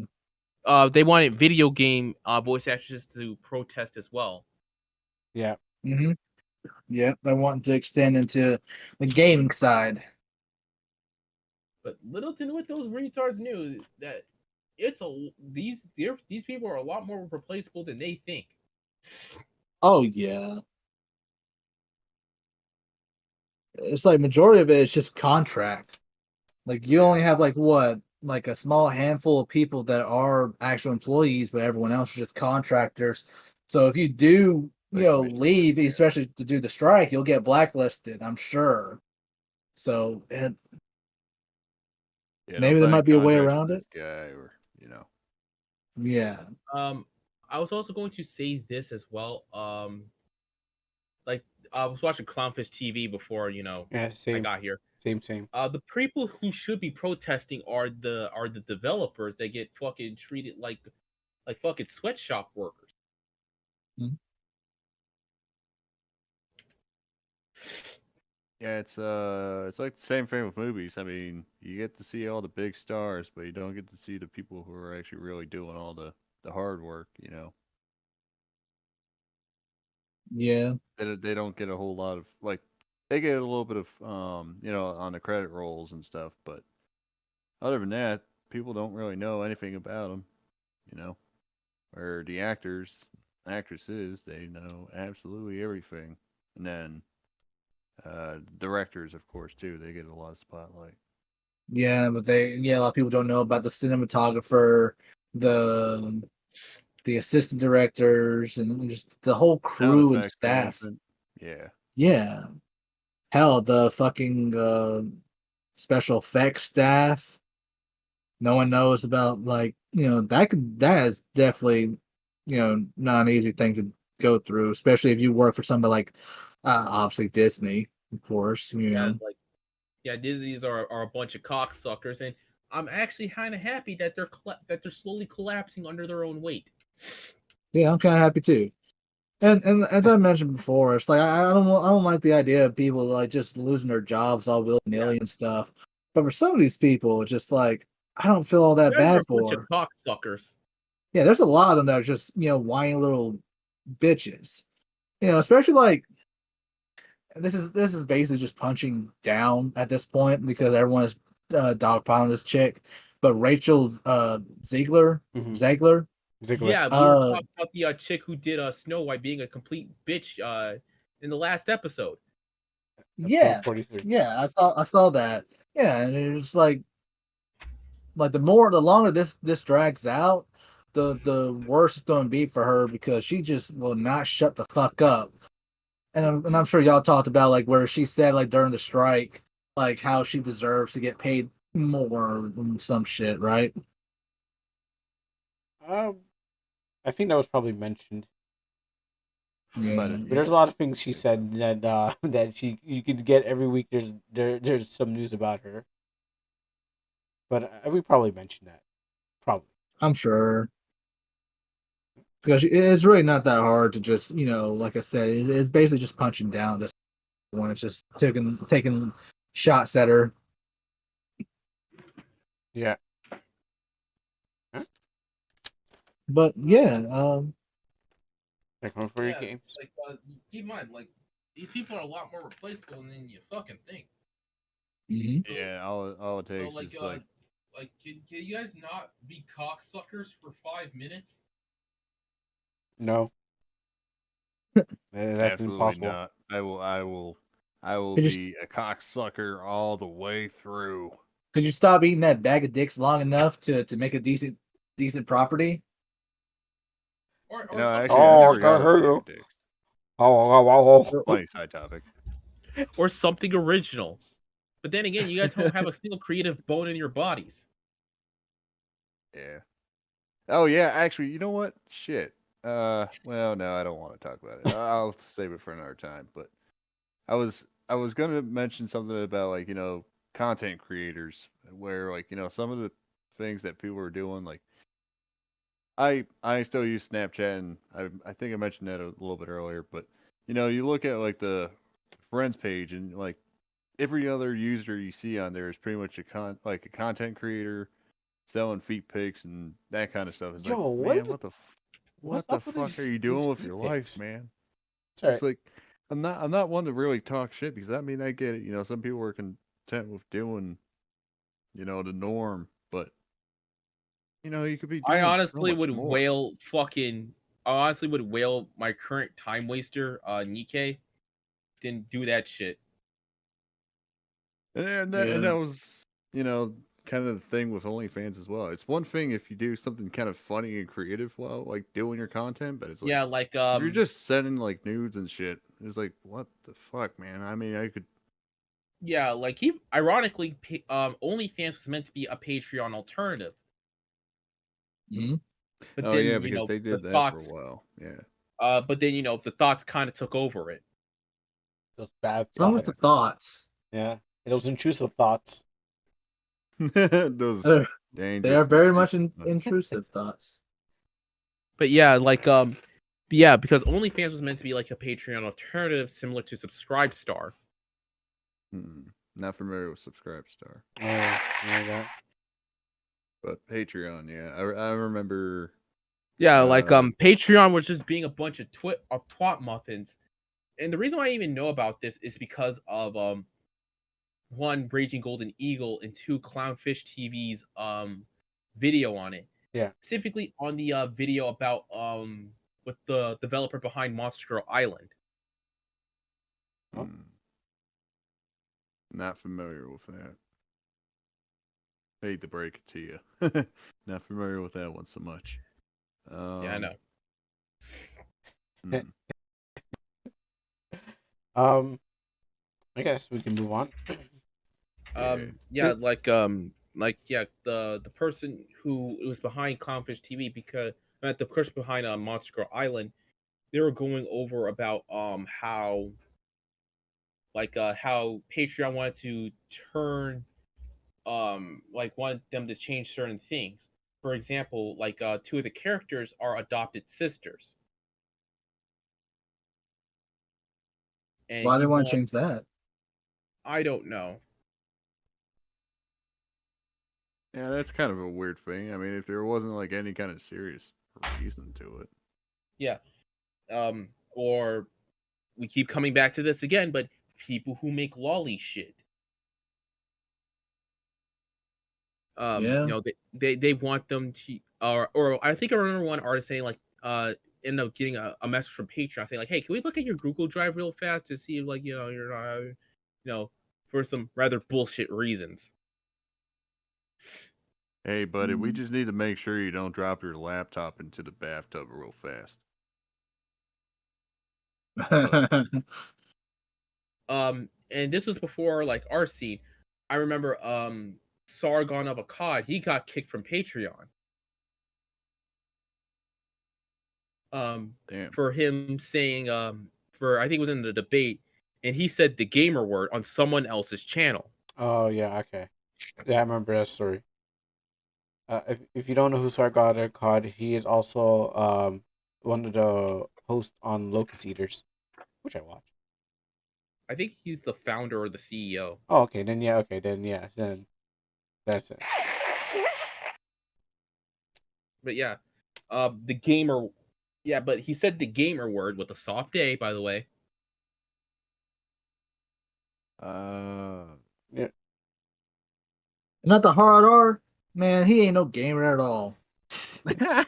They wanted video game voice actors to protest as well. Yeah. Mm-hmm. Yeah, they're wanting to extend into the gaming side. But little to what those retards knew that these people are a lot more replaceable than they think. Oh yeah. It's like majority of it is just contract. Like you only have like what, like a small handful of people that are actual employees, but everyone else is just contractors. So if you do, Like me. leave, Yeah. especially to do the strike, you'll get blacklisted, I'm sure. So Yeah, don't maybe there sign might be a way contracts around with it. this guy, or Yeah. I was also going to say this as well. Like I was watching Clownfish TV before Yeah. I Same. got here. Same. The people who should be protesting are the developers that get fucking treated like fucking sweatshop workers. Mhm. Yeah, it's like the same thing with movies. I mean, you get to see all the big stars, but you don't get to see the people who are actually really doing all the hard work. Yeah. They don't get a whole lot of like they get a little bit of on the credit rolls and stuff, but other than that, people don't really know anything about them. You know, or the actors, actresses, they know absolutely everything, and then directors, of course, too. They get a lot of spotlight. Yeah, but a lot of people don't know about the cinematographer, the the assistant directors, and just the whole Sound crew and effects staff. management. Yeah. Yeah. Hell, the fucking special effects staff. No one knows about that is definitely not an easy thing to go through, especially if you work for somebody like obviously Disney, of course. Yeah, Disney's are a bunch of cocksuckers, and I'm actually kind of happy that they're slowly collapsing under their own weight. Yeah, I'm kind of happy too. And as I mentioned before, it's like I don't like the idea of people like just losing their jobs all willy nilly and stuff. But for some of these people, it's just like I don't feel all You that guys are a bad bunch of for. cocksuckers. Yeah, there's a lot of them that are just whiny little bitches. Especially like this is basically just punching down at this point because everyone is dogpiling this chick. But Rachel Ziegler, Mhm. Ziegler, Ziggler. Yeah, we were talking about the chick who did Snow White being a complete bitch in the last episode. yeah, 43. yeah, I saw that. Yeah, and it's like the longer this drags out, the worse it's going to be for her because she just will not shut the fuck up. And I'm sure y'all talked about like where she said like during the strike like how she deserves to get paid more and some shit, right? I think that was probably mentioned. But Yeah. But there's a lot of things she said that that you could get every week. There's some news about her, but we probably mentioned that. Probably. I'm sure. Because it's really not that hard to just, like I said, it's basically just punching down this one. It's just taking shots at her. Yeah. Huh? But yeah, Like for your Yeah, games. it's like keep in mind, like these people are a lot more replaceable than you fucking think. mhm. So, yeah, all it so takes is like can you guys not be cocksuckers for 5 minutes? No, that's absolutely impossible. not. I will Could you be a cocksucker all the way through. could you stop eating that bag of dicks long enough to make a decent property? You Or know, something actually, I Oh, I never original. got can't a hear bag you. of dicks. Oh. Funny side topic. Or something original. But then again, you guys don't have a single creative bone in your bodies. Yeah. Oh yeah, actually, you know what? Shit. Well, no, I don't want to talk about it. I'll save it for another time. But I was gonna mention something about like content creators where like some of the things that people are doing like I still use Snapchat and I think I mentioned that a little bit earlier, but you look at like the friends page and like every other user you see on there is pretty much a content creator selling feet pics and that kind of stuff. It's like, Yo, man, what's what the up with fuck are you these doing with feet your life, pics? man? Sorry. It's like I'm not one to really talk shit because I mean I get it. Some people are content with doing the norm, but you could be I doing so honestly much would more. whale my current time waster, Nikkei, didn't do that shit. And that Yeah. was kind of the thing with OnlyFans as well. It's one thing if you do something kind of funny and creative while like doing your content, but it's like Yeah, like if you're just sending like nudes and shit, it's like what the fuck, man? I mean, I could. yeah, like he ironically OnlyFans was meant to be a Patreon alternative. Mhm. But Oh yeah, then, because they the did that for a thoughts while. Yeah. but then, the thoughts kind of took over it. Those bad Some with thoughts. the thoughts. Yeah. Those intrusive thoughts. Those They're, they are dangerous very much intrusive ones. intrusive thoughts. But yeah, like yeah, because OnlyFans was meant to be like a Patreon alternative similar to Subscribe Star. Not familiar with Subscribestar, Yeah. but Patreon, yeah, I remember. Yeah, like Patreon was just being a bunch of twat muffins. And the reason why I even know about this is because of one, Raging Golden Eagle, and two, Clownfish TV's video on it. Yeah. Specifically on the video about with the developer behind Monster Girl Island. Oh. Not familiar with that. Hate to break it to you. Not familiar with that one so much. Yeah, I know. I guess we can move on. Yeah, the person who was behind Clownfish TV, because the person behind Monster Girl Island, they were going over about how how Patreon wanted to turn wanted them to change certain things. For example, two of the characters are adopted sisters. And Why they want to change that? I don't know. Yeah, that's kind of a weird thing. I mean, if there wasn't like any kind of serious reason to it. Yeah. Or we keep coming back to this again, but people who make lolly shit. Yeah. They want them to, or I think I remember one artist saying end up getting a message from Patreon saying hey, can we look at your Google Drive real fast to see if you're not for some rather bullshit reasons. Hey, buddy, we just need to make sure you don't drop your laptop into the bathtub real fast. And this was before our scene. I remember Sargon of Akkad, he got kicked from Patreon. Damn. For him saying for, I think it was in the debate, and he said the gamer word on someone else's channel. Oh yeah, okay. Yeah, I remember that story. If you don't know who Sargon of Akkad, he is also one of the hosts on Locust Eaters, which I watch. I think he's the founder or the CEO. Oh, okay, then yeah, then that's it. But yeah, the gamer, yeah, but he said the gamer word with a soft A, by the way. Yeah. Not the hard R, man. He ain't no gamer at all. Yeah.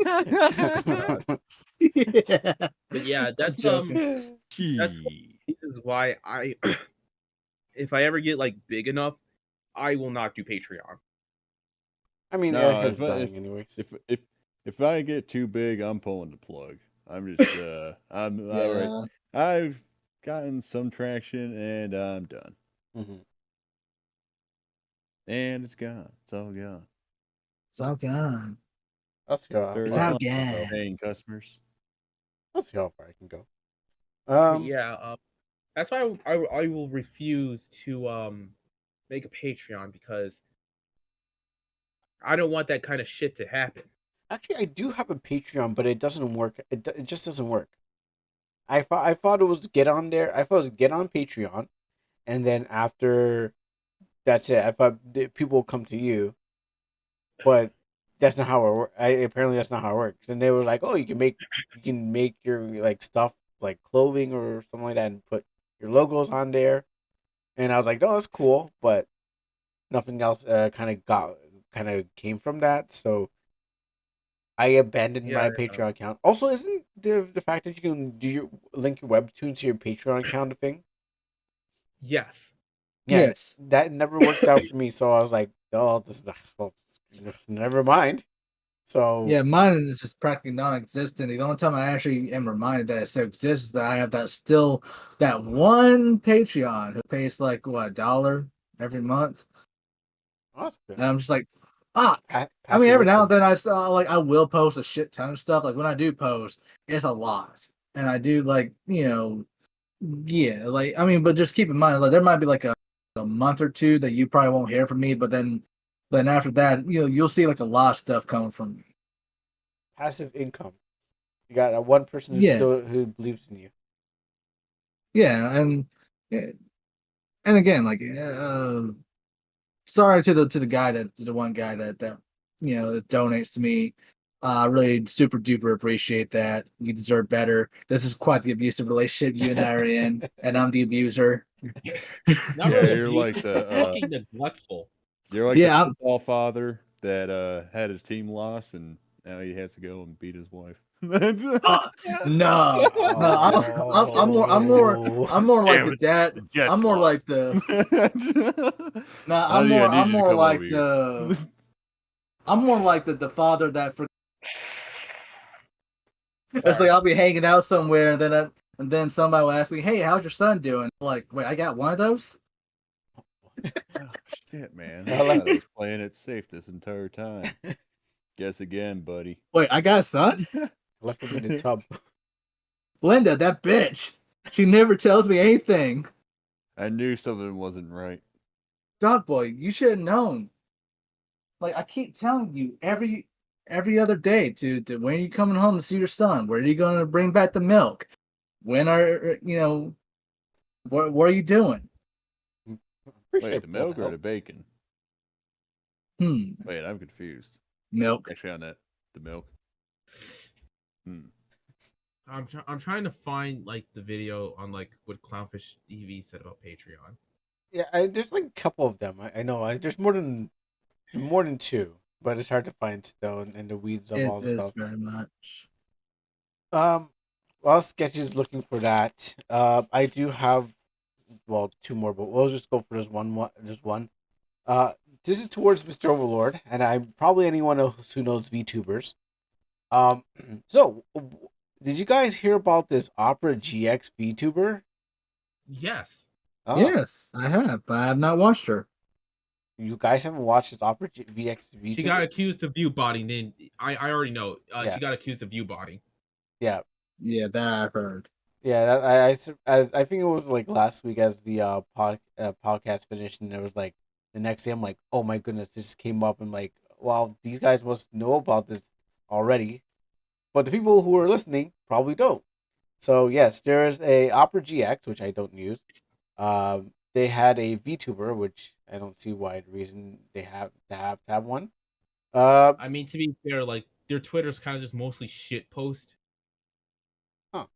But yeah, that's joking. That's this is why I if I ever get big enough, I will not do Patreon. I mean, No, it's dying anyways. If I get too big, I'm pulling the plug. I'm just I've gotten some traction and I'm done. Mm-hmm. And it's gone. It's all gone. It's all gone. Let's go. It's all gone. Paying customers. Let's see how far I can go. But yeah, that's why I will refuse to make a Patreon, because I don't want that kind of shit to happen. Actually, I do have a Patreon, but it doesn't work. It just doesn't work. I thought it was get on there. I thought it was get on Patreon, and then after that's it. I thought people will come to you, but that's not how it works. Apparently that's not how it works. And they were like, "Oh, you can make your stuff like clothing or something like that, and put your logos on there." And I was like, "Oh, that's cool," but nothing else kind of came from that. So I abandoned my Patreon account. Also, isn't the fact that you can link your webtoons to your Patreon account a thing? Yes. Yeah, Yes. that never worked out for me. So I was like, "Oh, this is well, never mind." So yeah, mine is just practically non-existent. The only time I actually am reminded that it still exists is that I have that one Patreon who pays what, $1 every month. awesome. And I'm just like, fuck. I mean, every now and then I saw I will post a shit ton of stuff. Like when I do post, it's a lot, and I do yeah. But just keep in mind, there might be a month or two that you probably won't hear from me, but then after that, you'll see a lot of stuff coming from me. Passive income. You got one person who believes in you. Yeah, and and again, like, sorry to the guy the one guy that that donates to me. Really super duper appreciate that. You deserve better. This is quite the abusive relationship you and I are in, and I'm the abuser. Not Yeah, really you're like abusive, the fucking neglectful. you're like the Yeah, football father that had his team lost and now he has to go and beat his wife. no, no, Oh. I'm more like Damn the it, dad. the Jets I'm more like lost. the. No, Oh yeah, I need I'm you to more come over like here. the father that for. It's Sorry. like I'll be hanging out somewhere, and then somebody will ask me, "Hey, how's your son doing?" I'm like, wait, I got one of those. Oh shit, man! I I like thought I was playing it safe this entire time. Guess again, buddy. Wait, I got a son. left him in the tub. Linda, that bitch. She never tells me anything. I knew something wasn't right. Dog boy, you should have known. Like I keep telling you every other day to when are you coming home to see your son? Where are you going to bring back the milk? When are what are you doing? Wait, Appreciate the all the milk or help. the bacon? Wait, I'm confused. Milk. Actually, on that, the milk. I'm trying to find like the video on like what Clownfish TV said about Patreon. Yeah, there's like a couple of them. I know. There's more than two, but it's hard to find still in the weeds of all the Is stuff. very much. While Sketchy is looking for that, I do have two more, but we'll just go for this one. Just one. This is towards Mr. Overlord, and I'm probably anyone else who knows VTubers. So did you guys hear about this Opera GX Vtuber? Yes. Oh, Yes, I have, but I have not watched her. you guys haven't watched this Opera VX VTuber? She got accused of view botting. Then I already know. Yeah. She got accused of view botting. Yeah. Yeah, that I've heard. Yeah, I think it was like last week as the podcast finished, and it was like the next day. I'm like, oh my goodness, this came up, and like, well, these guys must know about this already, but the people who are listening probably don't. So yes, there is a Opera GX, which I don't use. They had a VTuber, which I don't see why the reason they have to have one. I mean, to be fair, like their Twitter's kind of just mostly shit post. Huh.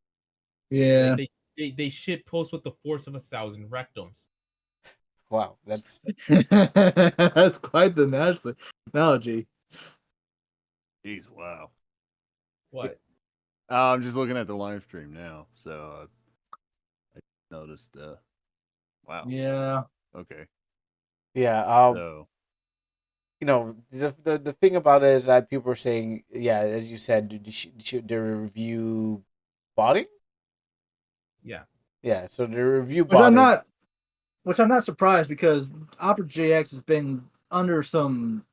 Yeah. Like they shit post with the force of 1,000 rectums. Wow, that's That's quite the analogy. Jeez, wow. What? I'm just looking at the live stream now, so I noticed. Wow. Yeah. Okay. yeah. So The thing about it is that people are saying, yeah, as you said, the review botting. Yeah. Yeah, so the review Which I'm botting. not surprised because Opera GX has been under some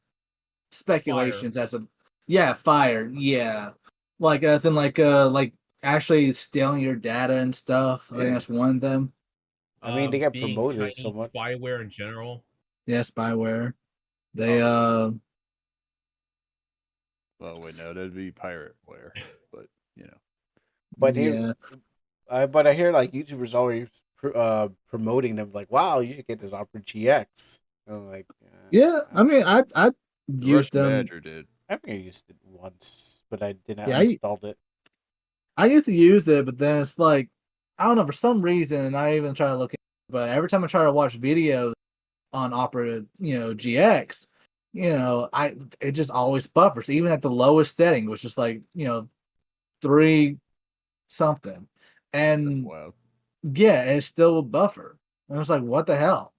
speculations as a fired. Yeah. Like as in like actually stealing your data and stuff. I think that's one of them. I mean, they get Being promoted so Chinese much. spyware in general. Yeah, spyware. They well, wait, no, that'd be pirateware, but But yeah. but I hear like YouTubers always promoting them, like, wow, you should get this Opera GX. And I'm like, Yeah, I mean I the used Russian them. Badger did. I think I used it once, but I didn't. Yeah, I installed it. I used to use it, but then it's like I don't know, for some reason I even try to look at it, but every time I try to watch videos on Opera, GX, it just always buffers, even at the lowest setting, which is like, 3 something. That's And wild. yeah, it still will buffer. And I was like, what the hell?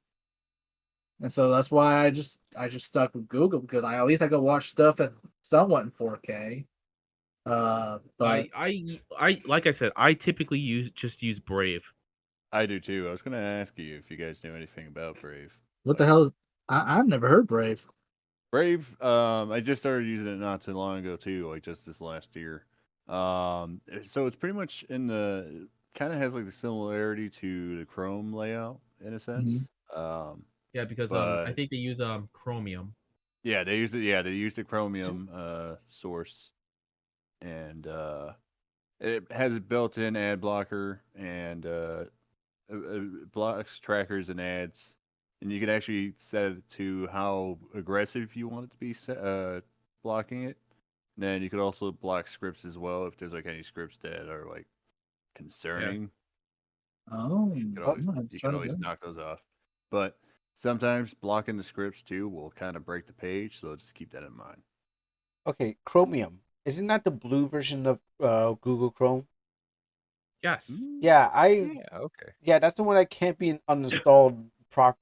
And so that's why I just stuck with Google because at least I could watch stuff at somewhat in 4K. But I like I said, I typically use Brave. I do too. I was gonna ask you if you guys knew anything about Brave. what the hell? I've never heard Brave. Brave, I just started using it not too long ago too, like just this last year. So it's pretty much kind of has like the similarity to the Chrome layout in a sense. Yeah, because I But think they use Chromium. yeah, they used it. Yeah, they used the Chromium source, and it has a built-in ad blocker and blocks trackers and ads, and you can actually set it to how aggressive you want it to be blocking it. And then you could also block scripts as well if there's like any scripts that are like concerning. Oh, You could always knock those off. But sometimes blocking the scripts too will kind of break the page, so just keep that in mind. Okay, Chromium. Isn't that the blue version of Google Chrome? Yes. Yeah, Okay. yeah, that's the one that can't be uninstalled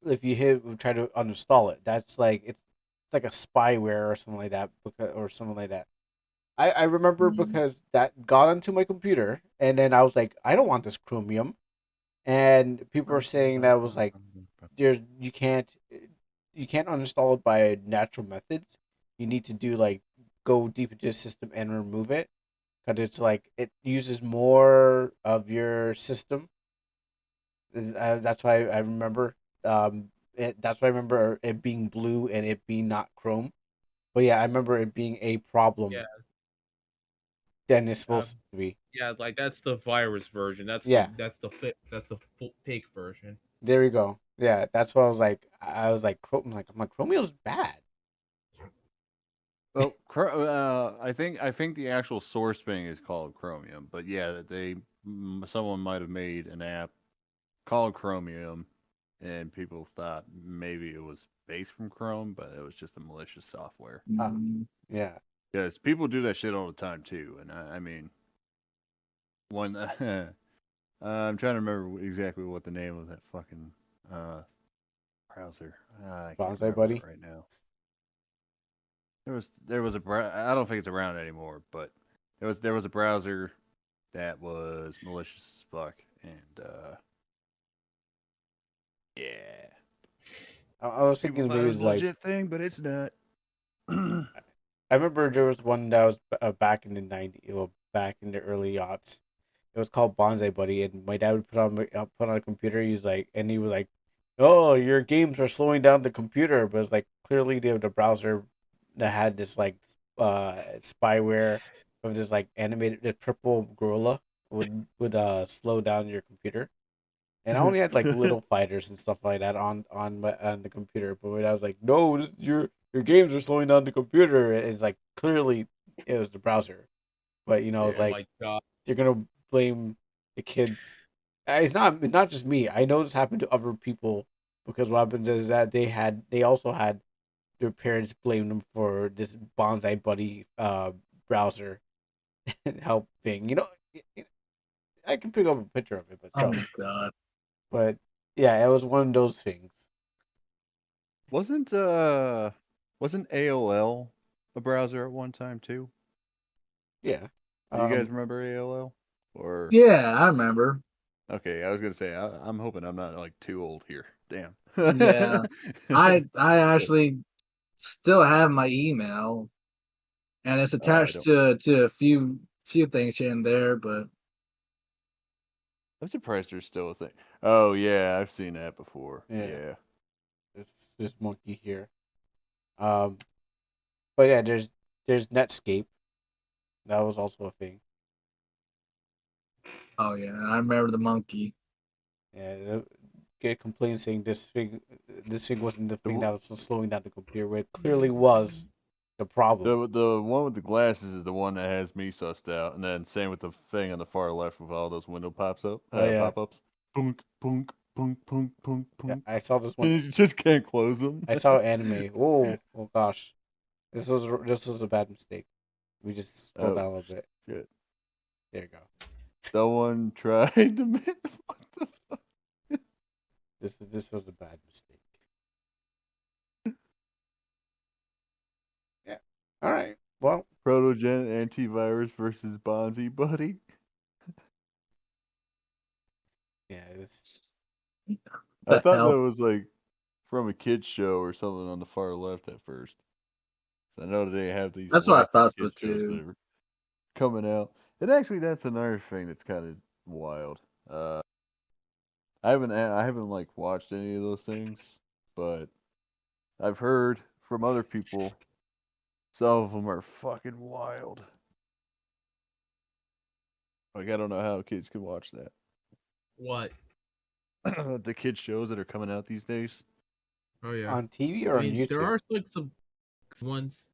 if you try to uninstall it. That's like it's like a spyware or something like that or something like that. I remember because that got onto my computer and then I was like, I don't want this Chromium. And people were saying that was like you can't uninstall it by natural methods. You need to do like go deep into the system and remove it because it's like it uses more of your system. That's why I remember. That's why I remember it being blue and it being not Chrome. But yeah, I remember it being a problem. Yeah. Than it's supposed to be. Yeah, like that's the virus version. That's Yeah. that's the fake version. There we go. Yeah, that's what I was like. I'm like Chromium's bad. Well, I think the actual source thing is called Chromium, but yeah, someone might have made an app called Chromium, and people thought maybe it was based from Chrome, but it was just a malicious software. Yeah. Because people do that shit all the time too, and I mean, one I'm trying to remember exactly what the name of that fucking browser. I can't Bonsai remember Buddy? it right now. There was I don't think it's around anymore, but there was a browser that was malicious as fuck, and yeah. I was thinking People thought maybe it it was was a like legit thing, but it's not. I remember there was one that was back in the 90s, well, back in the early aughts. It was called Bonsai Buddy, and my dad would put on a computer. He was like, "Oh, your games are slowing down the computer," but it's like clearly the browser that had this like spyware of this like animated the purple gorilla would slow down your computer. And I only had like little fighters and stuff like that on the computer. But when I was like, "No, your games are slowing down the computer," it's like clearly it was the browser. But it's Oh like my god. you're gonna blame the kids. It's not just me. I know this happened to other people because what happens is that they also had their parents blame them for this Bonsai Buddy browser help thing. I can pick up a picture of it, but Oh still. god. But yeah, it was one of those things. wasn't AOL a browser at one time too? Yeah. Do you guys remember AOL? Or Yeah, I remember. okay, I was gonna say I'm hoping I'm not like too old here. Damn. Yeah. I actually still have my email and it's I attached don't. to a few things here and there, but I'm surprised there's still a thing. Oh yeah, I've seen that before. Yeah. Yeah. This monkey here. Um, but yeah, there's Netscape. That was also a thing. oh yeah, I remember the monkey. Yeah, get complaints saying this thing wasn't the thing that was slowing down the computer. Where it clearly was the problem. The one with the glasses is the one that has me sussed out, and then same with the thing on the far left with all those window Oh yeah, pop ups. Punk punk punk punk punk yeah. punk. I saw this one. You just can't close them. I saw anime. Oh gosh, this was a bad mistake. We just scroll down a little bit. Shit. There you go. Someone tried to what the fuck? This was a bad mistake. Yeah. All right. Well, Protogen antivirus versus Bonzi Buddy. yeah. It's I The thought hell? that was like from a kids show or something on the far left at first. So I know they have these That's what I wacky thought so kids shows too. that are coming out. And actually, that's another thing that's kind of wild. I haven't like watched any of those things, but I've heard from other people some of them are fucking wild. Like I don't know how kids can watch that. What? the kid shows that are coming out these days. Oh yeah. On TV or I mean, on YouTube? there are like some ones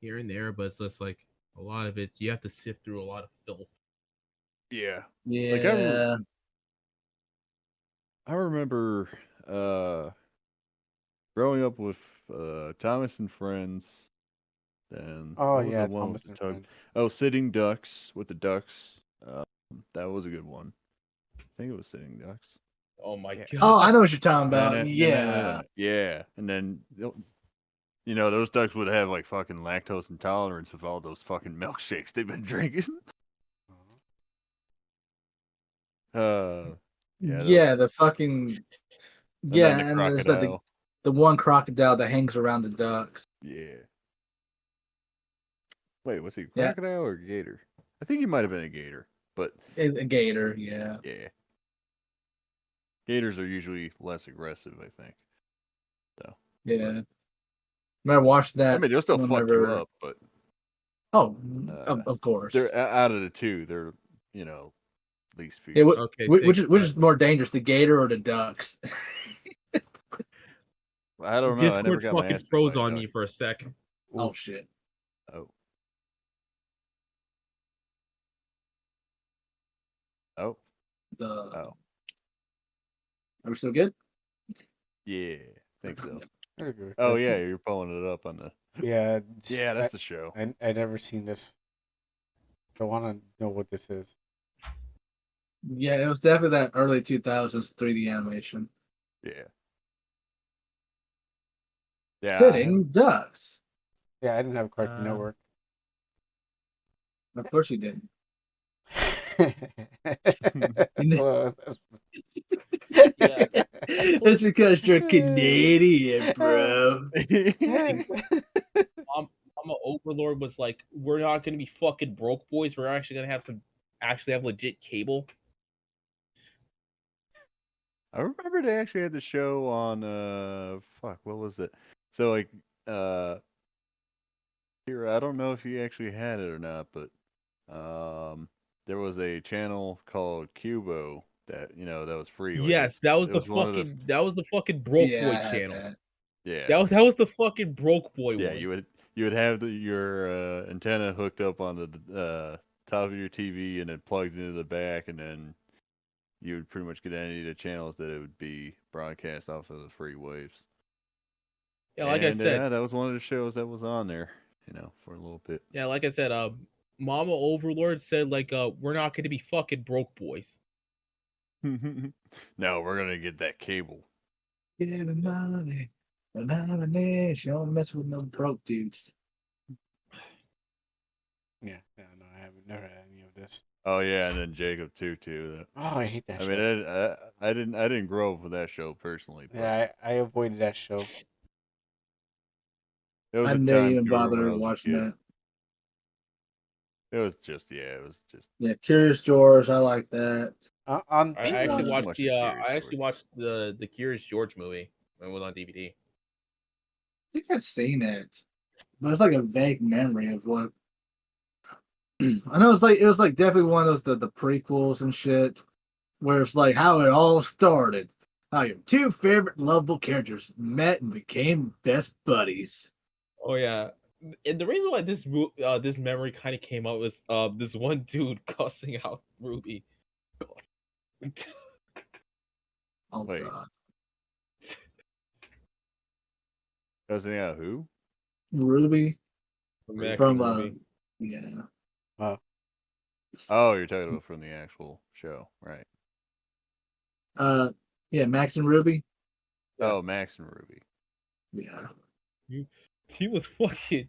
here and there, but it's just like a lot of it. You have to sift through a lot of filth. Yeah. Yeah. Like I remember growing up with Thomas and Friends. Then Oh what was yeah, the one with Thomas the and tug? Friends. Oh, Sitting Ducks with the ducks. That was a good one. I think it was Sitting Ducks. Oh my Yeah. Oh, I god. know what you're talking Then, about. Yeah. yeah, and then those ducks would have like fucking lactose intolerance with all those fucking milkshakes they've been drinking. Yeah, Yeah, those, the fucking and then yeah, the and there's like crocodile. the one crocodile that hangs around the ducks. Yeah. Wait, was he Yeah, crocodile or gator? I think he might have been a gator, but it's a gator. Yeah, yeah, gators are usually less aggressive, I think. So. yeah. Remember watched I that mean, they'll still fuck you whenever. up, but Oh, of course. they're out of the two. They're least Yeah, fierce. Okay, which is more dangerous, the gator or the ducks? I don't know. I never Discord got my fucking ass beat froze by a on duck. me for a sec. Oh shit. Oh. Oh. The Oh. Are we still good? Yeah. Think so. Okay. Oh yeah, you're pulling it up on the. Yeah. Yeah, that's the show. I never seen this. I want to know what this is. Yeah, it was definitely that early 2000s 3D animation. Yeah. Yeah. Sitting ducks. Yeah, I didn't have Cartoon Network. Of course you did. Well, that's- Yeah. That's because you're Canadian, bro. Mama Overlord was like, we're not gonna be fucking broke boys. We're actually gonna have legit cable. I remember they actually had the show on fuck, what was it? So like here, I don't know if you actually had it or not, but there was a channel called Cubo that that was free. Like Yes, that was it the was one of the fucking broke Yeah, boy I had channel. that. yeah. That was the fucking broke boy Yeah, one. you would have your antenna hooked up on the top of your TV and then plugged into the back, and then you would pretty much get any of the channels that it would be broadcast off of the free waves. Yeah, like I And said. that was one of the shows that was on there, for a little bit. Yeah, like I said, Mama Overlord said like we're not gonna be fucking broke boys. No, we're gonna get that cable. Get the money. The nomination. Don't mess with no broke dudes. yeah, no, I haven't never had any of this. Oh yeah, and then Jacob too. Oh, I hate that I show. mean, I didn't grow up with that show personally, but Yeah, I avoided that show. it was I a didn't time even tour when I bother was a watching kid. that. It was just. Yeah, Curious George. I like that. On I Not actually so watched much the the Curious I actually George. watched the Curious George movie when it was on DVD. I think I've seen it, but it's like a vague memory of what. I know it was like definitely one of those the prequels and shit, where it's like how it all started. How your two favorite lovable characters met and became best buddies. Oh yeah, and the reason why this memory kind of came out was this one dude cussing out Ruby. Oh Wait. god, Doesn't out who? Ruby Max from and Ruby. yeah. Oh, you're talking about from the actual show, right? Yeah, Max and Ruby. Yeah. Oh, Max and Ruby. Yeah. He was cussing.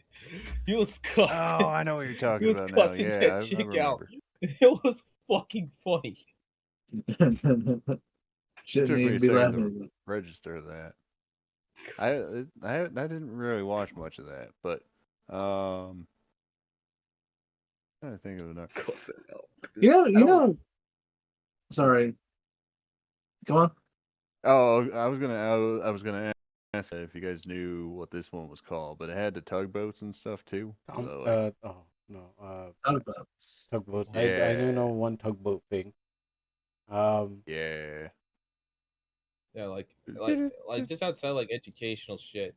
Oh, I know what you're He talking was about now. cussing Yeah, that I chick out. remember. It was fucking funny. It Shouldn't took me even a be second to laughing. register that. I didn't really watch much of that, but I'm trying to think of another. Cussing out. You know. Sorry. Go on. Oh, I was gonna ask if you guys knew what this one was called, but it had the tugboats and stuff too. So oh no, Tugboats. tugboats. I do know yeah, one tugboat thing. yeah. Yeah, like just outside like educational shit.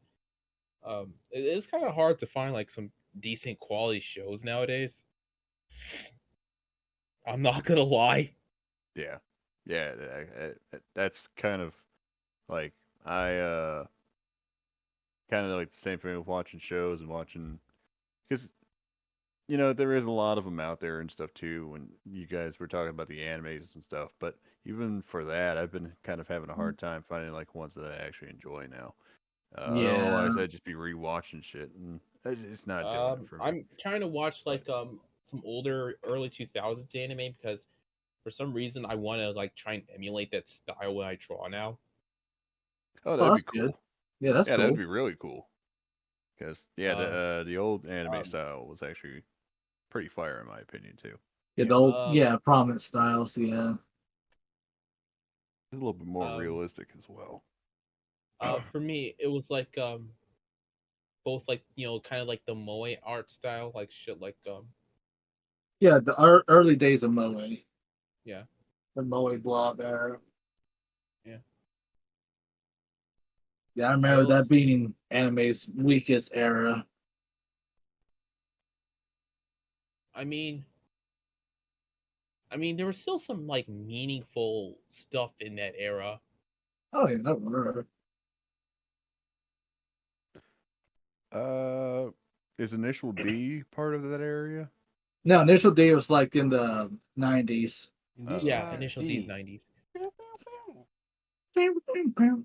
It's kind of hard to find like some decent quality shows nowadays. I'm not gonna lie. Yeah, yeah. That's kind of like I kind of like the same thing with watching shows and watching because there is a lot of them out there and stuff too. When you guys were talking about the animes and stuff, but even for that, I've been kind of having a hard time finding like ones that I actually enjoy now. Yeah. Otherwise, I'd just be rewatching shit, and it's not doing it for me. I'm trying to watch like some older early 2000s anime because for some reason I want to like try and emulate that style when I draw now. Oh, Oh, that'd be that's good. cool. Yeah, that's Yeah, that'd cool. be really cool. Because yeah, Uh, the old anime um, style was actually pretty fire in my opinion too. Yeah, yeah, the old, prominent styles. Yeah. It's a little bit more um, realistic as well. for me it was like both like kind of like the moe art style, like shit, like Yeah, the early days of Moe, yeah, the Moe blob era. yeah. Yeah, I I remember that also, being anime's weakest era. I mean, there was still some like meaningful stuff in that era. Oh yeah, that were. Uh, is Initial D part of that area? No, Initial D was like in the 90s. Yeah, Okay. initial D's 90s.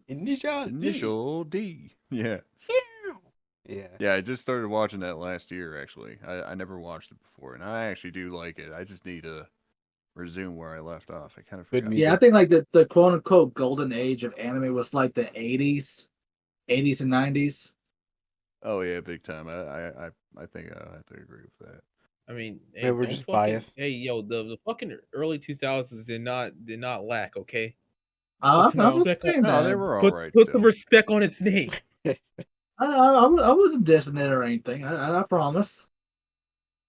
Initial D. Initial D. Yeah. Yeah. Yeah, I just started watching that last year actually. I never watched it before, and I actually do like it. I just need to resume where I left off. I kind of Good forgot. Yeah, I music. think like the quote unquote golden age of anime was like the 80s and 90s. Oh yeah, big time. I think I have to agree with that. I mean, hey, Maybe we're don't just fucking biased. hey yo, the fucking early 2000s did not lack, okay? Put I some was respect on saying No, they that. were all put right put some still. respect on its name. I wasn't dissing it or anything. I promise.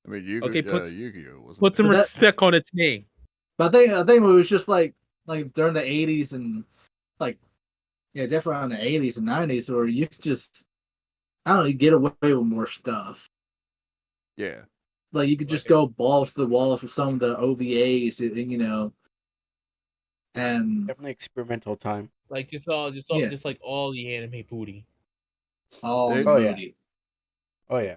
I mean, Okay, Yu-Gi-Oh wasn't put some But bad. that, respect on its name. but I think it was just like during the 80s and like yeah, definitely around the 80s and 90s where you could just I don't know, get away with more stuff. Yeah. Like you could Like just go balls to the walls with some of the OVAs, and Definitely experimental time. like yeah, just like all the anime booty. all the They Oh yeah. booty. Oh yeah.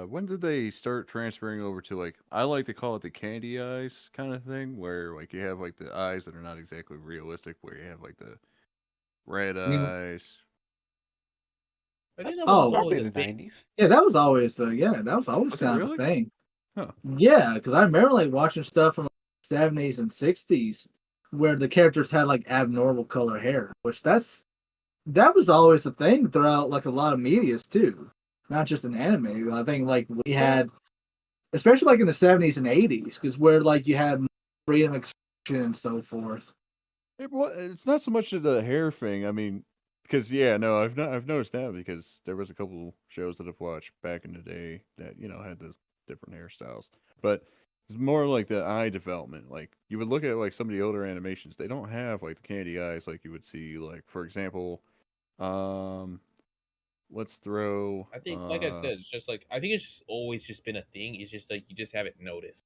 when did they start transferring over to like I like to call it the candy eyes kind of thing where like you have like the eyes that are not exactly realistic where you have like the red I mean, eyes. I think that was just oh always Probably a the thing. 90s. yeah, that was always that was always Was it kind of a really? thing. Huh. Yeah, because I remember like watching stuff from the 70s and 60s where the characters had like abnormal color hair, which that was always a thing throughout like a lot of medias too, not just in anime. I think like we Well, had, especially like in the 70s and 80s, because where like you had freedom of expression and so forth. it's not so much of the hair thing. I mean, because yeah, no, I've noticed that because there was a couple shows that I've watched back in the day that had those different hairstyles, but it's more like the eye development. Like you would look at like some of the older animations, they don't have like the candy eyes like you would see like for example, um, let's throw I think, like I said, it's just like I think it's just always just been a thing. It's just like you just haven't noticed.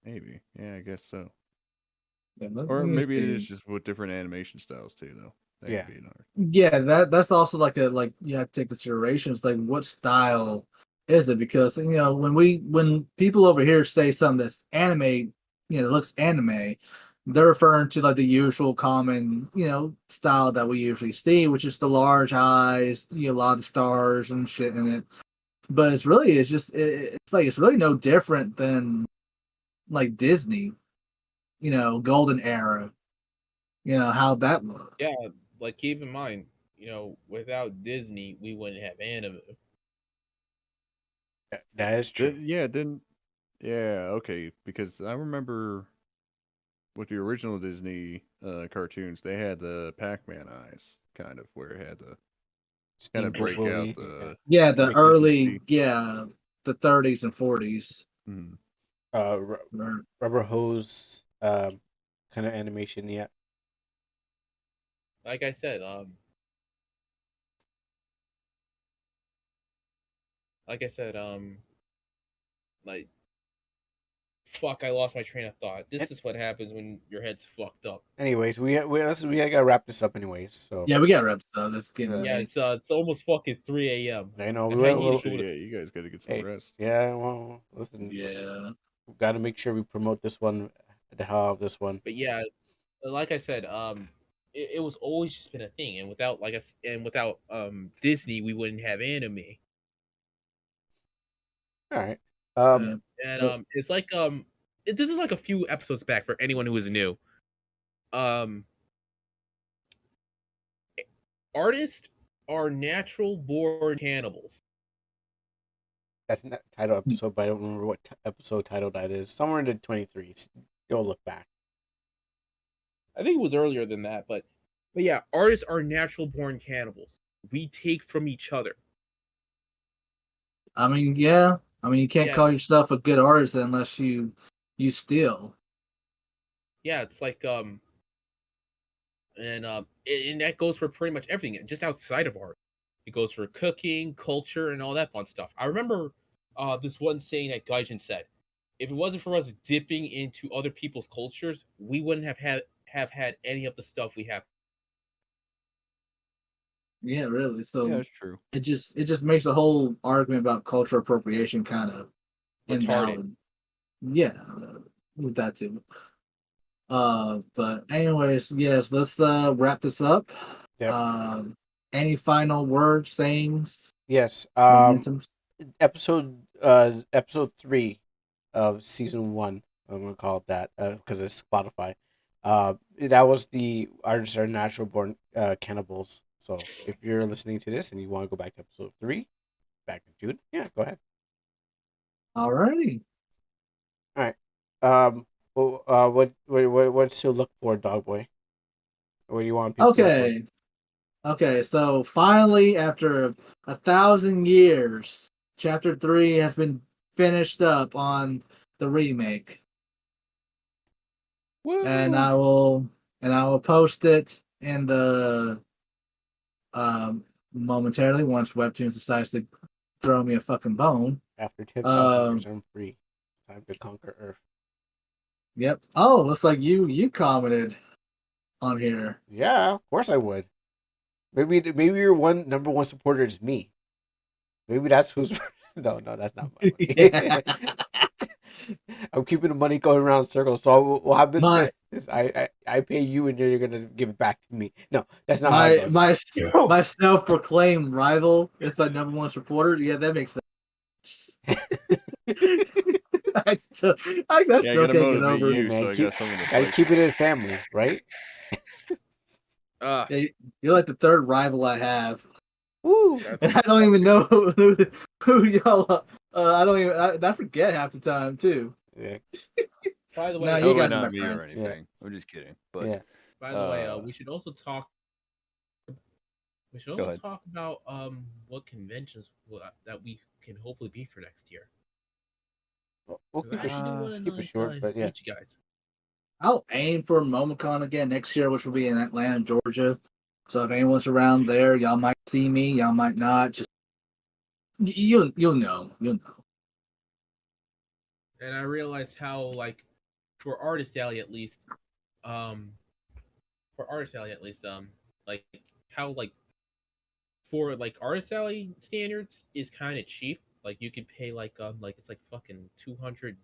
maybe yeah, I guess so, Yeah, or let me maybe it is see. just with different animation styles too though. That could Yeah. be another. Yeah, that's also like like you have to take considerations like what style is it, because when people over here say something that's anime, that looks anime, they're referring to like the usual common style that we usually see, which is the large eyes, a lot of stars and shit in it. But it's really no different than like Disney, golden era, how that looked. Yeah, like keep in mind, without Disney, we wouldn't have anime. That is true. Yeah, didn't yeah, okay, because I remember with the original Disney cartoons, they had the Pac-Man eyes, kind of, where it had to kind of Steamboat break out Willie. Yeah. the. Yeah, the Ricky early, See, the 30s and 40s. mhm. Rubber hose kind of animation. Yeah. like I said, like I said, like fuck, I lost my train of thought. This is what happens when your head's fucked up. Anyways, we gotta wrap this up anyways. So Yeah, we got reps though. Let's get Yeah. Yeah, it's almost fucking 3 a.m. I know And I need to So go to yeah, you guys got to get some Hey, rest. yeah. Well, listen. Yeah. We got to make sure we promote this one, the hell of this one. But yeah, like I said, it was always just been a thing, and without without Disney, we wouldn't have anime. All right. Yeah. And But- it's like this is like a few episodes back for anyone who is new. Um, artists are natural born cannibals. That's not title episode, but I don't remember what episode title that is. Somewhere in the 23s. Go look back. I think it was earlier than that, but yeah, artists are natural born cannibals. We take from each other. I mean, yeah. I mean, you can't Yeah. call yourself a good artist unless you steal. Yeah, it's like and that goes for pretty much everything, just outside of art. It goes for cooking, culture, and all that fun stuff. I remember this one saying that Gaijin said, "If it wasn't for us dipping into other people's cultures, we wouldn't have had any of the stuff we have." Yeah, really. So Yeah, that's true. it just makes the whole argument about cultural appropriation kind of Retarded. invalid. Yeah, with that too. But anyways, yes, let's wrap this up. Yep. Any final words, sayings, Yes. momentums? Episode 3 of season 1. I'm gonna call it that because it's Spotify. That was the artists are natural born cannibals. So if you're listening to this and you want to go back to episode 3, back to June, yeah, go ahead. Alrighty. All right. Well, what's to look for, Dogboy? What do you want people to look for? Okay, so finally, after 1,000 years, chapter 3 has been finished up on the remake. Woo! And I will post it in the momentarily once Webtoons decides to throw me a fucking bone. After 10,000 years, I'm free. It's time to conquer Earth. Yep. Oh, looks like you commented on here. Yeah, of course I would. Maybe your number one supporter is me. Maybe that's who's no, that's not my money. Yeah. I'm keeping the money going around in circles. So what happens My- is I pay you and you're gonna give it back to me. No, that's not how it my goes. my self-proclaimed rival is my number one supporter. Yeah, that makes sense. I still I can't gotta get motivate over. you, man, so I got someone to Gotta fight. keep it in family, right? Uh, Yeah, you're like the third rival I have. Woo! And I don't even know who y'all are. I forget half the time too. Yeah. by the way, No, you Totally guys are my not me or friends. anything. I'm just kidding. But Yeah. by the way, we should also talk. We should Go also ahead. talk about what conventions that we can hopefully be for next year. We'll 'Cause keep I it actually want keep to it short, but yeah. meet you guys. I'll aim for MomoCon again next year, which will be in Atlanta, Georgia. So if anyone's around there, y'all might see me, y'all might not. Just you'll know. And I realized how like for Artist Alley at least, like how like for like Artist Alley standards is kind of cheap. Like you could pay like it's like fucking $200,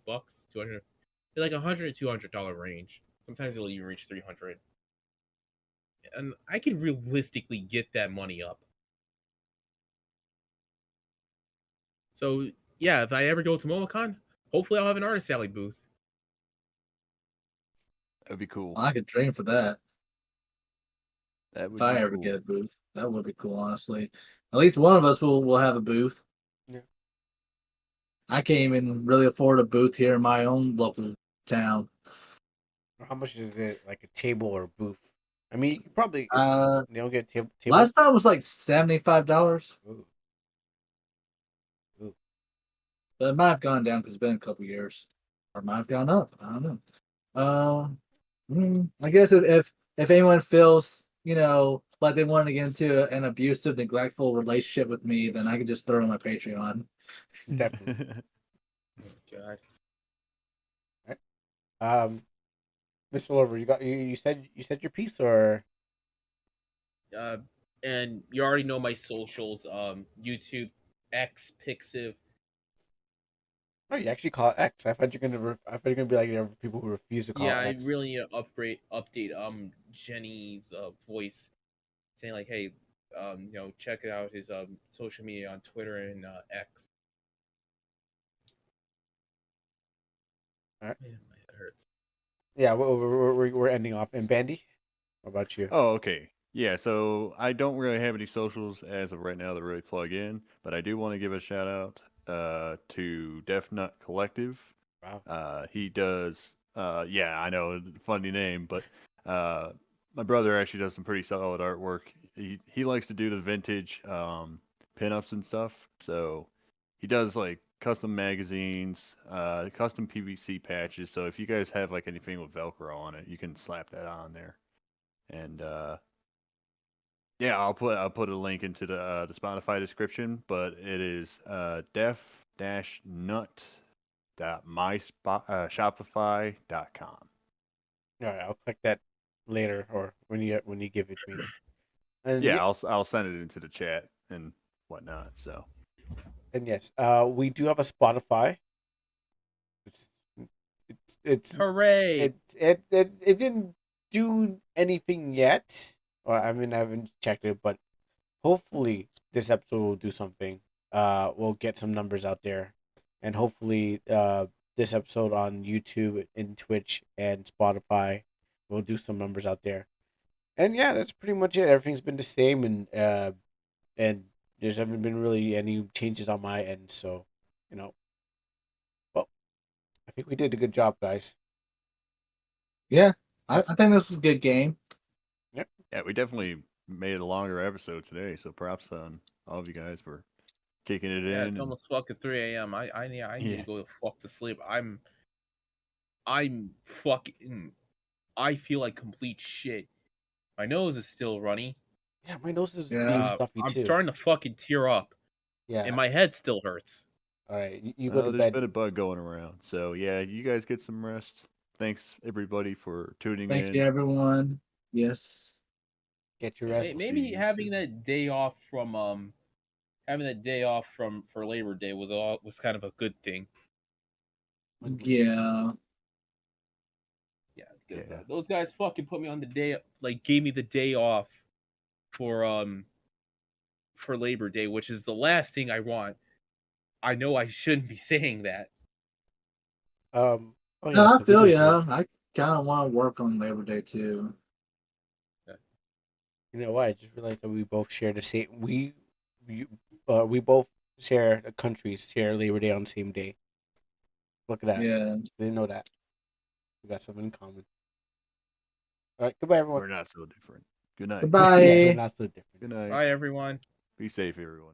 200, like $100 to $200 range. Sometimes it'll even reach 300. And I can realistically get that money up. So yeah, if I ever go to MomoCon, hopefully I'll have an Artist Alley booth. that'd be cool. I could dream for that. That would If I be ever cool. get a booth, that would be cool. Honestly, at least one of us will have a booth. Yeah. I can't even really afford a booth here in my own local town. How much is it, like a table or booth? I mean, you probably they don't get table. Last time was like $75. Ooh. But it might have gone down because it's been a couple years, or it might have gone up. I don't know. I guess if anyone feels like they want to get into an abusive, neglectful relationship with me, then I can just throw in my Patreon. Definitely. God. Mr. Lover, you said your piece, or And you already know my socials. YouTube, X, Pixiv. oh, you actually call it X. I thought I thought you're gonna be like people who refuse to call Yeah, it I X. really need to update Jenny's voice, saying like, hey, check out his social media on Twitter and X. All right. Man, my head hurts. Yeah, we're ending off. And Bandy, what about you? Oh, okay. Yeah, so I don't really have any socials as of right now that really plug in, but I do want to give a shout out to Def Nut Collective. Wow. He does, yeah, I know, funny name, but my brother actually does some pretty solid artwork. He likes to do the vintage pinups and stuff, so he does like custom magazines, custom PVC patches. So if you guys have like anything with Velcro on it, you can slap that on there. And yeah, I'll put a link into the Spotify description, but it is def-nut.shopify.com. All right, I'll click that later, or when you give it to me. And Yeah, I'll send it into the chat and whatnot. So yes, we do have a Spotify. It's it's Hooray! it didn't do anything yet, or I mean I haven't checked it, but hopefully this episode will do something. We'll get some numbers out there, and hopefully this episode on YouTube and Twitch and Spotify will do some numbers out there. And yeah, that's pretty much it. Everything's been the same, and there's haven't been really any changes on my end. So, you know, well, I think we did a good job, guys. Yeah, I think this is a good game. Yep. yeah, we definitely made a longer episode today. So props on all of you guys for kicking it Yeah, in. it's And almost fucking 3 a.m. I need to yeah, go the fuck to sleep. I'm fucking. I feel like complete shit. My nose is still runny. Yeah, my nose is being Yeah. stuffy I'm too. starting to fucking tear up, Yeah. and my head still hurts. All right, you go to there's bed. been a bug going around. So yeah, you guys get some rest. Thanks everybody for tuning Thank you, in. everyone. Yes. Get your Yeah, rest. We'll see maybe you having soon. that day off from for Labor Day was kind of a good thing. Yeah. Yeah, because Yeah. those guys fucking put me on the day, like gave me the day off for Labor Day, which is the last thing I want. I know I shouldn't be saying that. Oh No, yeah, I because we feel just you. work. I kind of want to work on Labor Day too. You know what? I just realized that we both share the same. We both share the countries share Labor Day on the same day. Look at that. Yeah. Didn't know that. We got something in common. All right, goodbye, everyone. We're not so different. Good night. Yeah, we're Goodbye. not so different. Good night. Bye, everyone. Be safe, everyone.